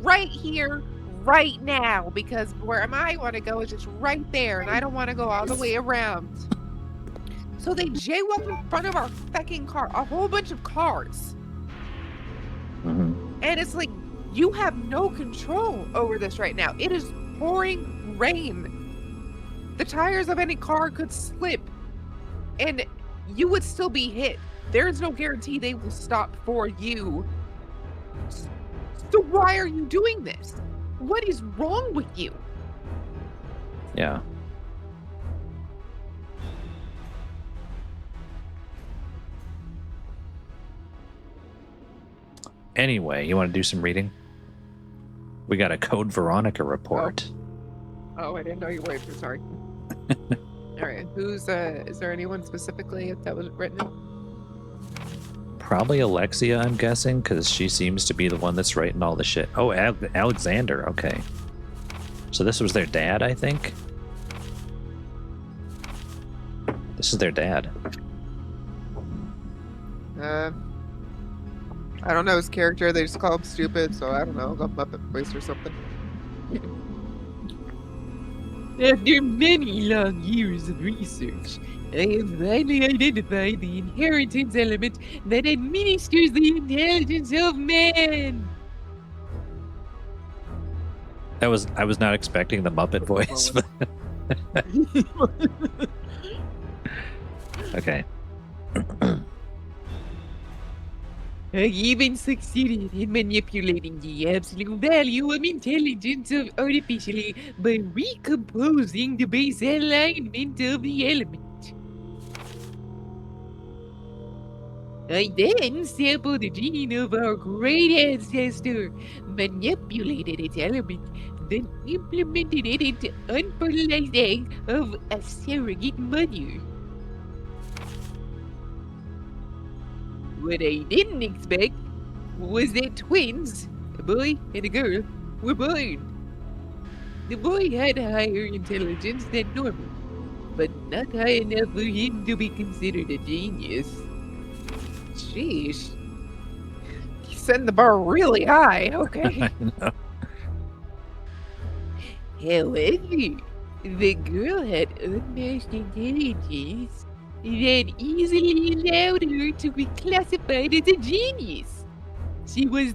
right here, right now, because where I want to go is just right there, and I don't want to go all the way around. So they jaywalk in front of our fucking car, a whole bunch of cars. And it's like, you have no control over this right now. It is pouring rain. The tires of any car could slip, and you would still be hit. There is no guarantee they will stop for you. So why are you doing this? What is wrong with you? Yeah. Anyway, you want to do some reading? We got a Code Veronica report. Oh, I didn't know you were. Sorry. All right. Who's is there anyone specifically that was written in? Probably Alexia, I'm guessing, because she seems to be the one that's writing all the shit. Oh, Alexander. Okay. So this was their dad, I think? This is their dad. I don't know his character. They just call him stupid, so I don't know. Go Muppet voice or something. After many long years of research, I have finally identified the inheritance element that administers the intelligence of man. I was not expecting the Muppet voice. But okay. I even succeeded in manipulating the absolute value of intelligence of artificially by recomposing the base alignment of the element. I then sampled the gene of our great ancestor, manipulated its element, then implemented it into unfertilized eggs of a surrogate mother. What I didn't expect was that twins, a boy and a girl, were born. The boy had higher intelligence than normal, but not high enough for him to be considered a genius. Sheesh. He's setting the bar really high, okay. However, the girl had unmatched intelligence that easily allowed her to be classified as a genius. She was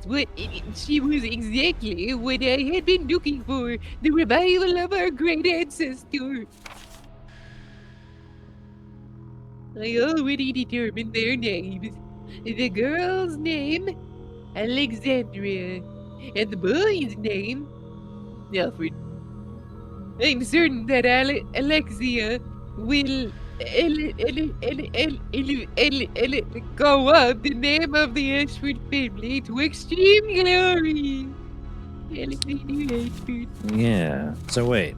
exactly what I had been looking for, the revival of our great ancestor. I already determined their names. The girl's name, Alexandria, and the boy's name, Alfred. I'm certain that Alexia will go up the name of the Ashford family to extreme glory. Alexander Ashford. Yeah. So wait.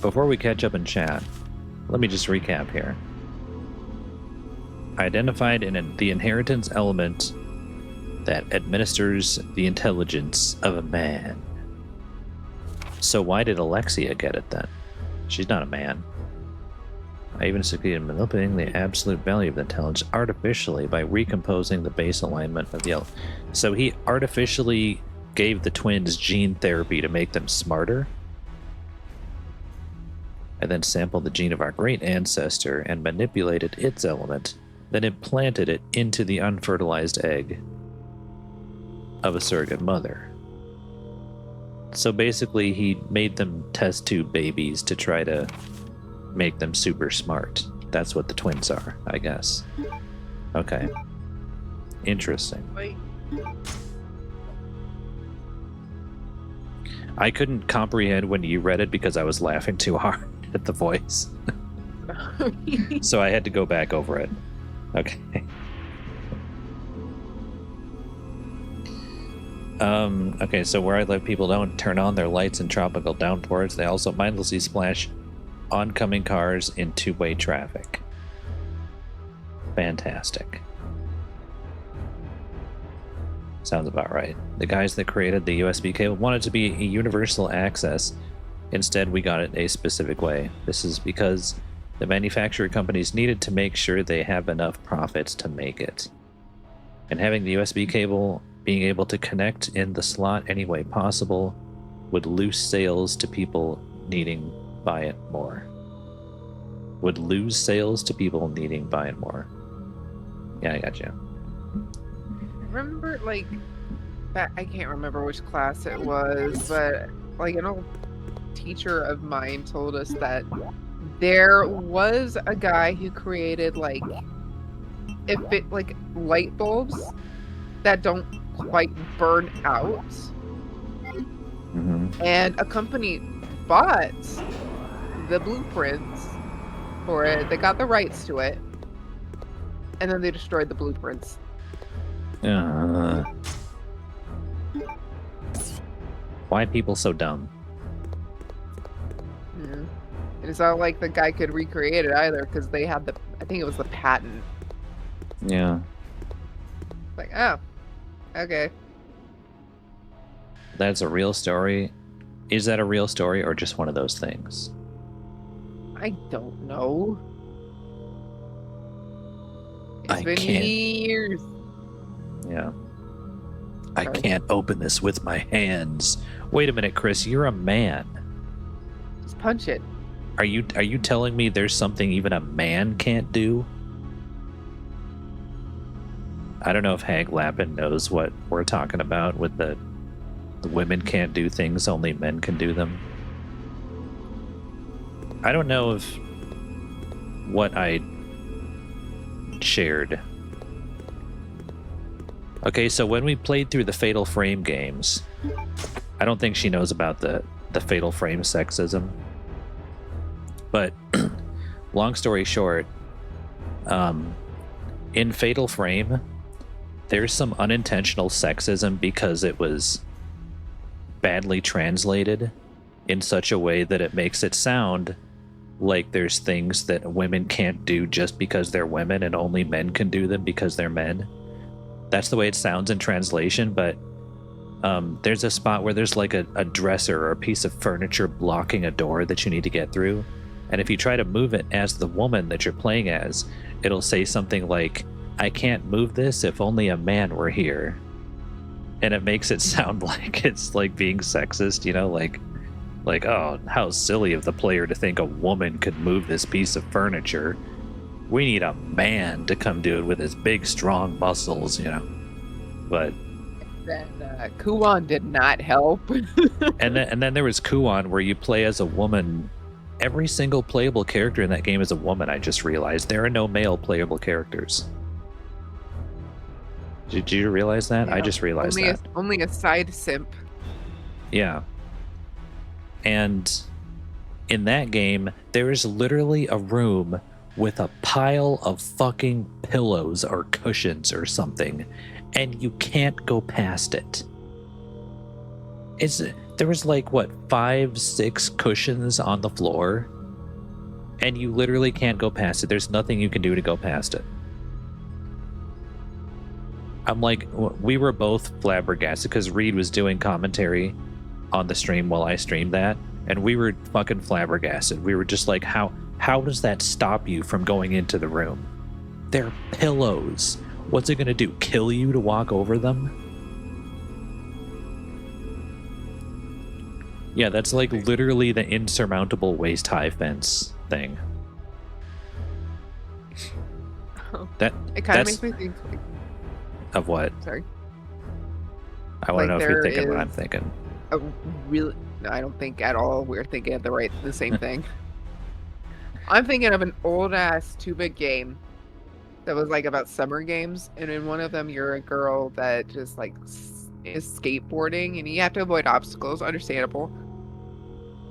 Before we catch up and chat, let me just recap here. Identified in the inheritance element that administers the intelligence of a man. So why did Alexia get it then? She's not a man. I even succeeded in manipulating the absolute value of the intelligence artificially by recomposing the base alignment of the element. So he artificially gave the twins gene therapy to make them smarter? And then sampled the gene of our great ancestor and manipulated its element, then implanted it into the unfertilized egg of a surrogate mother. So basically he made them test tube babies to try to make them super smart. That's what the twins are, I guess. Okay. Interesting. Wait. I couldn't comprehend when you read it because I was laughing too hard at the voice. So I had to go back over it. Okay. Okay, so where I live, people don't turn on their lights in tropical downpours. They also mindlessly splash oncoming cars in two-way traffic. Fantastic. Sounds about right. The guys that created the USB cable wanted to be a universal access. Instead, we got it a specific way. This is because the manufacturer companies needed to make sure they have enough profits to make it. And having the USB cable being able to connect in the slot any way possible would lose sales to people needing buy it more. Would lose sales to people needing buy it more. Yeah, I got you. Remember, like, I can't remember which class it was, but like an old teacher of mine told us that there was a guy who created like light bulbs that don't quite burn out, and a company bought the blueprints for it. They got the rights to it, and then they destroyed the blueprints. Why people so dumb? And it's not like the guy could recreate it either, because they had I think it was the patent. Yeah. Like, oh, okay. That's a real story. Is that a real story or just one of those things? I don't know. It's I been can't- years. Yeah. I Sorry. can't open this with my hands. Wait a minute, Chris, you're a man. Just punch it. Are you telling me there's something even a man can't do? I don't know if Hag Lappin knows what we're talking about with the women can't do things, only men can do them. I don't know if what I shared. Okay, so when we played through the Fatal Frame games, I don't think she knows about the Fatal Frame sexism. But long story short, in Fatal Frame, there's some unintentional sexism because it was badly translated in such a way that it makes it sound like there's things that women can't do just because they're women and only men can do them because they're men. That's the way it sounds in translation, but there's a spot where there's like a dresser or a piece of furniture blocking a door that you need to get through. And if you try to move it as the woman that you're playing as, it'll say something like, "I can't move this if only a man were here." And it makes it sound like it's like being sexist, you know, like, oh, how silly of the player to think a woman could move this piece of furniture. We need a man to come do it with his big, strong muscles, you know. But Then Kuon did not help. and then there was Kuon, where you play as a woman. Every single playable character in that game is a woman. I just realized there are no male playable characters. Did you realize that? I just realized that. Only a side simp. Yeah. And in that game, there is literally a room with a pile of fucking pillows or cushions or something, and you can't go past it. There was like, what, 5-6 cushions on the floor, and you literally can't go past it. There's nothing you can do to go past it. I'm like, we were both flabbergasted because Reed was doing commentary on the stream while I streamed that, and we were fucking flabbergasted. We were just like, how does that stop you from going into the room? They're pillows. What's it gonna do? Kill you to walk over them? Yeah, that's like literally the insurmountable waist-high fence thing. It kind of makes me think. Of what? Sorry. I want to know if you're there thinking what is I'm thinking. No, I don't think at all we're thinking of the same thing. I'm thinking of an old ass 2-bit game that was like about summer games, and in one of them you're a girl that just like is skateboarding, and you have to avoid obstacles. Understandable.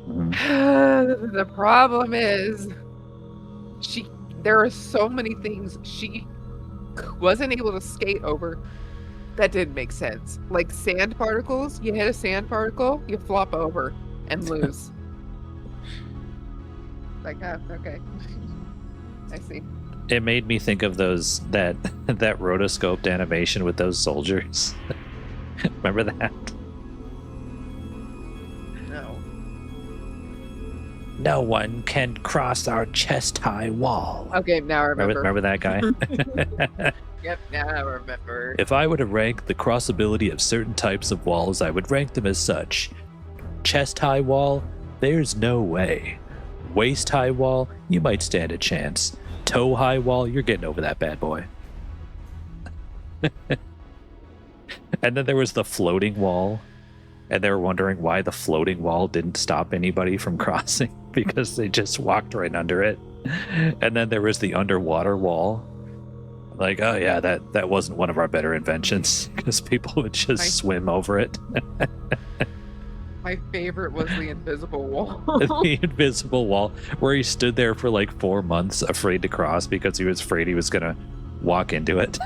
Mhm. The problem is, there are so many things she wasn't able to skate over that didn't make sense. Like sand particles, you hit a sand particle, you flop over and lose. Like, oh, okay. I see. It made me think of that rotoscoped animation with those soldiers. Remember that? No. No one can cross our chest-high wall. Okay, now I remember. Remember that guy? Yep, now I remember. If I were to rank the crossability of certain types of walls, I would rank them as such. Chest-high wall, there's no way. Waist-high wall, you might stand a chance. Toe-high wall, you're getting over that bad boy. And then there was the floating wall, and they were wondering why the floating wall didn't stop anybody from crossing because they just walked right under it. And then there was the underwater wall. Like, oh yeah, that wasn't one of our better inventions because people would just swim over it. My favorite was the invisible wall. The invisible wall, where he stood there for like 4 months afraid to cross because he was afraid he was gonna walk into it.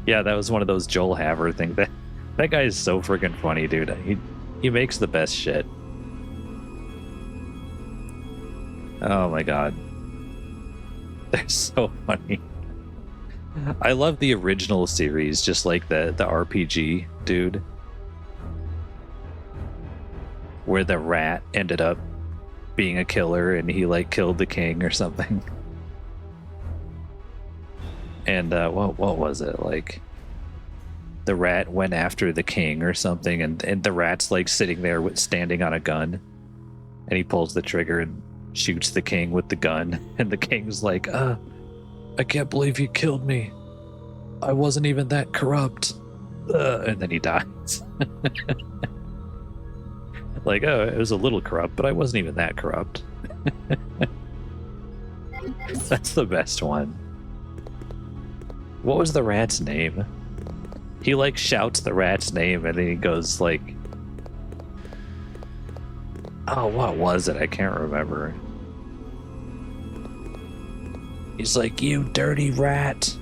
Yeah, that was one of those Joel Haver things. That guy is so freaking funny, dude. He makes the best shit. Oh my god. They're so funny. I love the original series, just like the RPG dude. Where the rat ended up being a killer and he like killed the king or something. And what was it? Like the rat went after the king or something, and the rat's like sitting there standing on a gun, and he pulls the trigger and shoots the king with the gun, and the king's like, I can't believe you killed me. I wasn't even that corrupt. And then he dies. Like, oh, it was a little corrupt, but I wasn't even that corrupt. That's the best one. What was the rat's name? He like shouts the rat's name and then he goes like, oh, what was it? I can't remember. He's like, you dirty rat.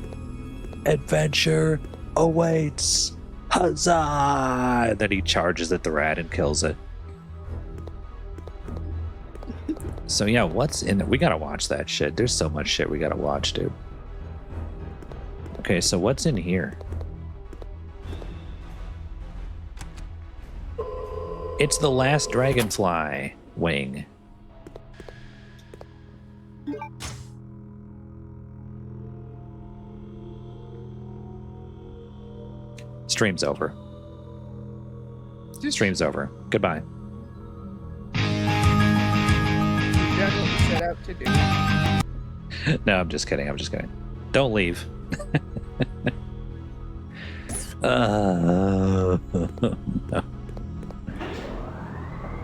Adventure awaits. Huzzah! And then he charges at the rat and kills it. So yeah, what's in it? We gotta watch that shit. There's so much shit we gotta watch, dude. Okay, so what's in here? It's the last dragonfly wing. Stream's over. Stream's over. Goodbye. You done what you set out to do. No, I'm just kidding. Don't leave. No.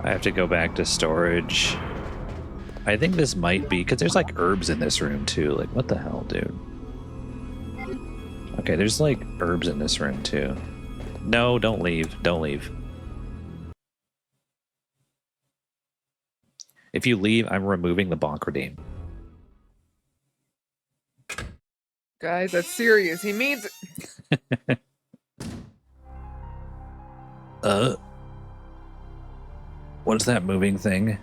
I have to go back to storage. I think this might be because there's like herbs in this room too. Like, what the hell, dude? Okay, there's like herbs in this room too. No, don't leave. Don't leave. If you leave, I'm removing the bonk redeem. Guys, that's serious. He means it. What's that moving thing?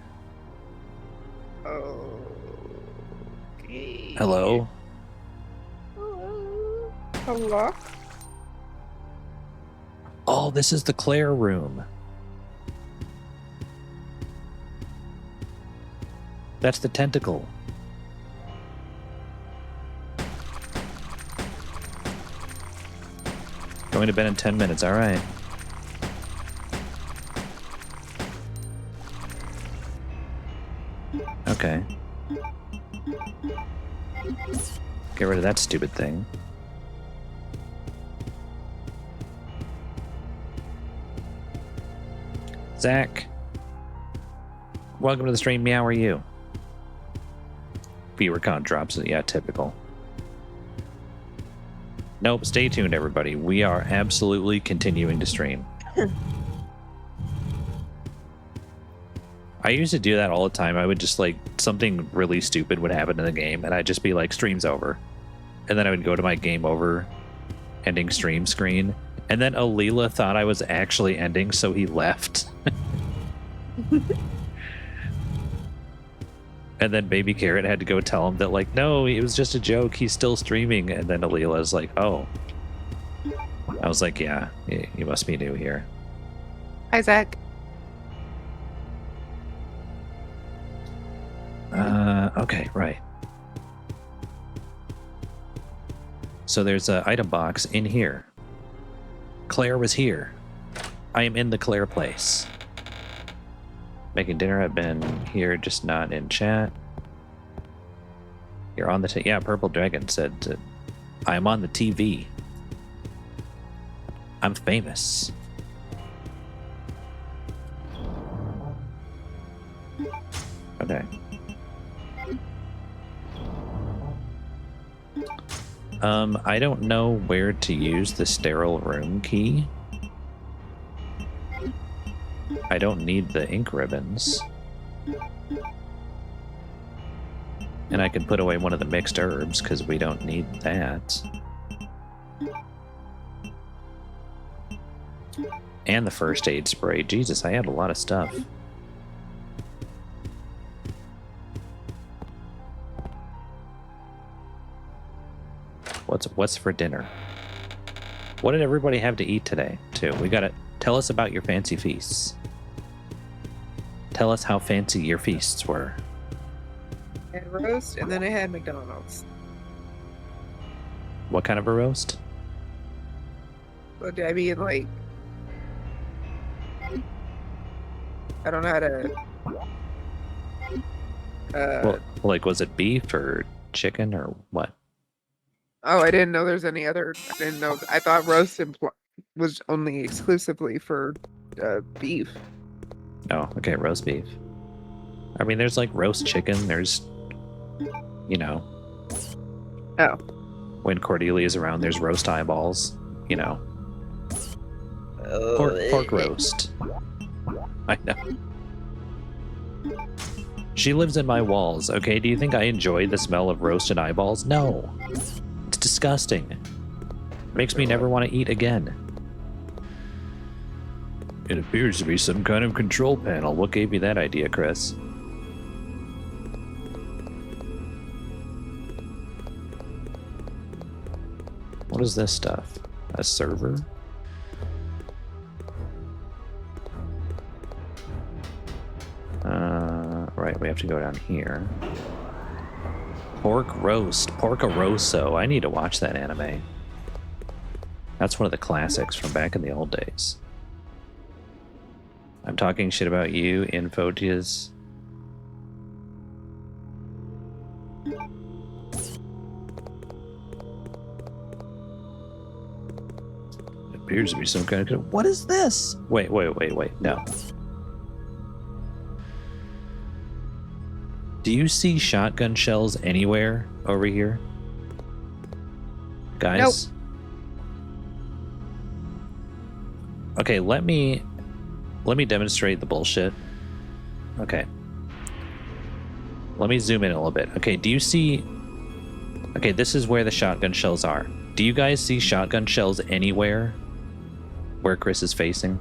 Okay. Hello? Hello? Oh, this is the Claire room. That's the tentacle. Going to bed in 10 minutes, all right. Okay. Get rid of that stupid thing. Zach. Welcome to the stream. Meow, are you? Viewer count drops. Yeah, typical. Nope, stay tuned, everybody. We are absolutely continuing to stream. I used to do that all the time. I would just like, something really stupid would happen in the game, and I'd just be like, stream's over. And then I would go to my game over ending stream screen, and then Alila thought I was actually ending, so he left. And then Baby Carrot had to go tell him that, like, no, it was just a joke. He's still streaming. And then Alila's like, oh, I was like, yeah, you must be new here. Hi, Zach. Okay, right. So there's an item box in here. Claire was here. I am in the Claire place. Making dinner. I've been here, just not in chat. You're on the yeah, Purple Dragon said I'm on the TV. I'm famous. Okay. I don't know where to use the sterile room key. I don't need the ink ribbons. And I can put away one of the mixed herbs because we don't need that. And the first aid spray. Jesus, I had a lot of stuff. What's for dinner? What did everybody have to eat today, too? We gotta tell us about your fancy feasts. Tell us how fancy your feasts were. I had roast, and then I had McDonald's. What kind of a roast? But I mean, like, I don't know how to. Well, like, was it beef or chicken or what? Oh, I didn't know there's any other. I didn't know. I thought roast was only exclusively for beef. Oh, okay, roast beef. I mean, there's like roast chicken. There's, you know. Oh. When Cordelia's around, there's roast eyeballs. You know. Pork roast. I know. She lives in my walls, okay? Do you think I enjoy the smell of roasted eyeballs? No. It's disgusting. Makes me never want to eat again. It appears to be some kind of control panel. What gave you that idea, Chris? What is this stuff? A server? Right, we have to go down here. Pork roast. Porcoroso. I need to watch that anime. That's one of the classics from back in the old days. I'm talking shit about you, Infotias. It appears to be some kind of... What is this? Wait. No. Do you see shotgun shells anywhere over here? Guys? Nope. Okay, let me demonstrate the bullshit. Okay. Let me zoom in a little bit. Okay, do you see... Okay, this is where the shotgun shells are. Do you guys see shotgun shells anywhere where Chris is facing?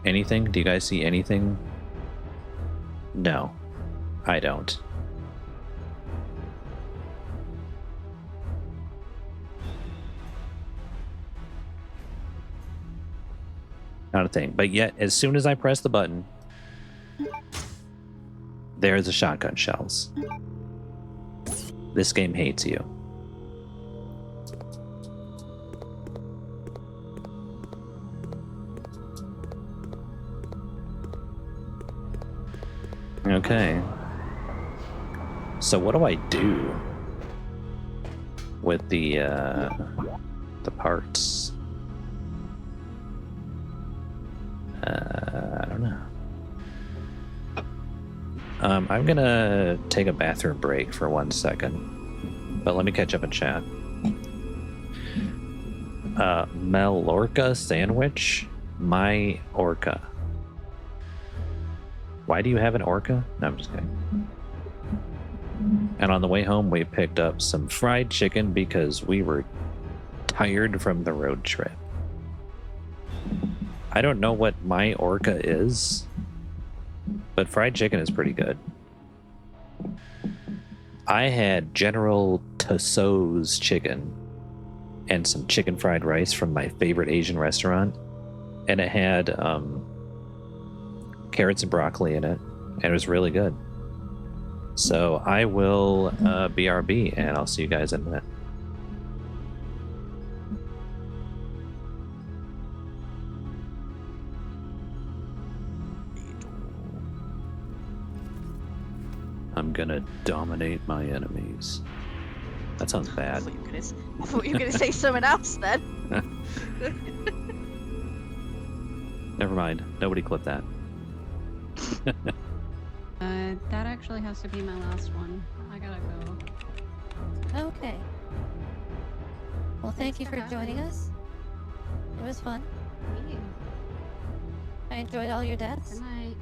Anything? Do you guys see anything? No, I don't. Not a thing. But yet, as soon as I press the button, there's the shotgun shells. This game hates you. Okay. So what do I do with the parts? I don't know. I'm gonna take a bathroom break for 1 second, but let me catch up in chat. Mallorca sandwich? My orca. Why do you have an orca? No, I'm just kidding. And on the way home, we picked up some fried chicken because we were tired from the road trip. I don't know what my orca is, but fried chicken is pretty good. I had General Tussauds chicken and some chicken fried rice from my favorite Asian restaurant. And it had carrots and broccoli in it. And it was really good. So I will BRB, and I'll see you guys in a minute. I'm gonna dominate my enemies. That sounds bad. I thought you were gonna say something else then. Never mind. Nobody clip that. That actually has to be my last one. I gotta go. Okay. Well, thank you for joining us. It was fun. I enjoyed all your deaths. Good night.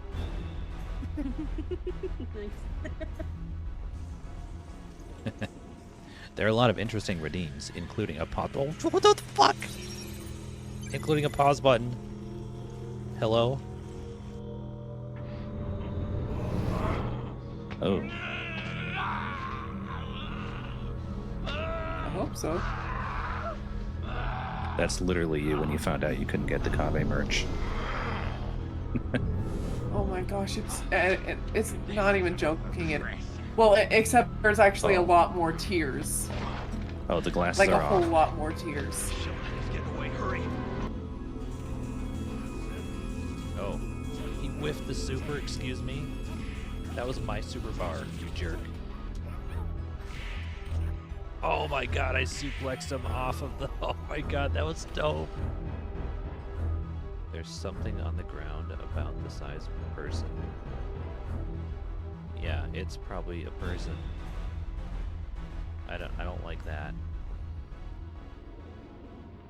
There are a lot of interesting redeems, including a pause. Oh, what the fuck? Including a pause button. Hello? Oh. I hope so. That's literally you when you found out you couldn't get the Kave merch. Oh my gosh, it's not even joking. Well, except there's actually a lot more tiers. Oh, the glasses Like are a whole off. lot more tiers. Oh. He whiffed the super, excuse me? That was my super bar, you jerk. Oh my god, I suplexed him off of the... Oh my god, that was dope. There's something on the ground about the size of a person. Yeah, it's probably a person. I don't like that.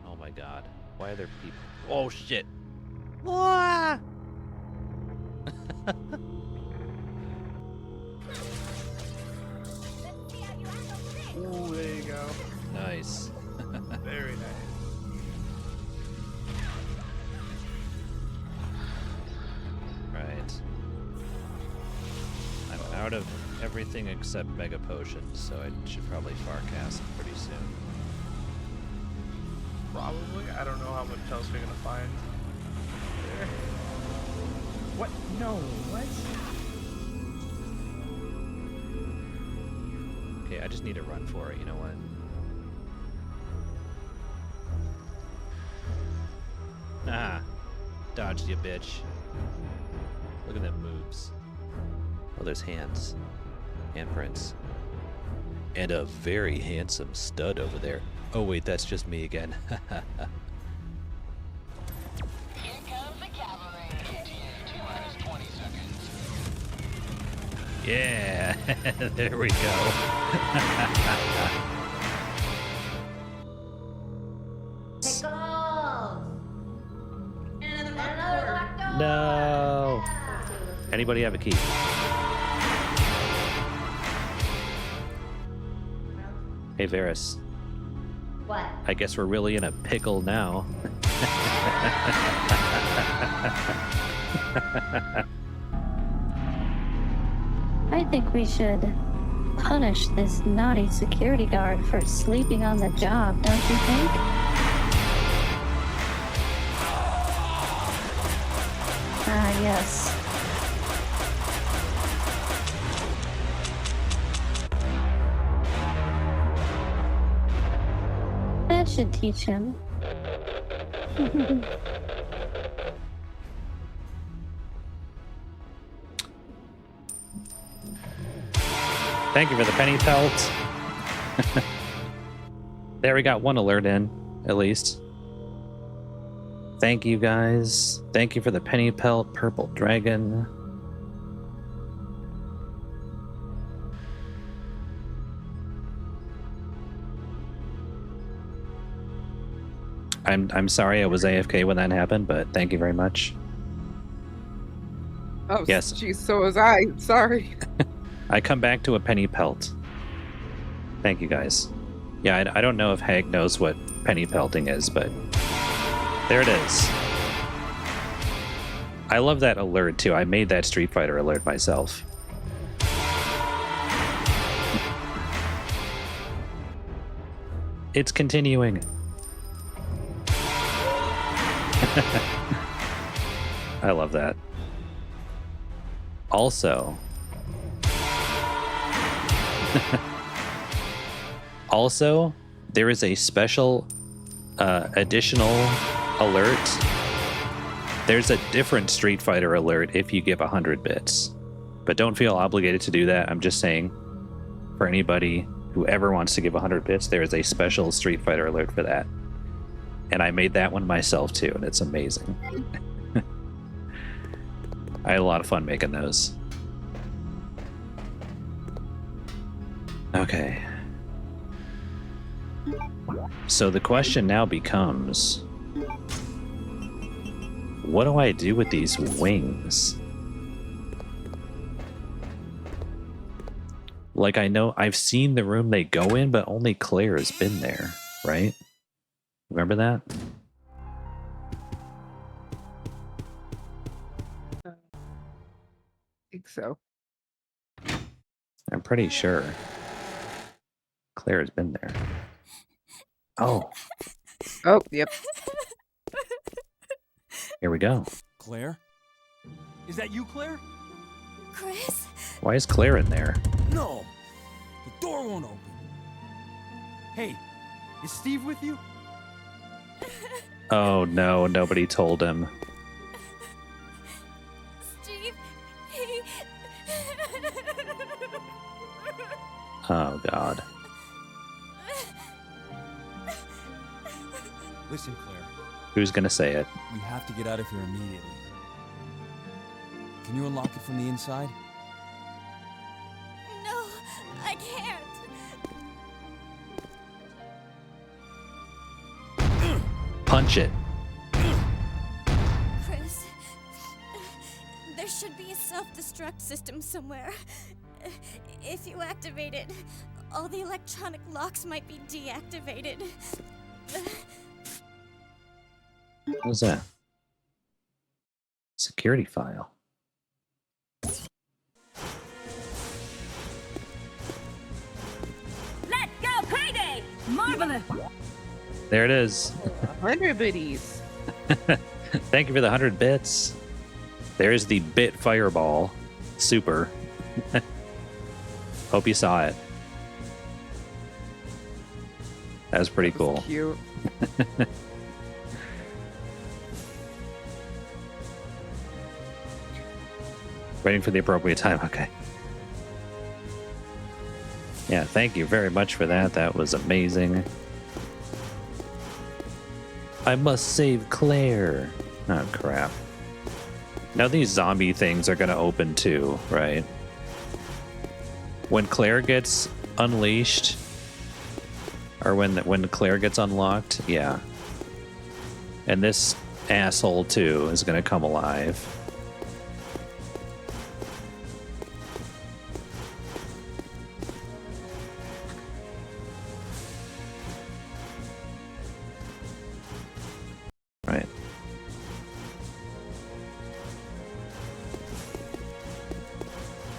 Oh my god. Why are there people? Oh shit. Wah! Ooh, there you go. Nice. Very nice. Right. I'm out of everything except Mega Potions, so I should probably Farcast pretty soon. Probably. I don't know how much else we're gonna find there. What? No. What? Okay, I just need to run for it, you know what? Ah! Dodged you, bitch. Look at them moves. Oh, there's hands. Handprints. And a very handsome stud over there. Oh wait, that's just me again. Here comes the cavalry. T-minus 20 seconds. Yeah, there we go. No. Anybody have a key? Hey, Varys. What? I guess we're really in a pickle now. I think we should punish this naughty security guard for sleeping on the job, don't you think? Ah, yes. That should teach him. Thank you for the penny pelt. There, we got one alert in, at least. Thank you, guys. Thank you for the penny pelt, purple dragon. I'm sorry I was AFK when that happened, but thank you very much. Oh, Yes. geez, so was I. Sorry. I come back to a penny pelt. Thank you, guys. Yeah, I don't know if Hag knows what penny pelting is, but there it is. I love that alert, too. I made that Street Fighter alert myself. It's continuing. I love that. Also, there is a special additional alert. There's a different Street Fighter alert if you give 100 bits. But don't feel obligated to do that. I'm just saying, for anybody who ever wants to give 100 bits, there is a special Street Fighter alert for that. And I made that one myself too, and it's amazing. I had a lot of fun making those. Okay. So the question now becomes, what do I do with these wings? Like, I know I've seen the room they go in, but only Claire has been there, right? Remember that? I think so. I'm pretty sure Claire has been there. Oh, Oh, yep. here we go. Claire? Is that you, Claire? Chris? Why is Claire in there? No! The door won't open. Hey, is Steve with you? Oh no, nobody told him. Steve, he... Oh god. Listen, Claire. Who's gonna say it? We have to get out of here immediately. Can you unlock it from the inside? No, I can't. Punch it. Chris, there should be a self-destruct system somewhere. If you activate it, all the electronic locks might be deactivated. What was that? Security file. Let's go crazy! Marvelous! There it is. 100 biddies. Thank you for the 100 bits. There's the bit fireball. Super. Hope you saw it. That was pretty That was cool. Cute. Waiting for the appropriate time. Okay. Yeah, thank you very much for that. That was amazing. I must save Claire. Oh, crap. Now these zombie things are going to open too, right? When Claire gets unleashed, or when Claire gets unlocked, yeah. And this asshole too is going to come alive. Right.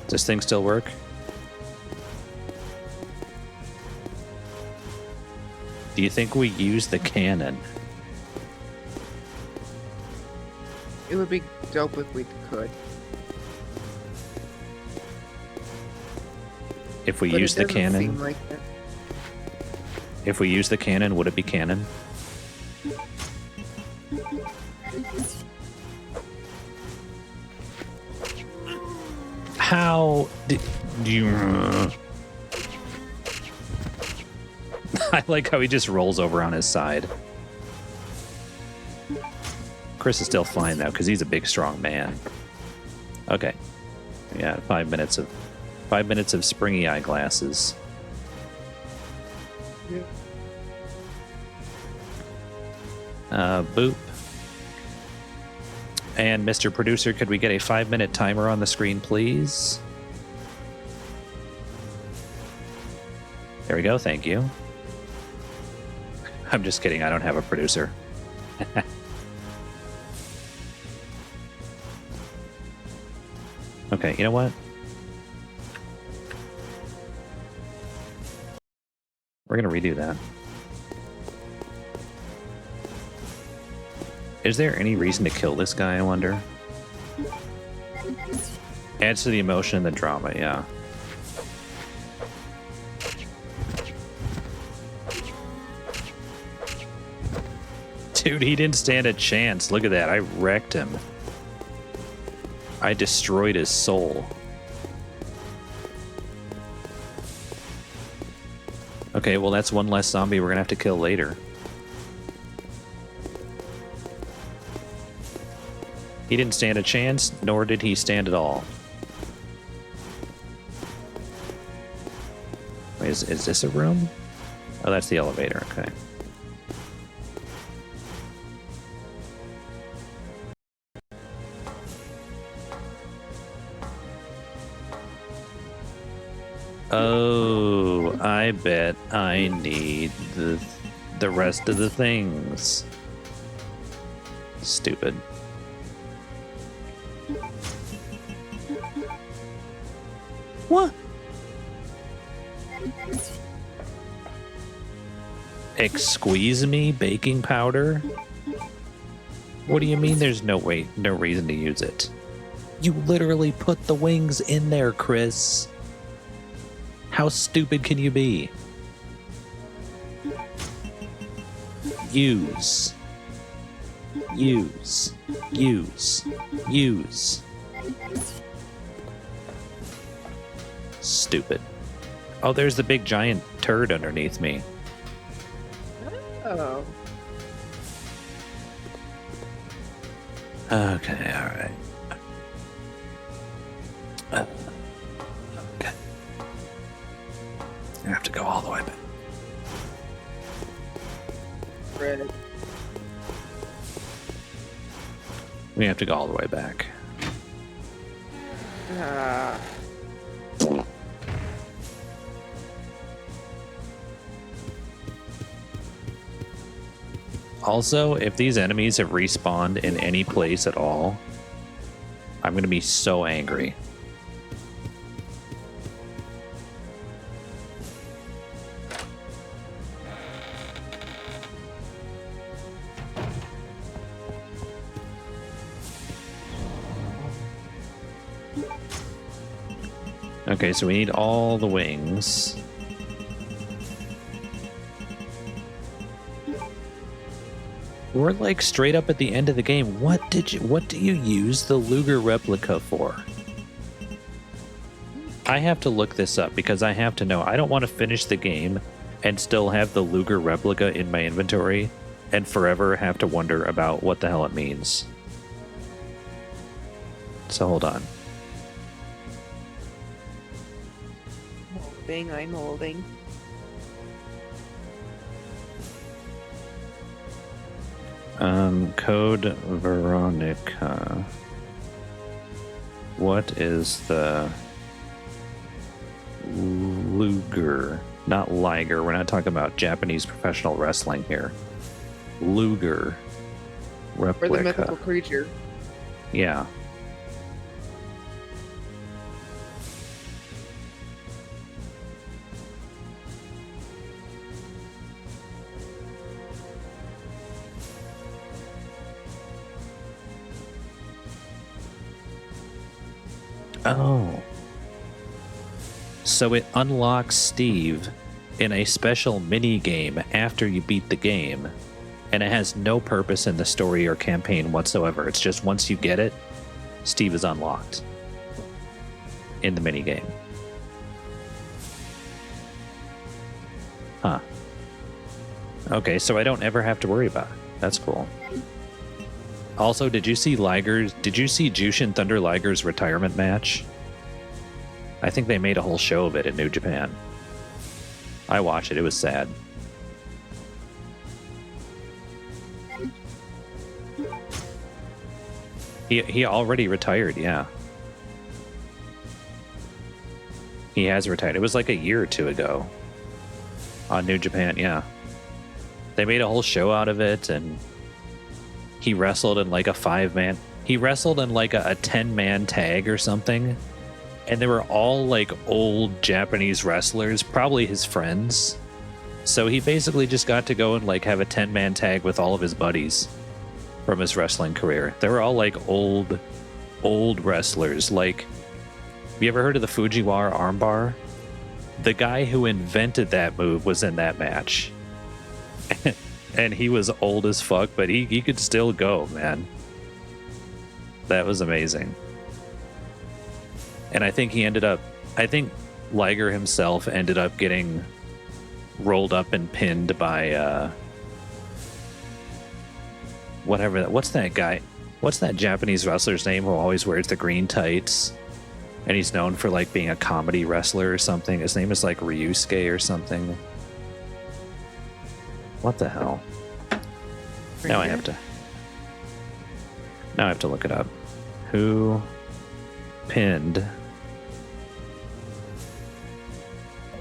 Does this thing still work? Do you think we use the cannon? It would be dope if we could. If we But use it the doesn't cannon, seem like it. if we use the cannon, would it be canon? How did you? I like how he just rolls over on his side. Chris is still fine though, because he's a big, strong man. Okay, yeah, 5 minutes of springy eyeglasses. Boop. And Mr. Producer, could we get a 5-minute timer on the screen, please? There we go, thank you. I'm just kidding, I don't have a producer. Okay, you know what? We're gonna redo that. Is there any reason to kill this guy, I wonder? Adds to the emotion and the drama, yeah. Dude, he didn't stand a chance. Look at that. I wrecked him. I destroyed his soul. Okay, well, that's one less zombie we're gonna have to kill later. He didn't stand a chance, nor did he stand at all. Wait, is this a room? Oh, that's the elevator. Okay. Oh, I bet I need the rest of the things. Stupid. What? Squeeze me baking powder? What do you mean there's no reason to use it? You literally put the wings in there, Chris. How stupid can you be? Use. Use. Use. Use. Stupid. Oh, there's the big giant turd underneath me. Oh. Okay, alright. Okay. I have to go all the way back. Red. We have to go all the way back. Also, if these enemies have respawned in any place at all, I'm going to be so angry. Okay, so we need all the wings. We're like straight up at the end of the game. What do you use the Luger replica for? I have to look this up because I have to know. I don't want to finish the game and still have the Luger replica in my inventory and forever have to wonder about what the hell it means. So hold on. I'm holding. Code Veronica. What is the Luger? Not Liger. We're not talking about Japanese professional wrestling here. Luger replica. Or the mythical creature. Yeah. Oh. So it unlocks Steve in a special mini game after you beat the game, and it has no purpose in the story or campaign whatsoever. It's just once you get it, Steve is unlocked in the mini game. Huh. Okay, so I don't ever have to worry about it. That's cool. Also, did you see Jushin Thunder Liger's retirement match? I think they made a whole show of it in New Japan. I watched it. It was sad. He already retired, yeah. He has retired. It was like a year or two ago on New Japan, yeah. They made a whole show out of it, and he wrestled in like a 5-man. He wrestled in like a 10-man tag or something. And they were all like old Japanese wrestlers, probably his friends. So he basically just got to go and like have a 10-man tag with all of his buddies. from his wrestling career. They were all like old wrestlers. Like, have you ever heard of the Fujiwara armbar? The guy who invented that move was in that match. And he was old as fuck, but he could still go, man. That was amazing. And I think Liger himself ended up getting rolled up and pinned by what's that guy? What's that Japanese wrestler's name who always wears the green tights? And he's known for like being a comedy wrestler or something. His name is like Ryusuke or something. What the hell? Now I have to look it up. Who pinned?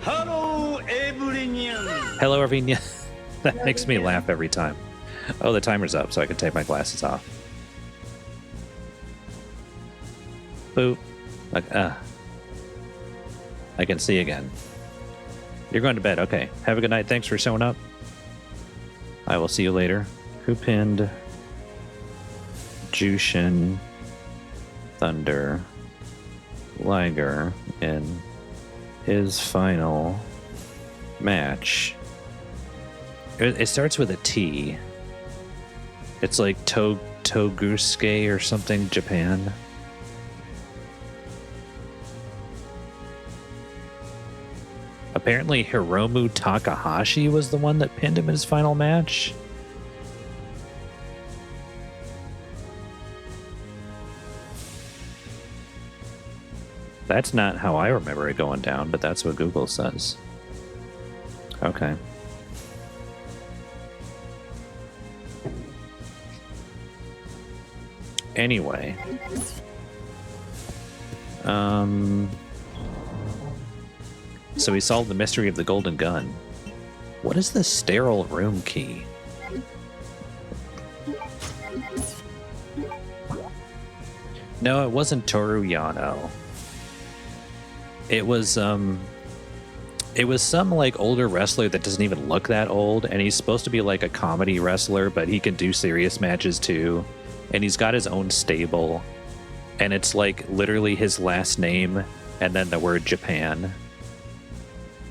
Hello, everyone. Hello, everyone. That makes me laugh every time. Oh, the timer's up, so I can take my glasses off. Boop. Like, I can see again. You're going to bed. Okay. Have a good night. Thanks for showing up. I will see you later. Who pinned Jushin Thunder Liger in his final match? It starts with a T. It's like Togusuke or something, Japan. Apparently Hiromu Takahashi was the one that pinned him in his final match. That's not how I remember it going down, but that's what Google says. Okay. Anyway. So we solved the mystery of the golden gun. What is the sterile room key? No, it wasn't Toru Yano. It was some like older wrestler that doesn't even look that old, and he's supposed to be like a comedy wrestler, but he can do serious matches too. And he's got his own stable, and it's like literally his last name and then the word Japan.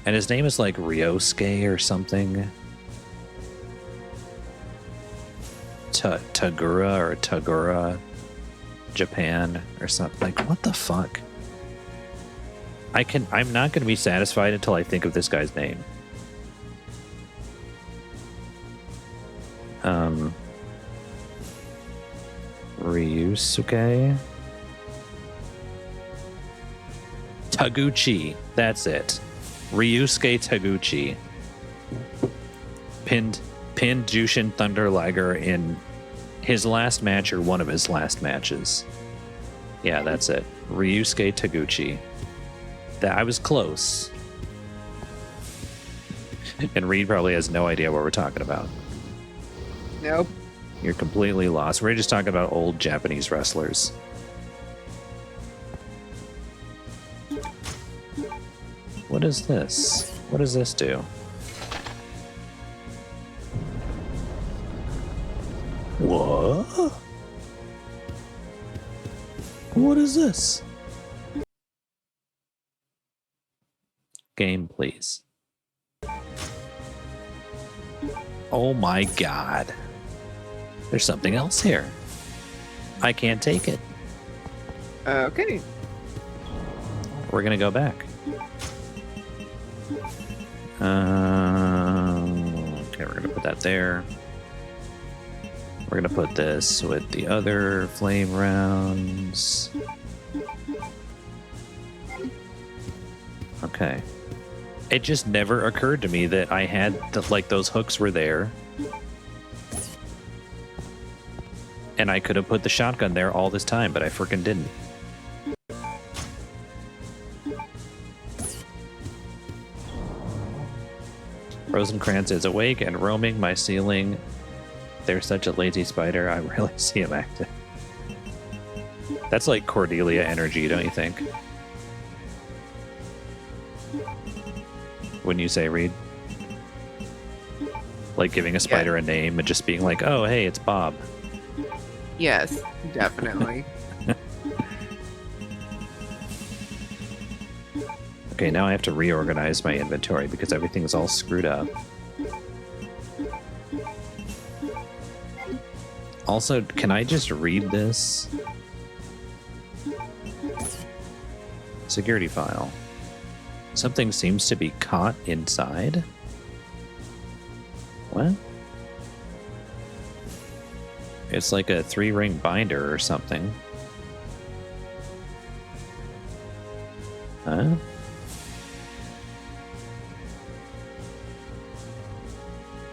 And his name is like Ryosuke or something. Tagura Japan or something. Like, what the fuck? I'm not going to be satisfied until I think of this guy's name. Ryusuke Taguchi. That's it. Ryusuke Taguchi pinned Jushin Thunder Liger in his last match or one of his last matches. Yeah, that's it. Ryusuke Taguchi. That I was close. And Reed probably has no idea what we're talking about. Nope. You're completely lost. We're just talking about old Japanese wrestlers. What is this? What does this do? What? What is this? Game, please. Oh my god. There's something else here. I can't take it. Okay. We're gonna go back. Okay, we're gonna put that there. We're gonna put this with the other flame rounds. Okay. It just never occurred to me that I had those hooks were there. And I could have put the shotgun there all this time, but I freaking didn't. Rosencrantz is awake and roaming my ceiling. There's such a lazy spider. I rarely see him active. That's like Cordelia energy, don't you think? Wouldn't you say, Reed? Like giving a spider a name and just being like, oh, hey, it's Bob. Yes, definitely. Okay, now I have to reorganize my inventory because everything's all screwed up. Also, can I just read this? Security file. Something seems to be caught inside. What? It's like a 3-ring binder or something. Huh?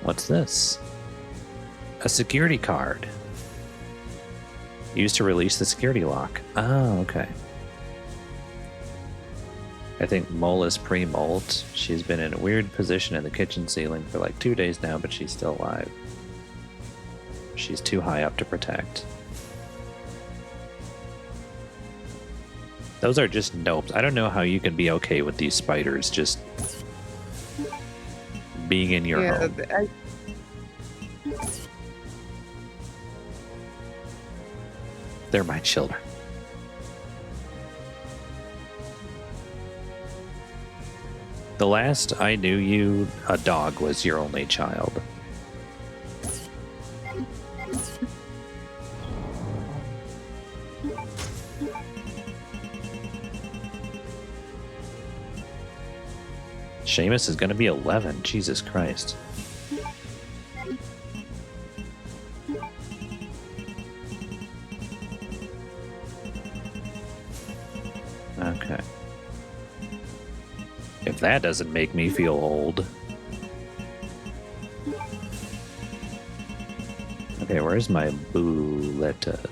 What's this? A security card. Used to release the security lock. Oh, okay. I think Mole is pre-molt. She's been in a weird position in the kitchen ceiling for like 2 days now, but she's still alive. She's too high up to protect. Those are just nopes. I don't know how you can be okay with these spiders just being in your home. They're my children. The last I knew you, a dog was your only child. Seamus is going to be 11. Jesus Christ. Okay. If that doesn't make me feel old. Okay, where's my buletas?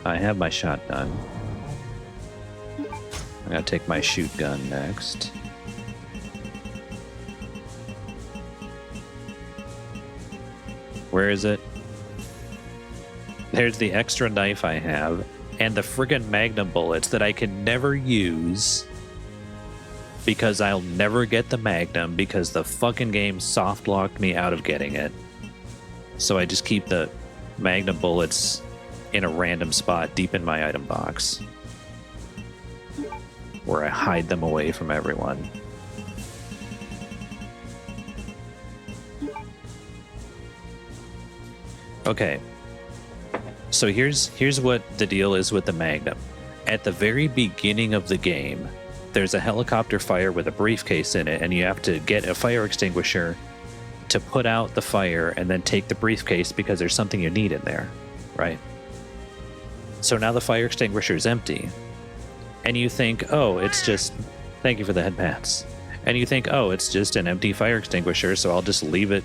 I have my shotgun. I gotta take my shoot gun next. Where is it? There's the extra knife I have, and the friggin' magnum bullets that I can never use because I'll never get the magnum because the fucking game soft locked me out of getting it. So I just keep the magnum bullets in a random spot deep in my item box where I hide them away from everyone. Okay. So here's what the deal is with the Magnum. At the very beginning of the game, there's a helicopter fire with a briefcase in it, and you have to get a fire extinguisher to put out the fire and then take the briefcase because there's something you need in there, right? So now the fire extinguisher is empty. And you think, oh, it's just... Thank you for the head pats. And you think, oh, it's just an empty fire extinguisher, so I'll just leave it...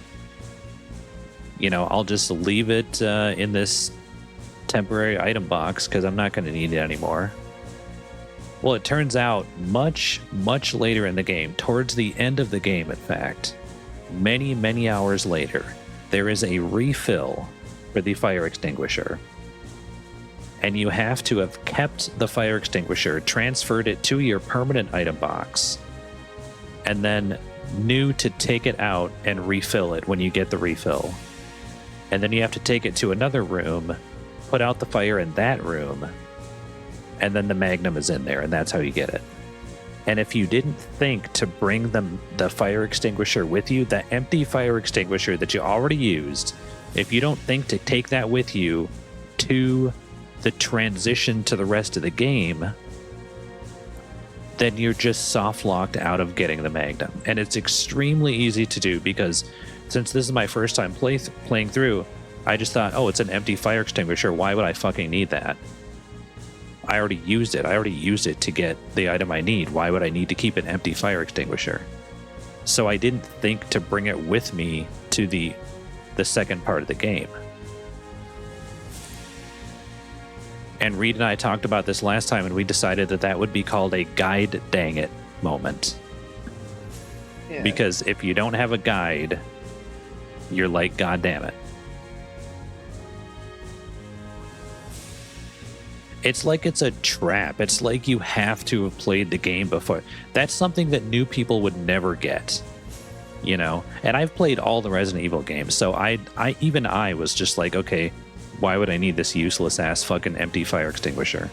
You know, I'll just leave it in this temporary item box because I'm not going to need it anymore. Well, it turns out much, much later in the game, towards the end of the game, in fact, many, many hours later, there is a refill for the fire extinguisher. And you have to have kept the fire extinguisher, transferred it to your permanent item box, and then knew to take it out and refill it when you get the refill. And then you have to take it to another room, put out the fire in that room, and then the Magnum is in there, and that's how you get it. And if you didn't think to bring the fire extinguisher with you, the empty fire extinguisher that you already used, if you don't think to take that with you to the transition to the rest of the game, then you're just soft locked out of getting the Magnum. And it's extremely easy to do because since this is my first time playing through, I just thought, oh, it's an empty fire extinguisher. Why would I fucking need that? I already used it. I already used it to get the item I need. Why would I need to keep an empty fire extinguisher? So I didn't think to bring it with me to the second part of the game. And Reed and I talked about this last time, and we decided that that would be called a guide dang it moment. Yeah. Because if you don't have a guide, you're like, God damn it. It's like it's a trap. It's like you have to have played the game before. That's something that new people would never get. you know. And I've played all the Resident Evil games, so I was just like, okay, why would I need this useless ass fucking empty fire extinguisher?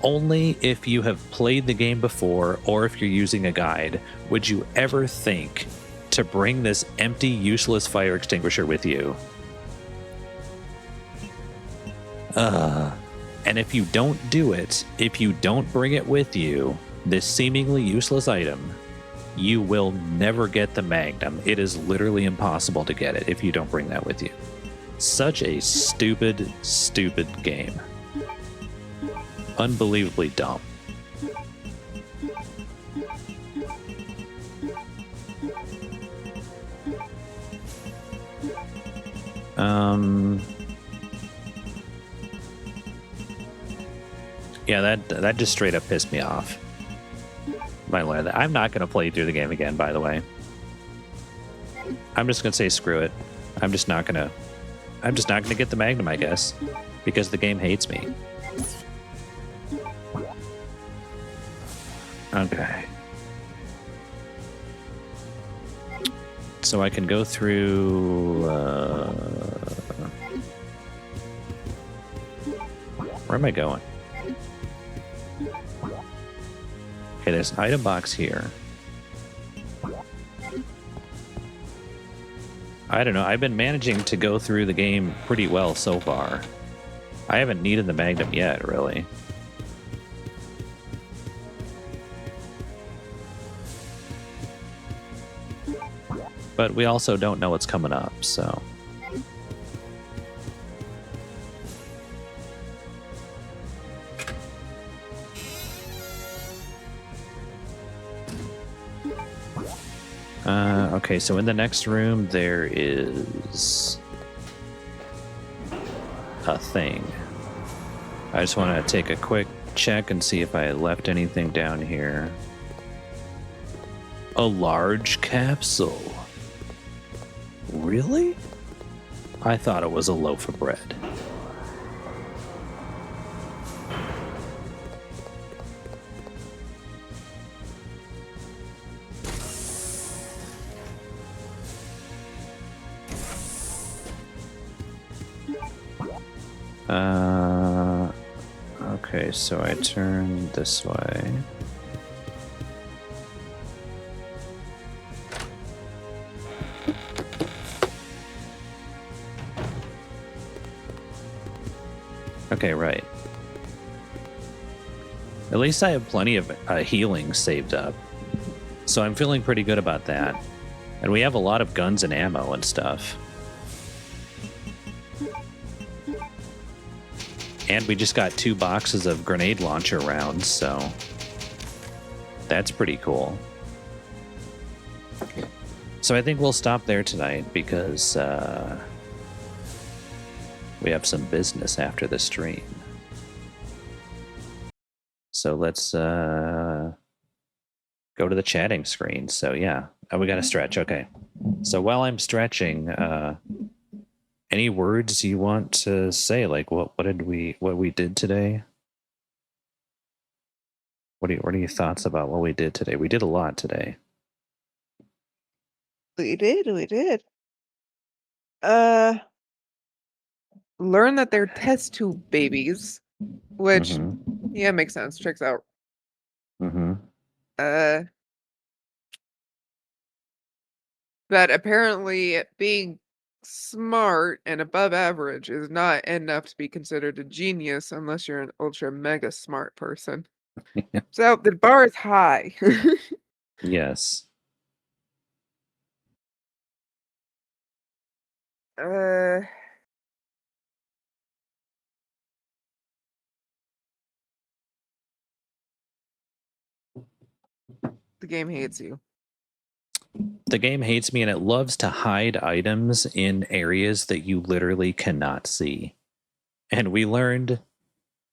Only if you have played the game before, or if you're using a guide, would you ever think to bring this empty, useless fire extinguisher with you. And if you don't do it, if you don't bring it with you, this seemingly useless item, you will never get the Magnum. It is literally impossible to get it if you don't bring that with you. Such a stupid, stupid game. Unbelievably dumb. Yeah, that just straight up pissed me off. Might learn that. I'm not gonna play through the game again, by the way. I'm just gonna say screw it. I'm just not gonna get the Magnum, I guess, because the game hates me. Okay. So I can go through. Where am I going? Okay, there's an item box here. I don't know. I've been managing to go through the game pretty well so far. I haven't needed the Magnum yet, really. But we also don't know what's coming up, so... Okay, so in the next room there is a thing. I just want to take a quick check and see if I left anything down here. A large capsule. Really? I thought it was a loaf of bread. Okay, so I turn this way. Okay, right. At least I have plenty of healing saved up. So I'm feeling pretty good about that. And we have a lot of guns and ammo and stuff. And we just got 2 boxes of grenade launcher rounds, so that's pretty cool. So I think we'll stop there tonight because we have some business after the stream. So let's go to the chatting screen. So yeah, we got to stretch. Okay. So while I'm stretching, any words you want to say? Like what we did today? What are your thoughts about what we did today? We did a lot today. We did. Learn that they're test tube babies, which yeah, makes sense. Checks out. That apparently being smart and above average is not enough to be considered a genius unless you're an ultra mega smart person. So the bar is high. Yes. The game hates you. The game hates me, and it loves to hide items in areas that you literally cannot see. And we learned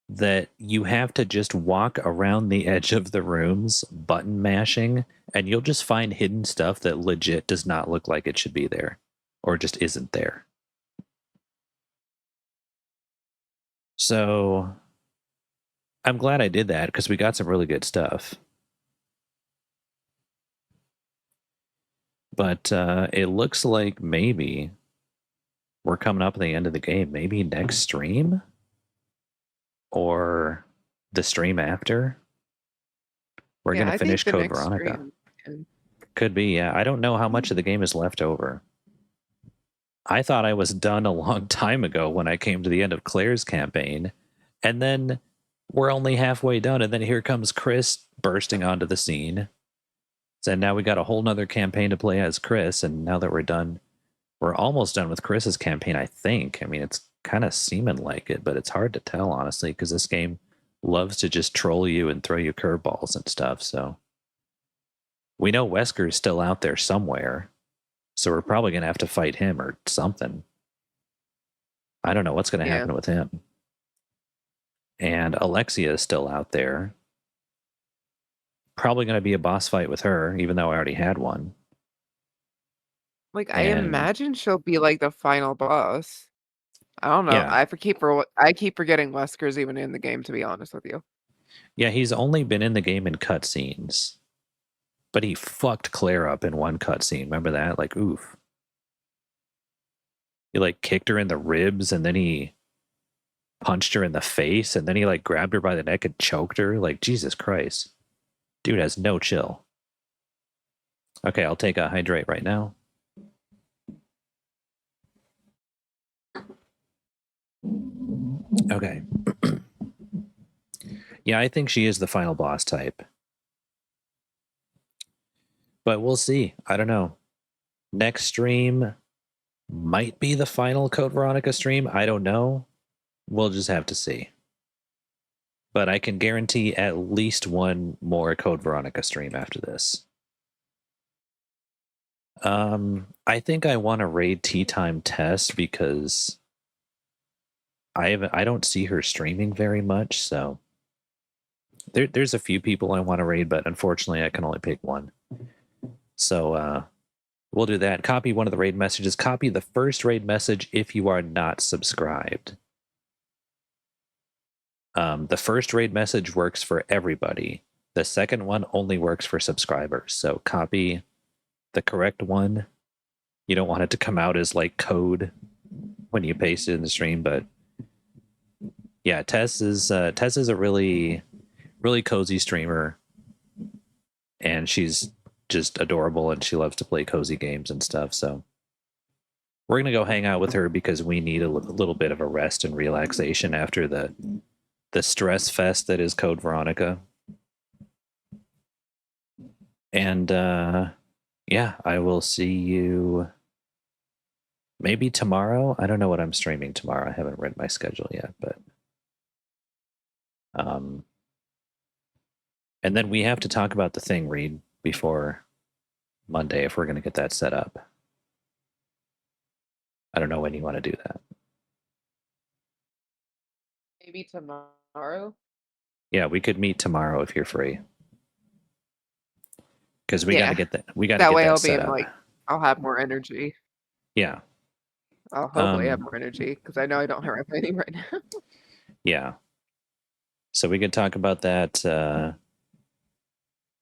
that you have to just walk around the edge of the rooms, button mashing, and you'll just find hidden stuff that legit does not look like it should be there, or just isn't there. So I'm glad I did that because we got some really good stuff. But it looks like maybe we're coming up at the end of the game. Maybe next stream? Or the stream after? We're going to I think finish the Code next Veronica. stream. Could be, yeah. I don't know how much of the game is left over. I thought I was done a long time ago when I came to the end of Claire's campaign. And then we're only halfway done. And then here comes Chris bursting onto the scene. So now we got a whole nother campaign to play as Chris. And now that we're done, we're almost done with Chris's campaign, I think. I mean, it's kind of seeming like it, but it's hard to tell, honestly, because this game loves to just troll you and throw you curveballs and stuff. So we know Wesker's still out there somewhere. So we're probably going to have to fight him or something. I don't know what's going to happen with him. And Alexia is still out there. Probably going to be a boss fight with her, even though I already had one. Like, I imagine she'll be like the final boss. I don't know. Yeah. I keep forgetting Wesker's even in the game, to be honest with you. Yeah, he's only been in the game in cutscenes. But he fucked Claire up in one cutscene. Remember that? Like, oof. He like kicked her in the ribs and then he punched her in the face and then he like grabbed her by the neck and choked her. Like, Jesus Christ. Dude has no chill. Okay, I'll take a hydrate right now. Okay. Yeah, I think she is the final boss type. But we'll see. I don't know. Next stream might be the final Code Veronica stream. I don't know. We'll just have to see. But I can guarantee at least one more Code Veronica stream after this. I think I want to raid Tea Time Tess because I don't see her streaming very much, so there's a few people I want to raid, but unfortunately I can only pick one. So we'll do that. Copy one of the raid messages. Copy the first raid message if you are not subscribed. The first raid message works for everybody. The second one only works for subscribers. So copy the correct one. You don't want it to come out as like code when you paste it in the stream, but yeah, Tess is a really, really cozy streamer, and she's just adorable, and she loves to play cozy games and stuff. So we're gonna go hang out with her because we need a little bit of a rest and relaxation after the stress fest that is Code Veronica. And yeah, I will see you maybe tomorrow. I don't know what I'm streaming tomorrow. I haven't read my schedule yet, but and then we have to talk about the thing, Reed, before Monday if we're going to get that set up. I don't know when you want to do that. Maybe tomorrow? Yeah, we could meet tomorrow if you're free. Because we got to get that. We got to get that way. I'll be like, I'll have more energy. Yeah. I'll hopefully have more energy because I know I don't have any right now. Yeah. So we could talk about that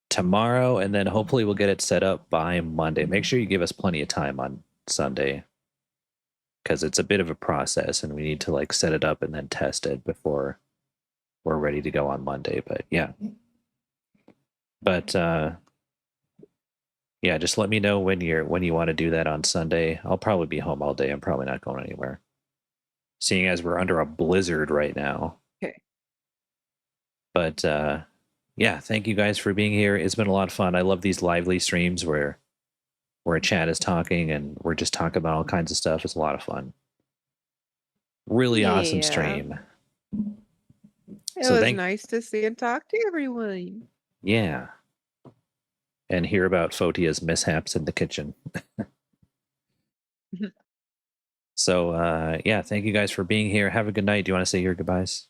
tomorrow, and then hopefully we'll get it set up by Monday. Make sure you give us plenty of time on Sunday because it's a bit of a process, and we need to like set it up and then test it before we're ready to go on Monday. But yeah. But yeah, just let me know when you want to do that on Sunday. I'll probably be home all day. I'm probably not going anywhere. Seeing as we're under a blizzard right now. Okay. But yeah, thank you guys for being here. It's been a lot of fun. I love these lively streams where a chat is talking and we're just talking about all kinds of stuff. It's a lot of fun. Really awesome stream. It was nice to see and talk to everyone. Yeah. And hear about Photia's mishaps in the kitchen. So, yeah, thank you guys for being here. Have a good night. Do you want to say your goodbyes?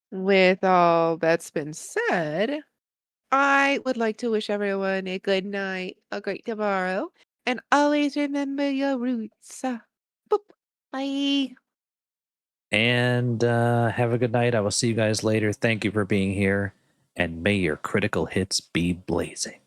With all that's been said, I would like to wish everyone a good night, a great tomorrow, and always remember your roots. Boop. Bye. And have a good night. I will see you guys later. Thank you for being here. And may your critical hits be blazing.